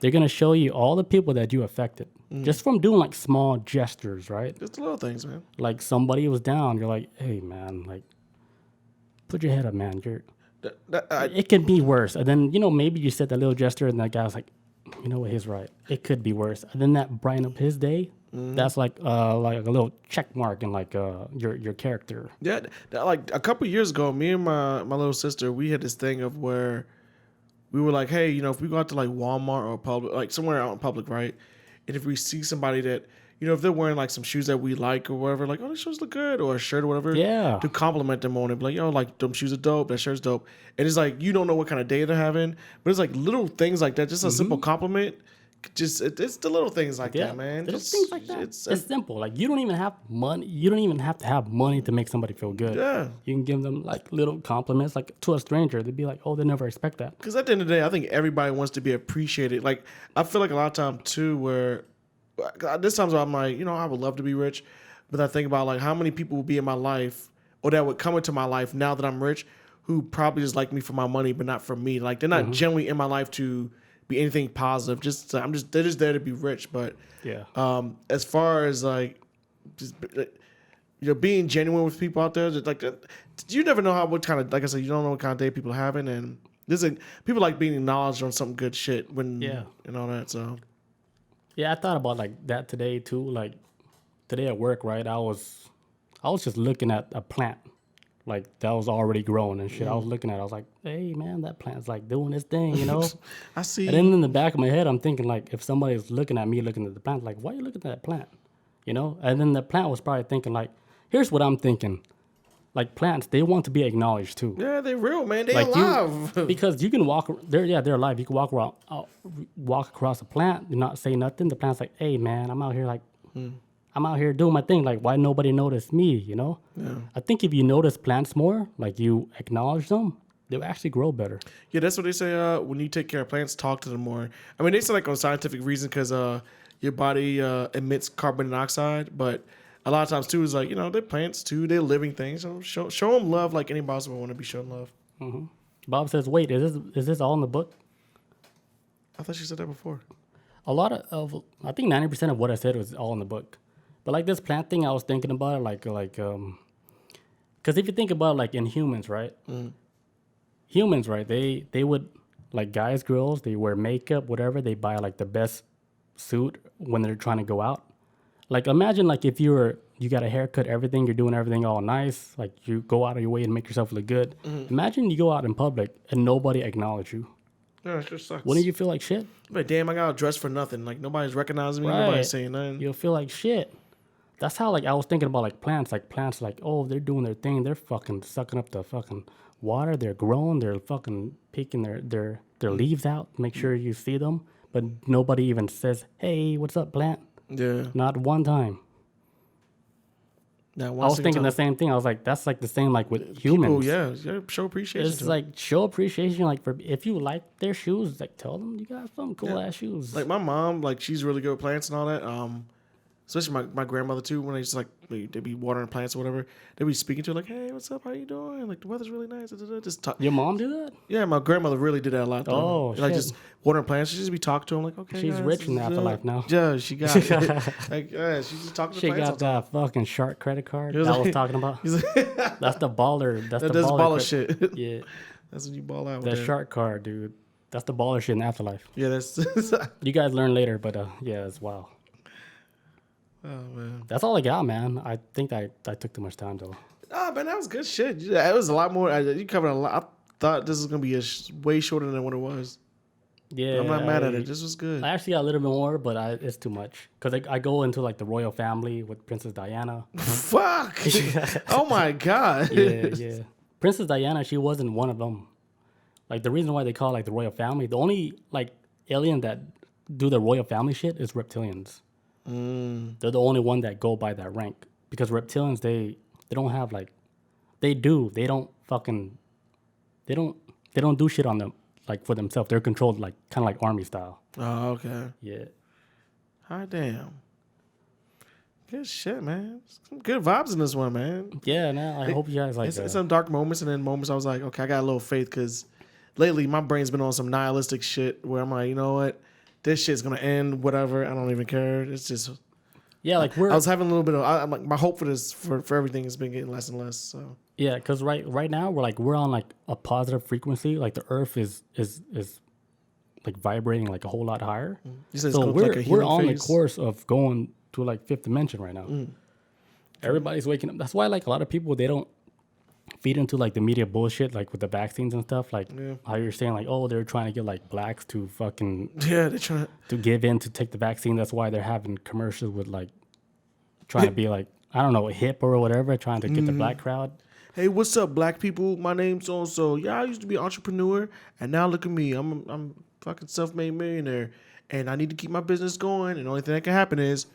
they're gonna show you all the people that you affected just from doing like small gestures, right? Just the little things, man. Like somebody was down, you're like, hey man, like, put your head up, man. It could be worse. And then, maybe you said that little gesture and that guy was like, you know what, he's right. It could be worse. And then that brighten up his day. That's like a little check mark in like your character. Yeah, like a couple years ago, me and my little sister, we had this thing of where we were like, hey, if we go out to like Walmart or public, like somewhere out in public, right? And if we see somebody that, if they're wearing like some shoes that we like or whatever, like, oh, these shoes look good, or a shirt or whatever, to compliment them on it, be like, like, them shoes are dope, that shirt's dope. And it's like, you don't know what kind of day they're having, but it's like little things like that, just a simple compliment. Just it's the little things like that, man. Just things like that. It's simple. Like, you don't even have money. You don't even have to have money to make somebody feel good. Yeah, you can give them like little compliments, like to a stranger. They'd be like, oh, they never expect that. Because at the end of the day, I think everybody wants to be appreciated. Like, I feel like a lot of time too, where this times where I'm like, I would love to be rich, but I think about like how many people will be in my life or that would come into my life now that I'm rich, who probably just like me for my money, but not for me. Like, they're not genuinely in my life to be anything positive. They're just there to be rich. But as far as like, just, being genuine with people out there, just like, you never know what kind of, like I said, you don't know what kind of day people are having, and people like being acknowledged on some good shit when and all that. So I thought about like that today too. Like today at work, right? I was just looking at a plant. Like, that was already growing and shit. I was looking at it. I was like, hey, man, that plant's, like, doing its thing, I see. And then in the back of my head, I'm thinking, like, if somebody's looking at me looking at the plant, like, why are you looking at that plant? And then the plant was probably thinking, like, here's what I'm thinking. Like, plants, they want to be acknowledged, too. Yeah, they're real, man. They're alive. Because you can walk, they're alive. You can walk around, walk across a plant, and not say nothing. The plant's like, hey, man, I'm out here, like... I'm out here doing my thing. Like, why nobody noticed me, Yeah. I think if you notice plants more, like you acknowledge them, they'll actually grow better. Yeah, that's what they say. When you take care of plants, talk to them more. I mean, they say like on scientific reason because your body emits carbon dioxide, but a lot of times too is like, they're plants too. They're living things. So show them love like any boss would want to be shown love. Mm-hmm. Bob says, wait, is this all in the book? I thought you said that before. A lot of I think 90% of what I said was all in the book. But like this plant thing, I was thinking about it because if you think about it, like in humans, right? Humans, right? They would, like guys, girls, they wear makeup, whatever. They buy like the best suit when they're trying to go out. Like imagine like if you got a haircut, everything, you're doing everything all nice. Like you go out of your way and make yourself look good. Imagine you go out in public and nobody acknowledge you. Yeah, it just sucks. Wouldn't you feel like shit? Like, damn, I got dressed for nothing. Like nobody's recognizing me. Right. Nobody's saying nothing. You'll feel like shit. That's how, like, I was thinking about, like, plants. Like, plants, like, oh, they're doing their thing. They're fucking sucking up the fucking water. They're growing. They're fucking peeking their leaves out. Make sure you see them. But nobody even says, hey, what's up, plant? Yeah. Not one time. I was thinking the same thing. I was like, that's, like, the same, like, with humans. People, yeah, show appreciation. It's, like, show appreciation. Like, if you like their shoes, like, tell them you got some cool-ass shoes. Like, my mom, like, she's really good with plants and all that. Especially my grandmother too. When they just like they'd be watering plants or whatever, they'd be speaking to her like, "Hey, what's up? How you doing? Like the weather's really nice." Just talk. Your mom do that? Yeah, my grandmother really did that a lot. Though. Oh, like shit. Just watering plants. She just be talking to them like, "Okay." She's guys, rich in the afterlife now. Yeah, she got it. Like, yeah, she's just talking to she plants. She got that fucking shark credit card that like, I was talking about. That's the baller. That's the baller shit. Yeah, that's when you ball out. That shark card, dude. That's the baller shit in the afterlife. Yeah, that's. You guys learn later, but yeah, it's wild. Oh man, that's all I got, man. I think I took too much time though. Ah, man, that was good shit. It was a lot more. You covered a lot. I thought this was gonna be way shorter than what it was. Yeah, but I'm not mad at it. This was good. I actually got a little bit more, but it's too much because I go into like the royal family with Princess Diana. Fuck! Oh my god. Yeah. Princess Diana, she wasn't one of them. Like the reason why they call it, like the royal family, the only like alien that do the royal family shit is reptilians. They're the only one that go by that rank because reptilians they don't have like they don't fucking, they don't do shit on them like for themselves. They're controlled like kind of like army style. Oh, okay. Yeah. Hot damn. Good shit, man. Some good vibes in this one, man. Yeah, man. I hope you guys like It's some dark moments, and then moments I was like, okay, I got a little faith, because lately my brain's been on some nihilistic shit where I'm like, you know what? This shit's gonna end, whatever. I don't even care. It's just, yeah, like I was having a little bit of, I'm like, my hope for this, for everything has been getting less and less. So yeah, because right now we're on like a positive frequency. Like the Earth is like vibrating like a whole lot higher. you said it's So going like a we're healing on phase. the course of going to like fifth dimension right now. Everybody's waking up. That's why like a lot of people, they don't feed into like the media bullshit, like with the vaccines and stuff. Like how you're saying like, oh, they're trying to get like blacks to fucking Yeah, they're trying to give in to take the vaccine. That's why they're having commercials with like trying to be like, I don't know, hip or whatever, trying to get the black crowd. Hey, what's up, black people? My name's so-and-so. Yeah, I used to be an entrepreneur, and now look at me. I'm fucking self-made millionaire, and I need to keep my business going, and the only thing that can happen is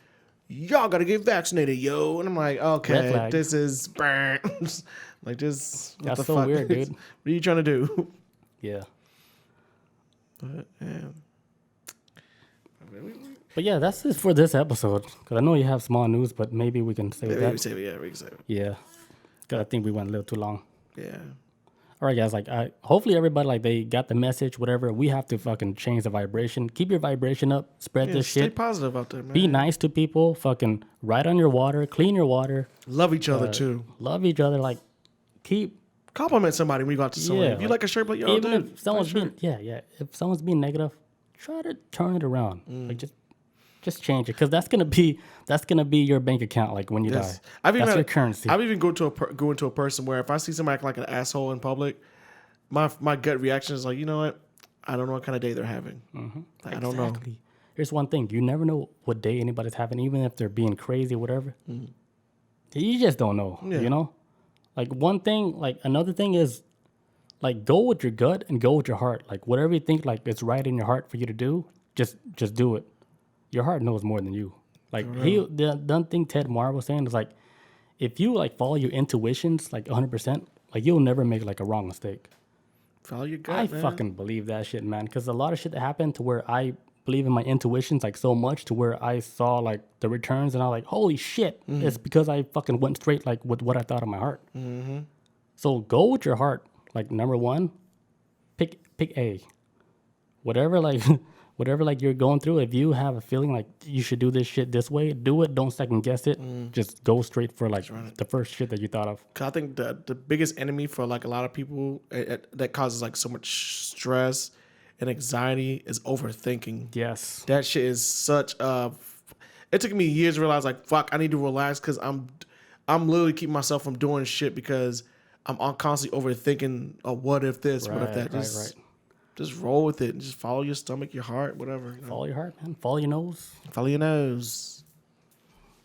y'all got to get vaccinated, yo. And I'm like, Red okay, flag. this is like this. What That's the so fuck? weird, dude. What are you trying to do? Yeah. But, yeah. But yeah, that's it for this episode. Because I know you have small news, but maybe we can save We that. can save it. Yeah, we can save it. Yeah. Because I think we went a little too long. Yeah. All right, guys. Like, hopefully everybody like they got the message. Whatever. We have to fucking change the vibration. Keep your vibration up. Spread this Stay shit. positive out there, man. Be nice to people. Fucking write on your water. Clean your water. Love each other too. Love each other. Like, keep. Compliment somebody when you go out to someone. Yeah, If you like, like a shirt, like, yo, Even dude, if someone's nice shirt. being if someone's being negative, try to turn it around. Like just change it, because that's gonna be your bank account. Like when you Yes. die, that's your currency. I've even go into a person where if I see somebody acting like an asshole in public, my gut reaction is like, you know what? I don't know what kind of day they're having. Like, I don't know. Exactly. Here's one thing: you never know what day anybody's having, even if they're being crazy, or whatever. You just don't know. Yeah. You know, like one thing, like another thing is, like go with your gut and go with your heart. Like whatever you think like it's right in your heart for you to do, just do it. Your heart knows more than you. Like the thing Ted Mahr was saying is like, if you like follow your intuitions like 100%, like you'll never make like a wrong mistake. Follow your gut, I man. fucking believe that shit, man. Because a lot of shit that happened to where I believe in my intuitions like so much to where I saw like the returns and I was like, holy shit, it's because I fucking went straight like with what I thought in my heart. So go with your heart. Like number one, pick A. Whatever like you're going through, if you have a feeling like you should do this shit this way, do it. Don't second guess it. Just go straight for like the first shit that you thought of. 'Cause I think the biggest enemy for like a lot of people that causes like so much stress and anxiety is overthinking. Yes. That shit is such a. It took me years to realize like, fuck, I need to relax because I'm literally keeping myself from doing shit because I'm constantly overthinking. Oh, what if this? What if that? Just roll with it and just follow your stomach, your heart, whatever. You know? Follow your heart, man. Follow your nose. Follow your nose.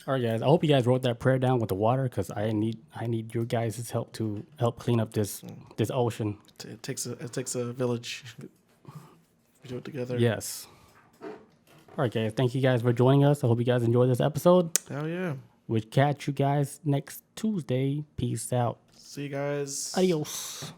All right, guys. I hope you guys wrote that prayer down with the water, because I need your guys' help to help clean up this ocean. It takes a village. We do it together. Yes. All right, guys. Thank you guys for joining us. I hope you guys enjoyed this episode. Hell yeah. We'll catch you guys next Tuesday. Peace out. See you guys. Adios.